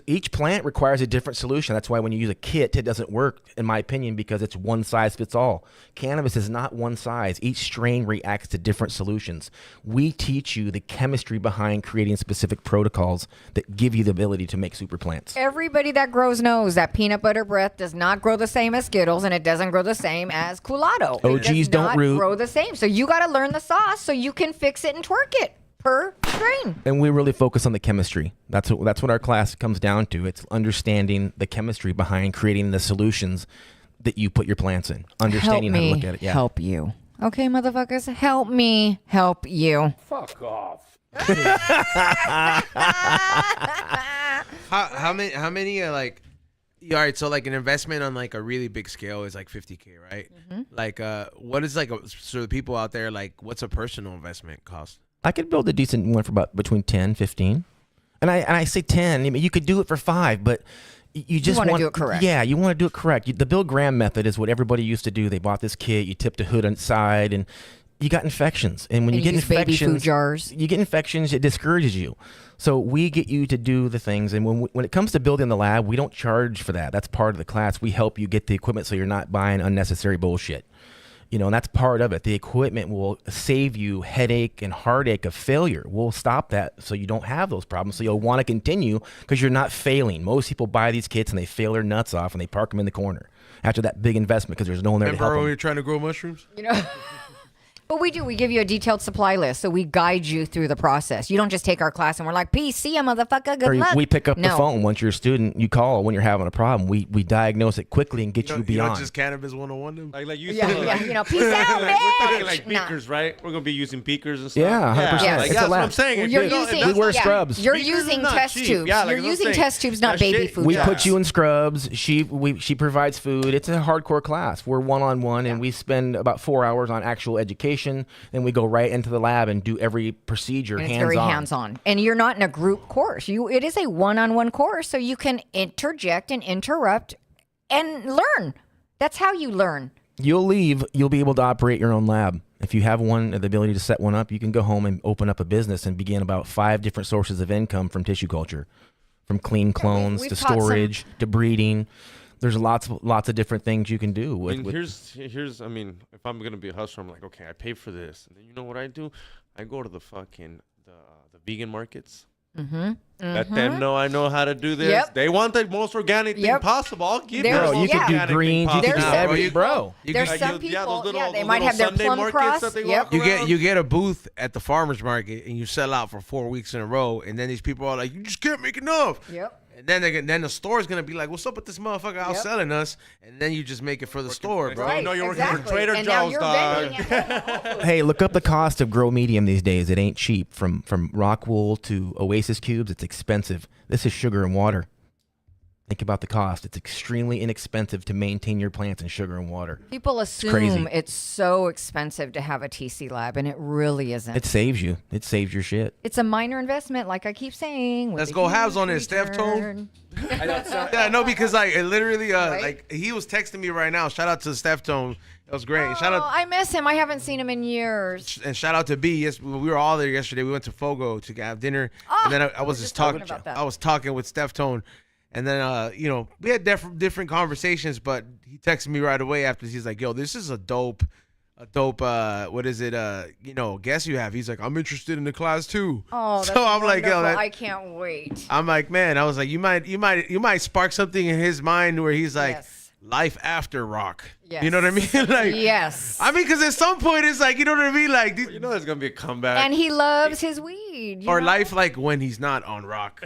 each plant requires a different solution. That's why when you use a kit, it doesn't work, in my opinion, because it's one size fits all. Cannabis is not one size. Each strain reacts to different solutions. We teach you the chemistry behind creating specific protocols that give you the ability to make super plants. Everybody that grows knows that peanut butter breath does not grow the same as Skittles, and it doesn't grow the same as Culado. It OGs does don't not root. grow the same. So you got to learn the sauce so you can fix it and twerk it per strain. And we really focus on the chemistry. That's what our class comes down to. It's understanding the chemistry behind creating the solutions that you put your plants in. Understanding how to look at it. Yeah. Help you. Okay, motherfuckers, help me help you. Fuck off. How many like? All right, so like an investment on like a really big scale is like $50K, right? Like, what is like so the people out there, like, what's a personal investment cost? I could build a decent one for about between 10, 15. And I say 10. I mean, you could do it for 5, but you just wanna want do it correct. Yeah, you want to do it correct. The Bill Graham method is what everybody used to do. They bought this kit, you tipped a hood inside, and you got infections. And when you get use baby infections, food jars. you get infections, it discourages you. So we get you to do the things. And when it comes to building the lab, we don't charge for that. That's part of the class. We help you get the equipment so you're not buying unnecessary bullshit. And that's part of it. The equipment will save you headache and heartache of failure. We'll stop that so you don't have those problems. So you'll want to continue because you're not failing. Most people buy these kits and they fail their nuts off and they park them in the corner after that big investment because there's no one there to help Remember when we them. were trying to grow mushrooms? But we do. We give you a detailed supply list, so we guide you through the process. You don't just take our class and we're like, peace, see ya, motherfucker, good Or luck. we pick up the No. phone once you're a student. You call when you're having a problem. We diagnose it quickly and get you You beyond. know, just cannabis 101 them? Like you Yeah, said, yeah, peace out, like, we're talking bitch. like Nah. beakers, right? We're gonna be using beakers and stuff. Yeah, 100%. Yes. Like, It's a that's what lab. I'm saying. You're If you don't- using, if We wear that's- scrubs. You're Beakers using are not test cheap. tubes. Yeah, like You're I'm using saying, test tubes, not that baby shit- food. We Yeah. put you in scrubs. She provides food. It's a hardcore class. We're one-on-one, and we spend about 4 hours on actual education. Then we go right into the lab and do every procedure And it's hands-on. very hands-on. And you're not in a group course. It is a one-on-one course, so you can interject and interrupt and learn. That's how you learn. You'll leave. You'll be able to operate your own lab. If you have the ability to set one up, you can go home and open up a business and begin about 5 different sources of income from tissue culture, from clean clones we've to taught some- storage to breeding. There's lots of different things you can do. I With, mean, with here's. I mean, if I'm gonna be a hustler, I'm like, okay, I pay for this, and then you know what I do? I go to the fucking the vegan markets. Let them know I know how to do this. Yep. They want the most organic thing Yep. possible. I'll give There's- them Bro, the you most yeah. could do organic thing greens. You could There's do possible. some everything, people- bro. There's Like, some yeah, people, those little- they those might little have their Sunday plum markets cross. that they Yep. walk You get a booth at the farmer's market and you sell out for 4 weeks in a row, and then these people are like, you just can't make enough. Yep. And then the store's gonna be like, what's up with this motherfucker outselling us? And then you just make it for the store, bro. Right. know you're working for Trader And now Joe's, you're dog. vending it. Hey, look up the cost of grow medium these days. It ain't cheap. From rock wool to Oasis cubes, it's expensive. This is sugar and water. Think about the cost. It's extremely inexpensive to maintain your plants in sugar and water. People crazy. assume it's so expensive to have a TC lab, and it really isn't. It saves you. It saves your shit. It's a minor investment, like I keep saying. with Let's a go halves huge on this, Steph return. Yeah, no, because like it literally, Right? like he was texting me right now. Shout out to Steph Tone. That was great. Shout Oh, out I miss him. I haven't seen him in years. and shout out to B. Yes, we were all there yesterday. We went to Fogo to have dinner, Oh, and then I was we were just just talking talking. about that. I was talking with Steph Tone, And then, we had different conversations, but he texted me right away after. He's like, yo, this is a dope, what is it? Guess you have. He's like, I'm interested in the class too. Oh, that's so I'm like, wonderful. yo, I can't wait. I'm like, man, I was like, you might spark something in his mind where he's like, Yes. life after rock. Yes. You know what I mean? Like, Yes. I mean, because at some point it's like, you know what I mean? Like, You know there's gonna be a comeback. And he loves his weed. or life like when he's not on rock.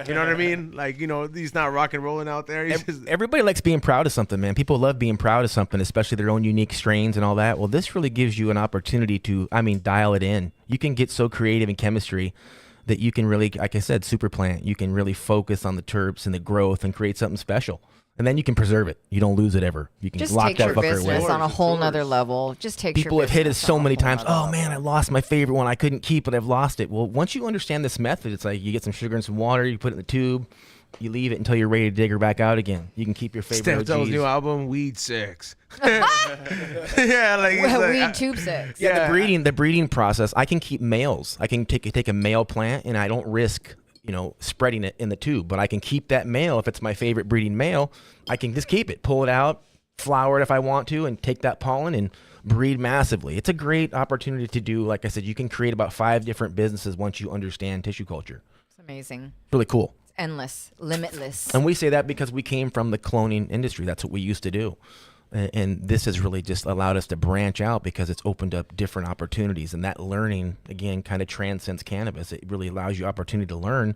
You know what I mean? Like, he's not rock and rolling out there. He's just, Everybody likes being proud of something, man. People love being proud of something, especially their own unique strains and all that. Well, this really gives you an opportunity to, dial it in. You can get so creative in chemistry that you can really, like I said, super plant. You can really focus on the terps and the growth and create something special. And then you can preserve it. You don't lose it ever. You can just lock take that your fucker business away. on a whole nother level. Just take People your have hit us business so on a many whole times. nother Oh level. man, I lost my favorite one. I couldn't keep it. I've lost it. Well, once you understand this method, it's like you get some sugar and some water. You put it in the tube. You leave it until you're ready to dig her back out again. You can keep your favorite Steptoe's OGs. new album, Weed Sex. Yeah, like he's Well, like, weed tube sex. Yeah, Yeah. the breeding process. I can keep males. I can take a male plant, and I don't risk spreading it in the tube. But I can keep that male if it's my favorite breeding male. I can just keep it, pull it out, flower it if I want to, and take that pollen and breed massively. It's a great opportunity to do. Like I said, you can create about 5 different businesses once you understand tissue culture. It's amazing. Really cool. Endless. Limitless. And we say that because we came from the cloning industry. That's what we used to do. And this has really just allowed us to branch out because it's opened up different opportunities. And that learning, again, kind of transcends cannabis. It really allows you opportunity to learn,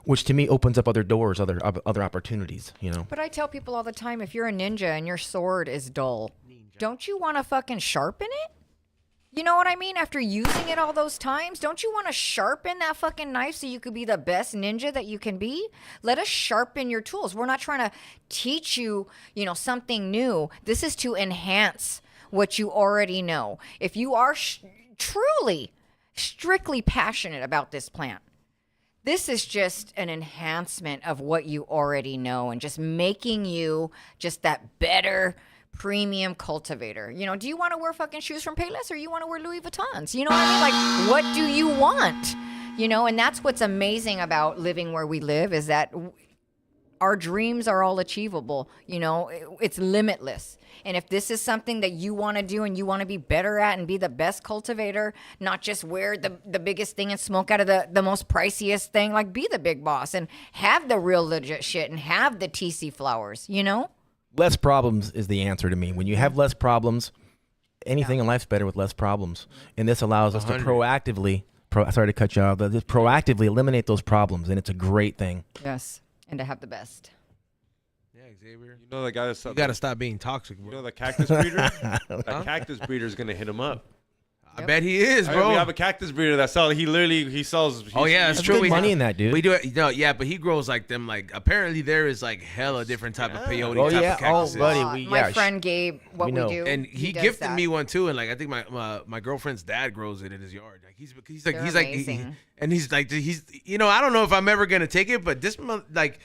which to me opens up other doors, other opportunities, But I tell people all the time, if you're a ninja and your sword is dull, don't you want to fucking sharpen it? You know what I mean? After using it all those times, don't you want to sharpen that fucking knife so you could be the best ninja that you can be? Let us sharpen your tools. We're not trying to teach you, something new. This is to enhance what you already know. If you are truly, strictly passionate about this plant, this is just an enhancement of what you already know and just making you just that better premium cultivator. Do you want to wear fucking shoes from Payless or you want to wear Louis Vuittons? You know what I mean? Like, what do you want? And that's what's amazing about living where we live is that our dreams are all achievable. It's limitless. And if this is something that you want to do and you want to be better at and be the best cultivator, not just wear the biggest thing and smoke out of the most priciest thing, like be the big boss and have the real legit shit and have the TC flowers, Less problems is the answer to me. When you have less problems, anything in life's better with less problems. And this allows us to proactively, sorry to cut you off, but just proactively eliminate those problems. And it's a great thing. Yes. And to have the best. yeah, Xavier. You know the guy that's You got to stop being toxic, bro. the cactus breeder? That cactus breeder is gonna hit him up. I bet he is, We bro. have a cactus breeder that sells. He sells. Oh, yeah, he's it's There's true. good We money do- in that, dude. We do it. No, yeah, but he grows like them. Like apparently there is like hella different type of peyote Oh, type yeah. of cactuses. Oh, buddy. My friend Gabe, what we we know. do. And he does gifted that. me one too, and like I think my girlfriend's dad grows it in his yard. Like he's They're like amazing. and he's I don't know if I'm ever gonna take it, but like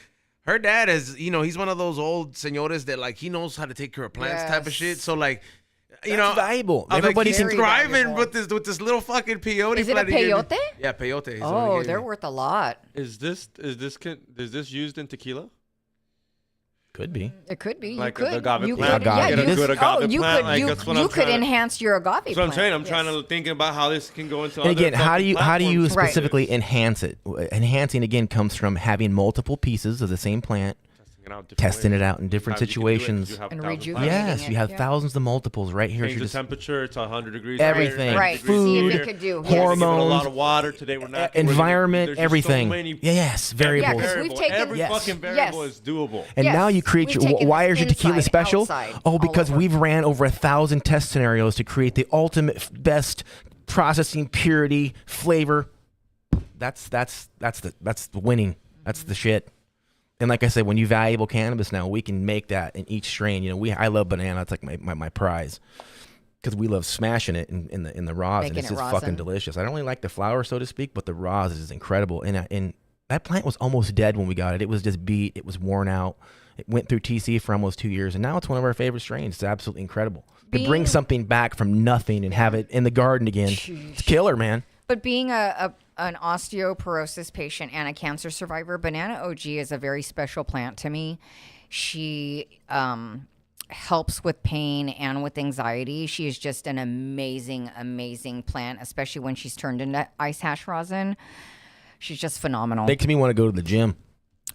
her dad is he's one of those old señores that like he knows how to take care of plants type of Yes. shit. So like That's valuable. I'm Everybody like, can he's Very thriving valuable. with this little fucking peyote. Is it a plant he gave me. peyote? Yeah, peyote. is what he Oh, gave they're me. worth a lot. Is this used in tequila? Could be. It could be. Like you the could. agave you plant. could. Yeah, Get a you, good agave you plant, could. like, You, that's what you I'm could trying to- enhance your agave That's what I'm plant. saying. I'm Yes. trying to think about how this can go into. And other again, how do you platforms. Right. specifically enhance it? Enhancing again comes from having multiple pieces of the same plant, testing it out in different situations. And rejuvenate. rejuvenating Yes, it, you have yeah. thausands of multiples right here. Change You're the just temperature to 100 degrees. Everything. here, Right. 90 degrees See if here. it could do. Give it a hormones, lot of water. Today we're not. environment, There's just everything. So many Yes, variables. Yeah, 'cause we've taken- every Yes. fucking variable Yes. is doable. And Yes, now you create we've your. taken Why this is your tequila inside, special? outside, Oh, all because over. we've ran over 1,000 test scenarios to create the ultimate best processing, purity, flavor. That's the winning. That's the shit. And like I said, when you valuable cannabis now, we can make that in each strain. I love banana. It's like my prize. Because we love smashing it in the rosin. Making It's it just rosin. fucking delicious. I don't really like the flower, so to speak, but the rosin is incredible. And that plant was almost dead when we got it. It was just beat. It was worn out. It went through TC for almost 2 years, and now it's one of our favorite strains. It's absolutely incredible. To bring something back from nothing and have it in the garden again, it's killer, man. But being a an osteoporosis patient and a cancer survivor, Banana OG is a very special plant to me. She helps with pain and with anxiety. She is just an amazing, amazing plant, especially when she's turned into ice hash rosin. She's just phenomenal. Makes me want to go to the gym.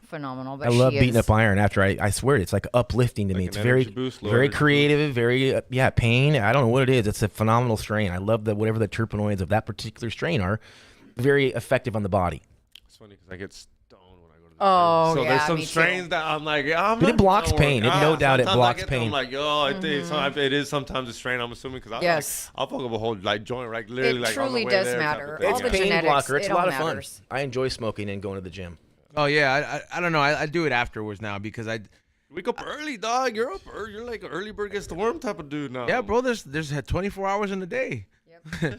Phenomenal. But I love she beating is, up iron after I swear it's like uplifting to me. Like It's an very energy boost, low very energy creative, very pain. I don't know what it is. It's a phenomenal strain. I love that whatever the terpenoids of that particular strain are, very effective on the body. It's funny because I get stoned when I go to the Oh, gym. So yeah, there's some me too. strains that I'm like, But it blocks pain. No doubt it sometimes blocks I get them, pain. I'm like, oh, it is sometimes a strain. I'm assuming because Yes. I'll fuck up a whole like joint right literally It like on the truly way does there type of matter. thing. All It's the pain genetics, blocker. It's it a lot all of fun. matters. I enjoy smoking and going to the gym. Oh yeah, I don't know. I do it afterwards now because I. Wake up early, dog. You're up early. You're like an early bird gets the worm type of dude now. Yeah, bro. There's 24 hours in the day. Yep.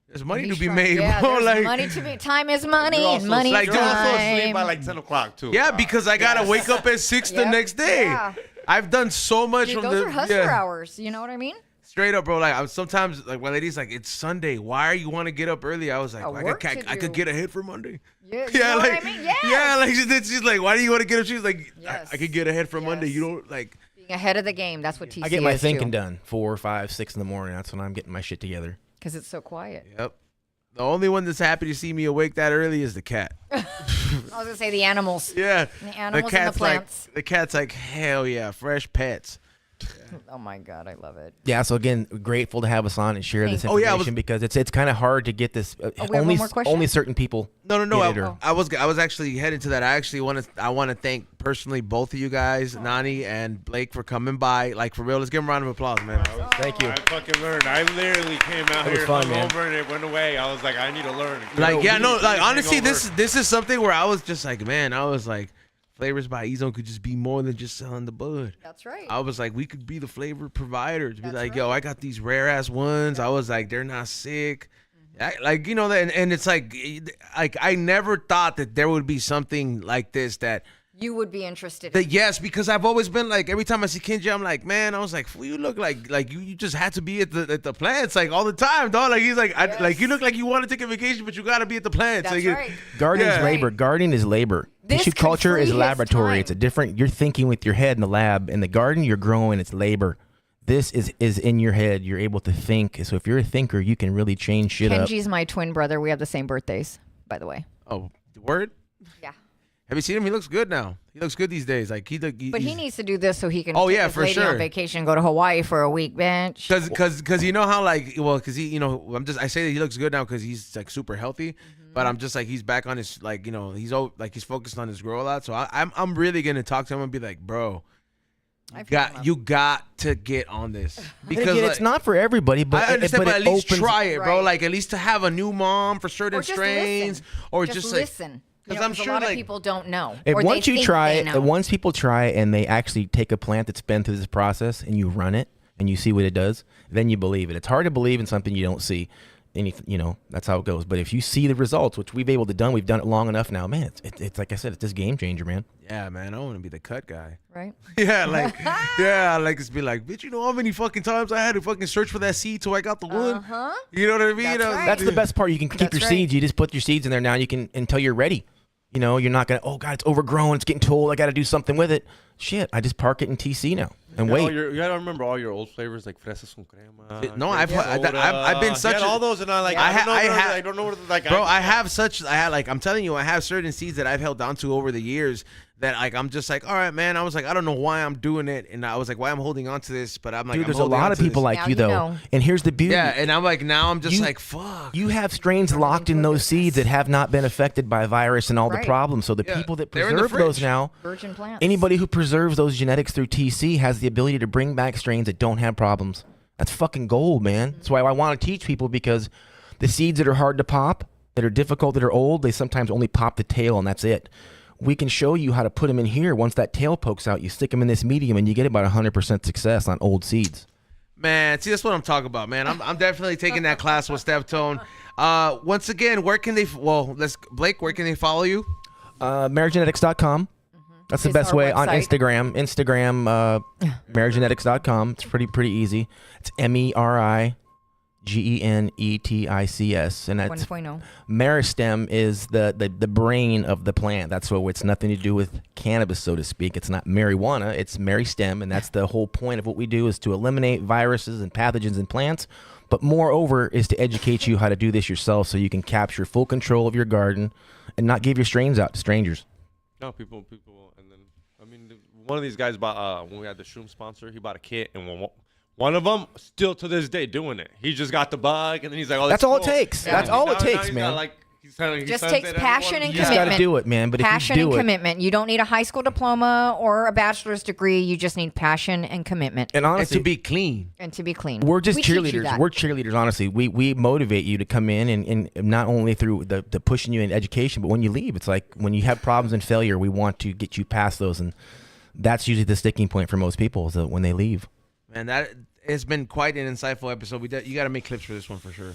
There's money He's to be trying- made, yeah, bro. there's Like money to be. Time is money. You're And also, money like, is you're you're also asleep time. by like 10 o'clock too. yeah, because I gotta wake up at 6 the Yep. next day. Yeah. I've done so much Dude, from those the are hustler hours. You know what I mean? straight up, bro. Like I'm sometimes like my lady's like, it's Sunday. Why are you want to get up early? I was like, Got I work could, to I could do. get ahead for Monday. Yeah, you know like what I mean? Yes. yeah, like she's like, why do you want to get up? She's like, Yes. I could get ahead for Monday. Yes. You don't like. Being ahead of the game. That's what TC I get my is thinking too. done 4, 5, 6 in the morning. That's when I'm getting my shit together. Because it's so quiet. Yep. The only one that's happy to see me awake that early is the cat. I was going to say the animals. Yeah. The animals and the plants. Like the cat's like, hell yeah, fresh pets. Oh my God, I love it. Yeah, so again, grateful to have us on and share this Thank you. information Oh, yeah, because it's kind of hard to get this. we have Only one more question? only certain people. No. get it or- I was actually heading to that. I want to thank personally both of you guys, Nani and Blake, for coming by. Like for real, let's give them a round of applause, man. Thank you. I fucking learned. I literally came out It was here fun, man. hungover and it went away. I was like, I need to learn. Like yeah, no, like Hangover. honestly, this is something where I was just like, man, I was like, Flavors by E-Zone could just be more than just selling the bud. That's right. I was like, we could be the flavor provider to be That's like, yo, right. I got these rare ass ones. I was like, they're not sick. Like, you know, and it's like I never thought that there would be something like this that You would be interested in. yes, because I've always been like, every time I see Kenji, I'm like, man, I was like, fool, you look like you just had to be at the plants like all the time, dog. Like he's like, Yes. like you look like you want to take a vacation, but you got to be at the plants. That's like, right. Gardening is Yeah. labor. Gardening is labor. This Tissue could culture free is his laboratory. time. It's a different. You're thinking with your head in the lab. In the garden, you're growing. It's labor. This is in your head. You're able to think. So if you're a thinker, you can really change shit up. Kenji's my twin brother. We have the same birthdays, by the way. Oh, word. Yeah. Have you seen him? He looks good now. He looks good these days. Like But he he's- needs to do this so he can Oh, take yeah, his for lady sure. on vacation, go to Hawaii for a week, bench. Cause you know how like because he I say that he looks good now because he's like super healthy, Mm-hmm. but I'm just like he's back on his like he's focused on his grow a lot. So I'm really gonna talk to him and be like, bro, you got to get on this Because because it's not for everybody, but I understand, but it at least opens. try it, bro. Right. Like at least to have a new mom for certain Or just strains, listen. or Just just like listen. You 'cause know, I'm 'cause sure, a lot like- of people don't know. And or they once you think try they it, know. and once people try it and they actually take a plant that's been through this process and you run it and you see what it does, then you believe it. It's hard to believe in something you don't see. That's how it goes. But if you see the results, which we've able to done, we've done it long enough now, man. It's like I said, it's this game changer, man. yeah, man, I want to be the cut guy. right? Yeah, like it's be like, bitch, you know how many fucking times I had to fucking search for that seed till I got the one. Uh-huh. You know what I mean? That's right. That's the best part. You can keep That's your right. seeds. You just put your seeds in there now. You can until you're ready. You're not gonna. Oh God, it's overgrown. It's getting too old. I got to do something with it. Shit, I just park it in TC now and wait. You gotta remember all your old flavors like fresas con crema. No, I've been You such had all those, and I like. I ha- I ha- I don't know what like. bro. I had like I'm telling you, I have certain seeds that I've held on to over the years that like I'm just like, all right, man. I was like, I don't know why I'm doing it, and I was like, why I'm holding on to this, but I'm like, Dude, I'm there's a holding lot on of to people this. like Now you you though. know. And here's the beauty. Yeah, and I'm like, now I'm just You- like, fuck. You have strains locked in those seeds that have not been affected by virus and all the Right. problems. So the Yeah, people that they're in the preserve those fridge. now, Virgin plants. anybody who preserves those genetics through TC has the ability to bring back strains that don't have problems. That's fucking gold, man. That's why I want to teach people, because the seeds that are hard to pop, that are difficult, that are old, they sometimes only pop the tail and that's it. We can show you how to put them in here. Once that tail pokes out, you stick them in this medium and you get about 100% success on old seeds. Man, see, that's what I'm talking about, man. I'm definitely taking that class with Steph Tone. Once again, where can they? Blake, where can they follow you? Marigenetics.com. That's the Is best our way on website. Instagram, marigenetics.com. It's pretty easy. It's Genetics, and that's 1.0. meristem is the brain of the plant. That's what it's nothing to do with cannabis, so to speak. It's not marijuana, it's meristem, and that's the whole point of what we do is to eliminate viruses and pathogens in plants, but moreover is to educate you how to do this yourself so you can capture full control of your garden and not give your strains out to strangers. No, people, and then one of these guys bought when we had the shroom sponsor, he bought a kit, and one of them still to this day doing it. He just got the bug, and then he's like, "Oh, That's all it takes. Yeah. That's all it Now takes, he's man. got, like, he Just sends takes it to passion everyone. and You just commitment. got to do it, man. But Passion if you and do it, commitment. You don't need a high school diploma or a bachelor's degree. You just need passion and commitment. and And honestly, to be clean. And to be clean. we're just We teach you cheerleaders. that. We're cheerleaders, honestly. We motivate you to come in and not only through the pushing you in education, but when you leave, it's like when you have problems and failure, we want to get you past those. And that's usually the sticking point for most people is that when they leave. Man, that it's been quite an insightful episode. You got to make clips for this one for sure.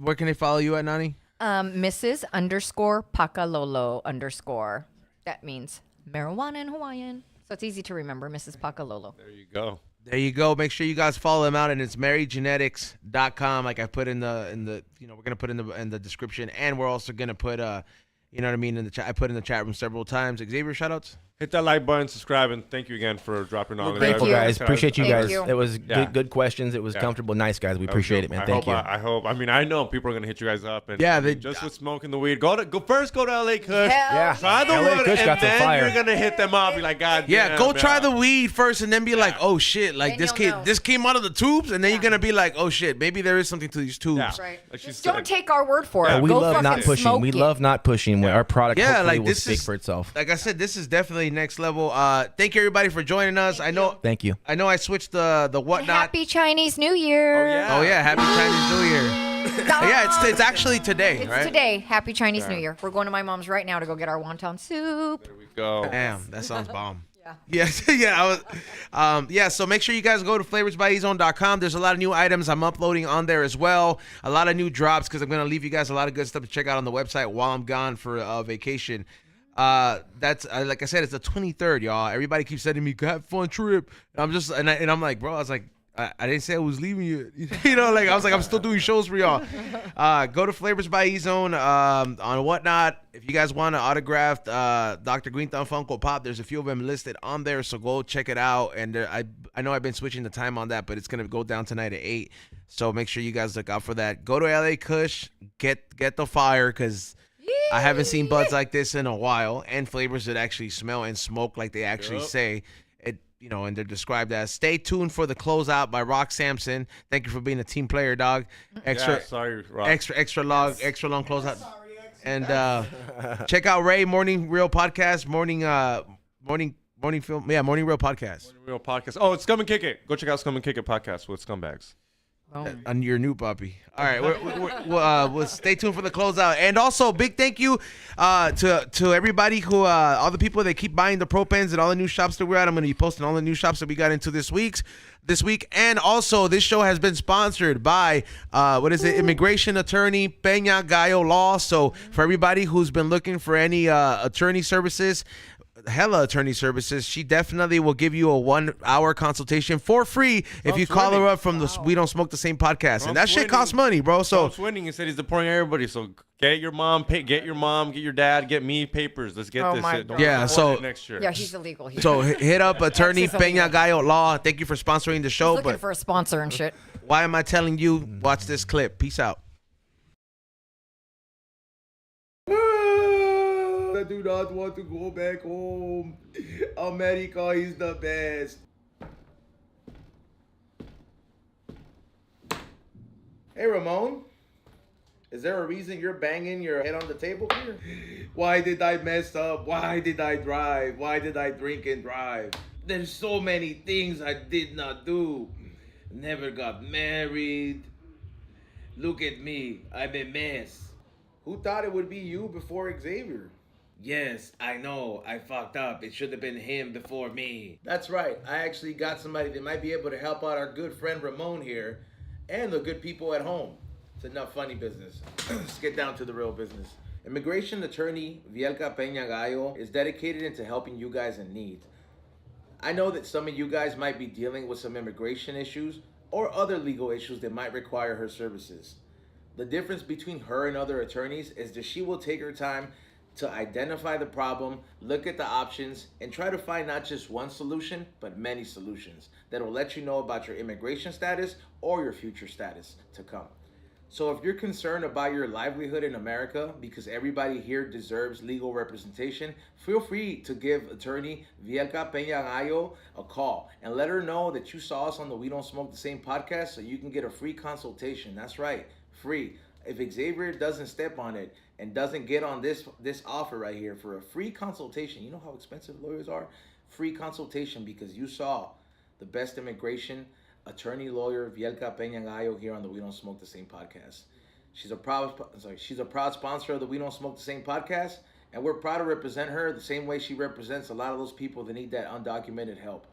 Where can they follow you at, Nani? Mrs._Pakalolo_. That means marijuana in Hawaiian. So it's easy to remember, Mrs. Pakalolo. There you go. There you go. Make sure you guys follow them out, and it's marygenetics.com. Like I put in the we're gonna put in the description, and we're also gonna put in the chat. I put in the chat room several times. Xavier, shoutouts. Hit that like button, subscribe, and thank you again for dropping on. Grateful, you. guys. Appreciate you Thank guys. you. It was Yeah. good questions. It was comfortable. Nice, guys. We appreciate it, man. Thank you. I hope. I know people are gonna hit you guys up. And Yeah, just with smoking the weed. Go to LA Kush. Yeah. Try the LA wood, Kush and got some then fire. you're gonna hit them up. Be like, God, Yeah, damn, go try man. the weed first, and then be like, oh shit, like Then you'll know. this came out of the tubes, and then you're gonna be like, oh shit, maybe there is something to these tubes. Yeah. Right. Like she Just said. don't take our word for it. Yeah, We Go love fucking not pushing. smoke We it. love not pushing. Our product Yeah, hopefully like will this speak is for itself. Like I said, this is definitely next level. Thank you everybody for joining us. I know Thank you. I switched the whatnot. Happy Chinese New Year. Oh yeah, happy Chinese New Year. Yeah, it's actually today, It's right? today. Happy Chinese New Year. We're going to my mom's right now to go get our wonton soup. There we go. Damn, that sounds bomb. Yeah. Yes, yeah, I was, so make sure you guys go to flavorsbyezone.com. There's a lot of new items I'm uploading on there as well. A lot of new drops because I'm going to leave you guys a lot of good stuff to check out on the website while I'm gone for vacation. That's like I said, it's the 23rd, y'all. Everybody keeps sending me, have fun trip. And I'm just, and I'm like, bro, I was like, I didn't say I was leaving you. You know, like I was like, I'm still doing shows for y'all. Go to Flavors by E-Zone on whatnot. If you guys want an autographed Dr. Green Thumb Funko Pop, there's a few of them listed on there, so go check it out. And I know I've been switching the time on that, but it's gonna go down tonight at 8. So make sure you guys look out for that. Go to LA Kush, get the fire, because I haven't seen buds like this in a while, and flavors that actually smell and smoke like they actually say. And they're described as. Stay tuned for the closeout by Rock Samson. Thank you for being a team player, dog. Sorry, Rob. Extra long closeout. And check out Ray Morning Real Podcast, morning film. Yeah, Morning Real Podcast. Real podcast. Oh, it's Scum and Kick It. Go check out Scum and Kick It podcast with Scumbags. On your new puppy. All right, we'll stay tuned for the closeout. And also, big thank you to everybody who, all the people that keep buying the Pro Pens and all the new shops that we're at. I'm going to be posting all the new shops that we got into this week. And also, this show has been sponsored by, immigration attorney Peña Gallo Law. So for everybody who's been looking for any attorney services, hella attorney services, she definitely will give you a 1-hour consultation for free if you call her up from the We Don't Smoke the Same podcast. And that shit costs money, bro. So Trump's winning. He said he's deporting everybody. So get your mom, get your dad, get me papers. Let's get Oh this my shit. Don't God. Yeah, deport so- it next year. Yeah, he's illegal. So hit up attorney Texas illegal. Peña Gallo Law. Thank you for sponsoring the show. Looking But for a sponsor and shit. why am I telling you? Watch this clip. Peace out. I do not want to go back home. America is the best. Hey, Ramon. Is there a reason you're banging your head on the table here? Why did I mess up? Why did I drive? Why did I drink and drive? There's so many things I did not do. Never got married. Look at me. I'm a mess. Who thought it would be you before Xavier? Yes, I know. I fucked up. It should have been him before me. That's right. I actually got somebody that might be able to help out our good friend Ramon here and the good people at home. It's enough funny business. Let's get down to the real business. Immigration attorney Vielka Peña Gallo is dedicated into helping you guys in need. I know that some of you guys might be dealing with some immigration issues, or other legal issues that might require her services. The difference between her and other attorneys is that she will take her time to identify the problem, look at the options, and try to find not just one solution, but many solutions that will let you know about your immigration status or your future status to come. So if you're concerned about your livelihood in America, because everybody here deserves legal representation, feel free to give attorney Vielka Peña Gallo a call and let her know that you saw us on the We Don't Smoke the Same podcast so you can get a free consultation. That's right, free. If Xavier doesn't step on it and doesn't get on this offer right here for a free consultation, you know how expensive lawyers are? Free consultation because you saw the best immigration attorney lawyer Vielka Peña Gallo here on the We Don't Smoke the Same podcast. She's a proud sponsor of the We Don't Smoke the Same podcast, and we're proud to represent her the same way she represents a lot of those people that need that undocumented help.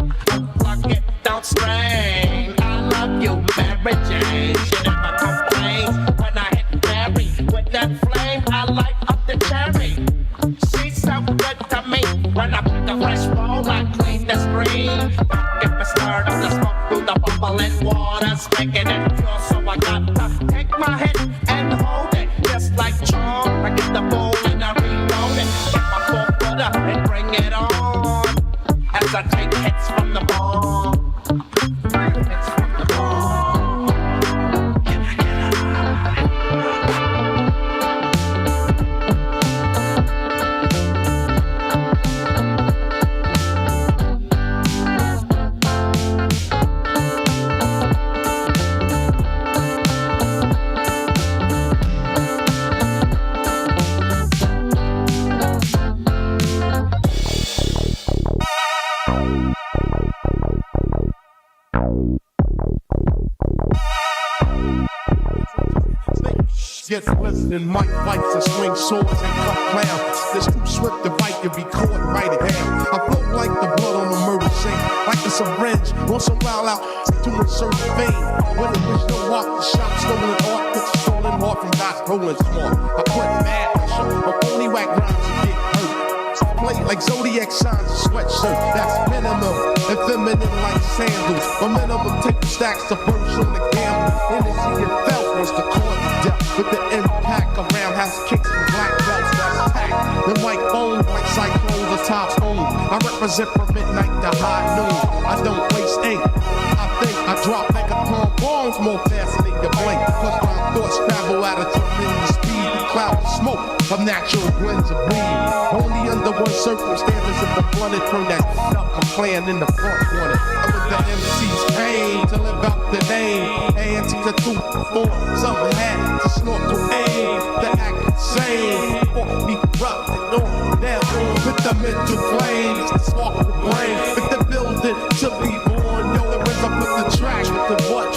Unplug it, don't strain. I love you, Mary Jane. She never complains when I hit Mary with that flame. I light up the cherry. She's so good to me. When I put the fresh bowl, I clean the screen. Get me stirred up the smoke through the bubbling waters, making it pure. So I got to take my head and hold it, just like charm. I get the bowl and I reload it. Get my 4-footer and bring it on. As I take hits from the bomb. Hits from the bomb. Get twisted, Mike fights and swing swords and cut clowns. This too swift to bite can be caught and write it down. I float like the blood on a murder scene, like a syringe on some wild out to insert vein. When it was no walk, the shop stolen art, put stolen heart from God's rolling smart. I put mad pressure on only whack rhymes and get hurt. Play like zodiac signs and sweatshirt. That's minimum and feminine like sandals. My minimum take stacks to burst on the gamble. Energy and felt was the core to death. With the impact around has kicks and black belts that's attacked. The mic bones like cyclones or top home. I represent from midnight to high noon. I don't waste ink. I think I drop megaton bombs more faster than you blink. Plus my thoughts travel at a tremendous speed. The cloud of smoke of natural blends of weed. Only under one circumstances if the blunted turn that up I'm playing in the front corner. I'm with the MC's pain to live out the name. Anti to 2 4. Something had to snort to aim. The act insane. Or be rough and on. Now on with the mental flames. The spark of the brain. With the building to be born. Yo, there is up with the track. With the what?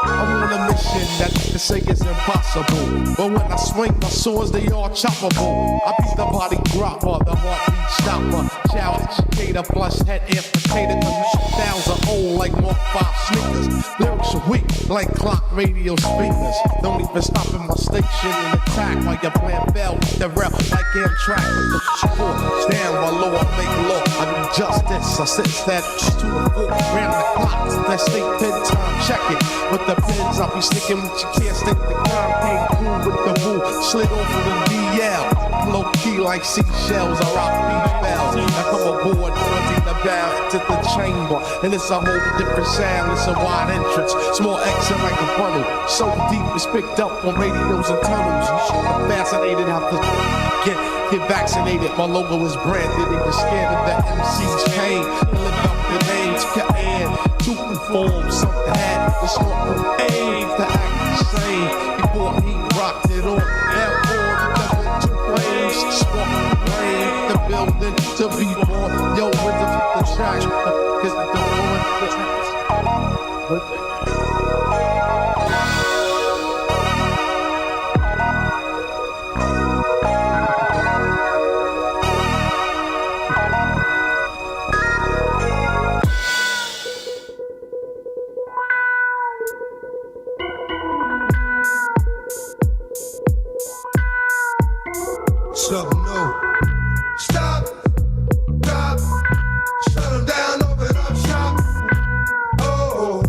I'm on a mission that to say is impossible. But when I swing my swords, they all choppable. I beat the body dropper, the heartbeat stopper. Challenge, educator, flush head amputator. Cause styles are old like Mark 5 sneakers. Lyrics are weak like clock radio speakers. Don't even stop in my station and attack while your plan fell with the rail like Amtrak with the support. Stand my law, make law. I do justice. I sit that 2 to 4 round the clock. That state pin time, check it. With the pins, I'll be sticking with you. Can't stick the crime, came through with the woo. Slid off of the DL. Low key like seashells or rock beat bells. I come aboard, pointing the bow to the chamber. And it's a whole different sound, it's a wide entrance. Small exit like a funnel. So deep it's picked up on radios and tunnels. I'm fascinated how to get vaccinated. My logo is branded and you're scared of the MC's pain. You live up the names, can to perform something had the smoke from aim to act the same. Before he rocked it on, now on the flames, spark the brain, the building to be born. Yo, when the track, cause the door the track. Something new. Stop, drop, shut them down, open up shop. Oh,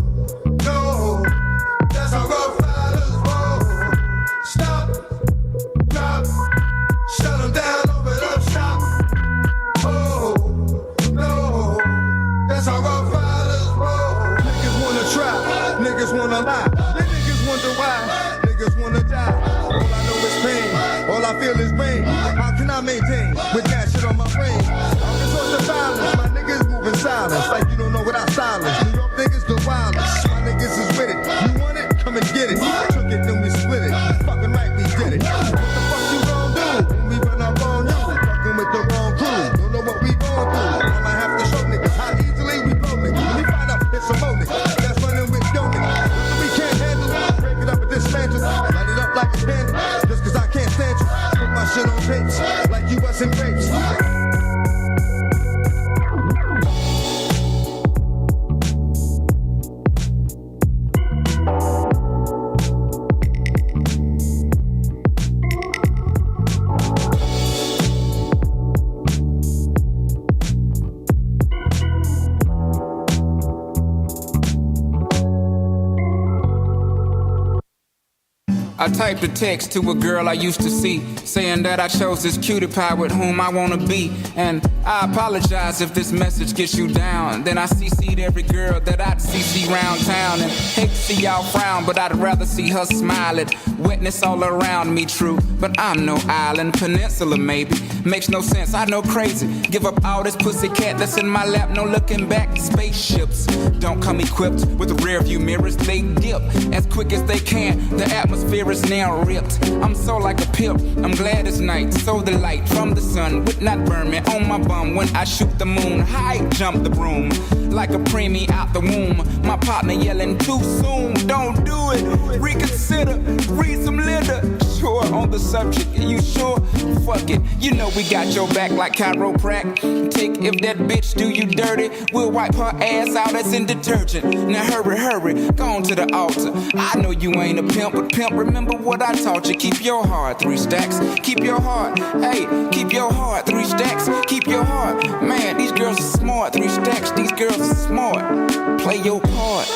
I typed a text to a girl I used to see, saying that I chose this cutie pie with whom I wanna be. And I apologize if this message gets you down. Then I CC'd every girl that I'd CC round town. And hate to see y'all frown, but I'd rather see her smiling. Wetness all around me, true, but I'm no island. Peninsula, maybe. Makes no sense, I know crazy. Give up all this pussy cat that's in my lap, no looking back. Spaceships don't come equipped with rear view mirrors. They dip as quick as they can. The atmosphere is now ripped. I'm so like a pimp. I'm glad it's night. So the light from the sun would not burn me on my bum when I shoot the moon. High jump the broom like a preemie out the womb. My partner yelling too soon. Don't do it. Reconsider. Read some litter. Sure on the subject. Are you sure? Fuck it. You know we got your back like chiroprac. Take if that bitch do you dirty, we'll wipe her ass out as in detergent. Now hurry, hurry, go on to the altar. I know you ain't a pimp, but pimp, remember what I taught you. Keep your heart 3 stacks. Keep your heart, hey, keep your heart 3 stacks. Keep your heart, man, these girls are smart. 3 stacks, these girls are smart. Play your part.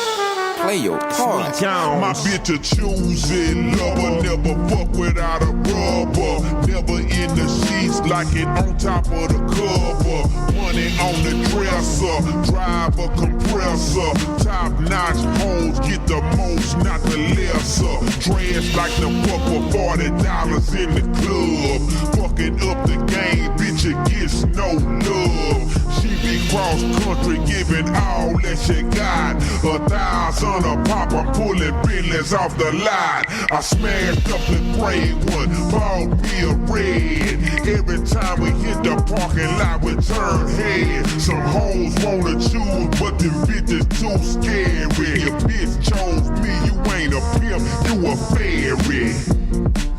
Play your part. My bitch a choosing lover, never fuck without a rubber. Never in the sheets, like it on top of the cover. Money on the dresser, drive a compressor. Top notch hoes get the most, not the lesser. Dress like the fuck for $40 in the club. Fucking up the game, bitch, it gets no love. She be cross country, giving all that she got. 1,000 a pop, I'm pulling billions off the lot. I smashed up the gray one, bought me a red. Every time we hit the parking lot, we turn head. Some hoes wanna choose, but them bitches too scary. Your bitch chose me, you ain't a pimp, you a fairy.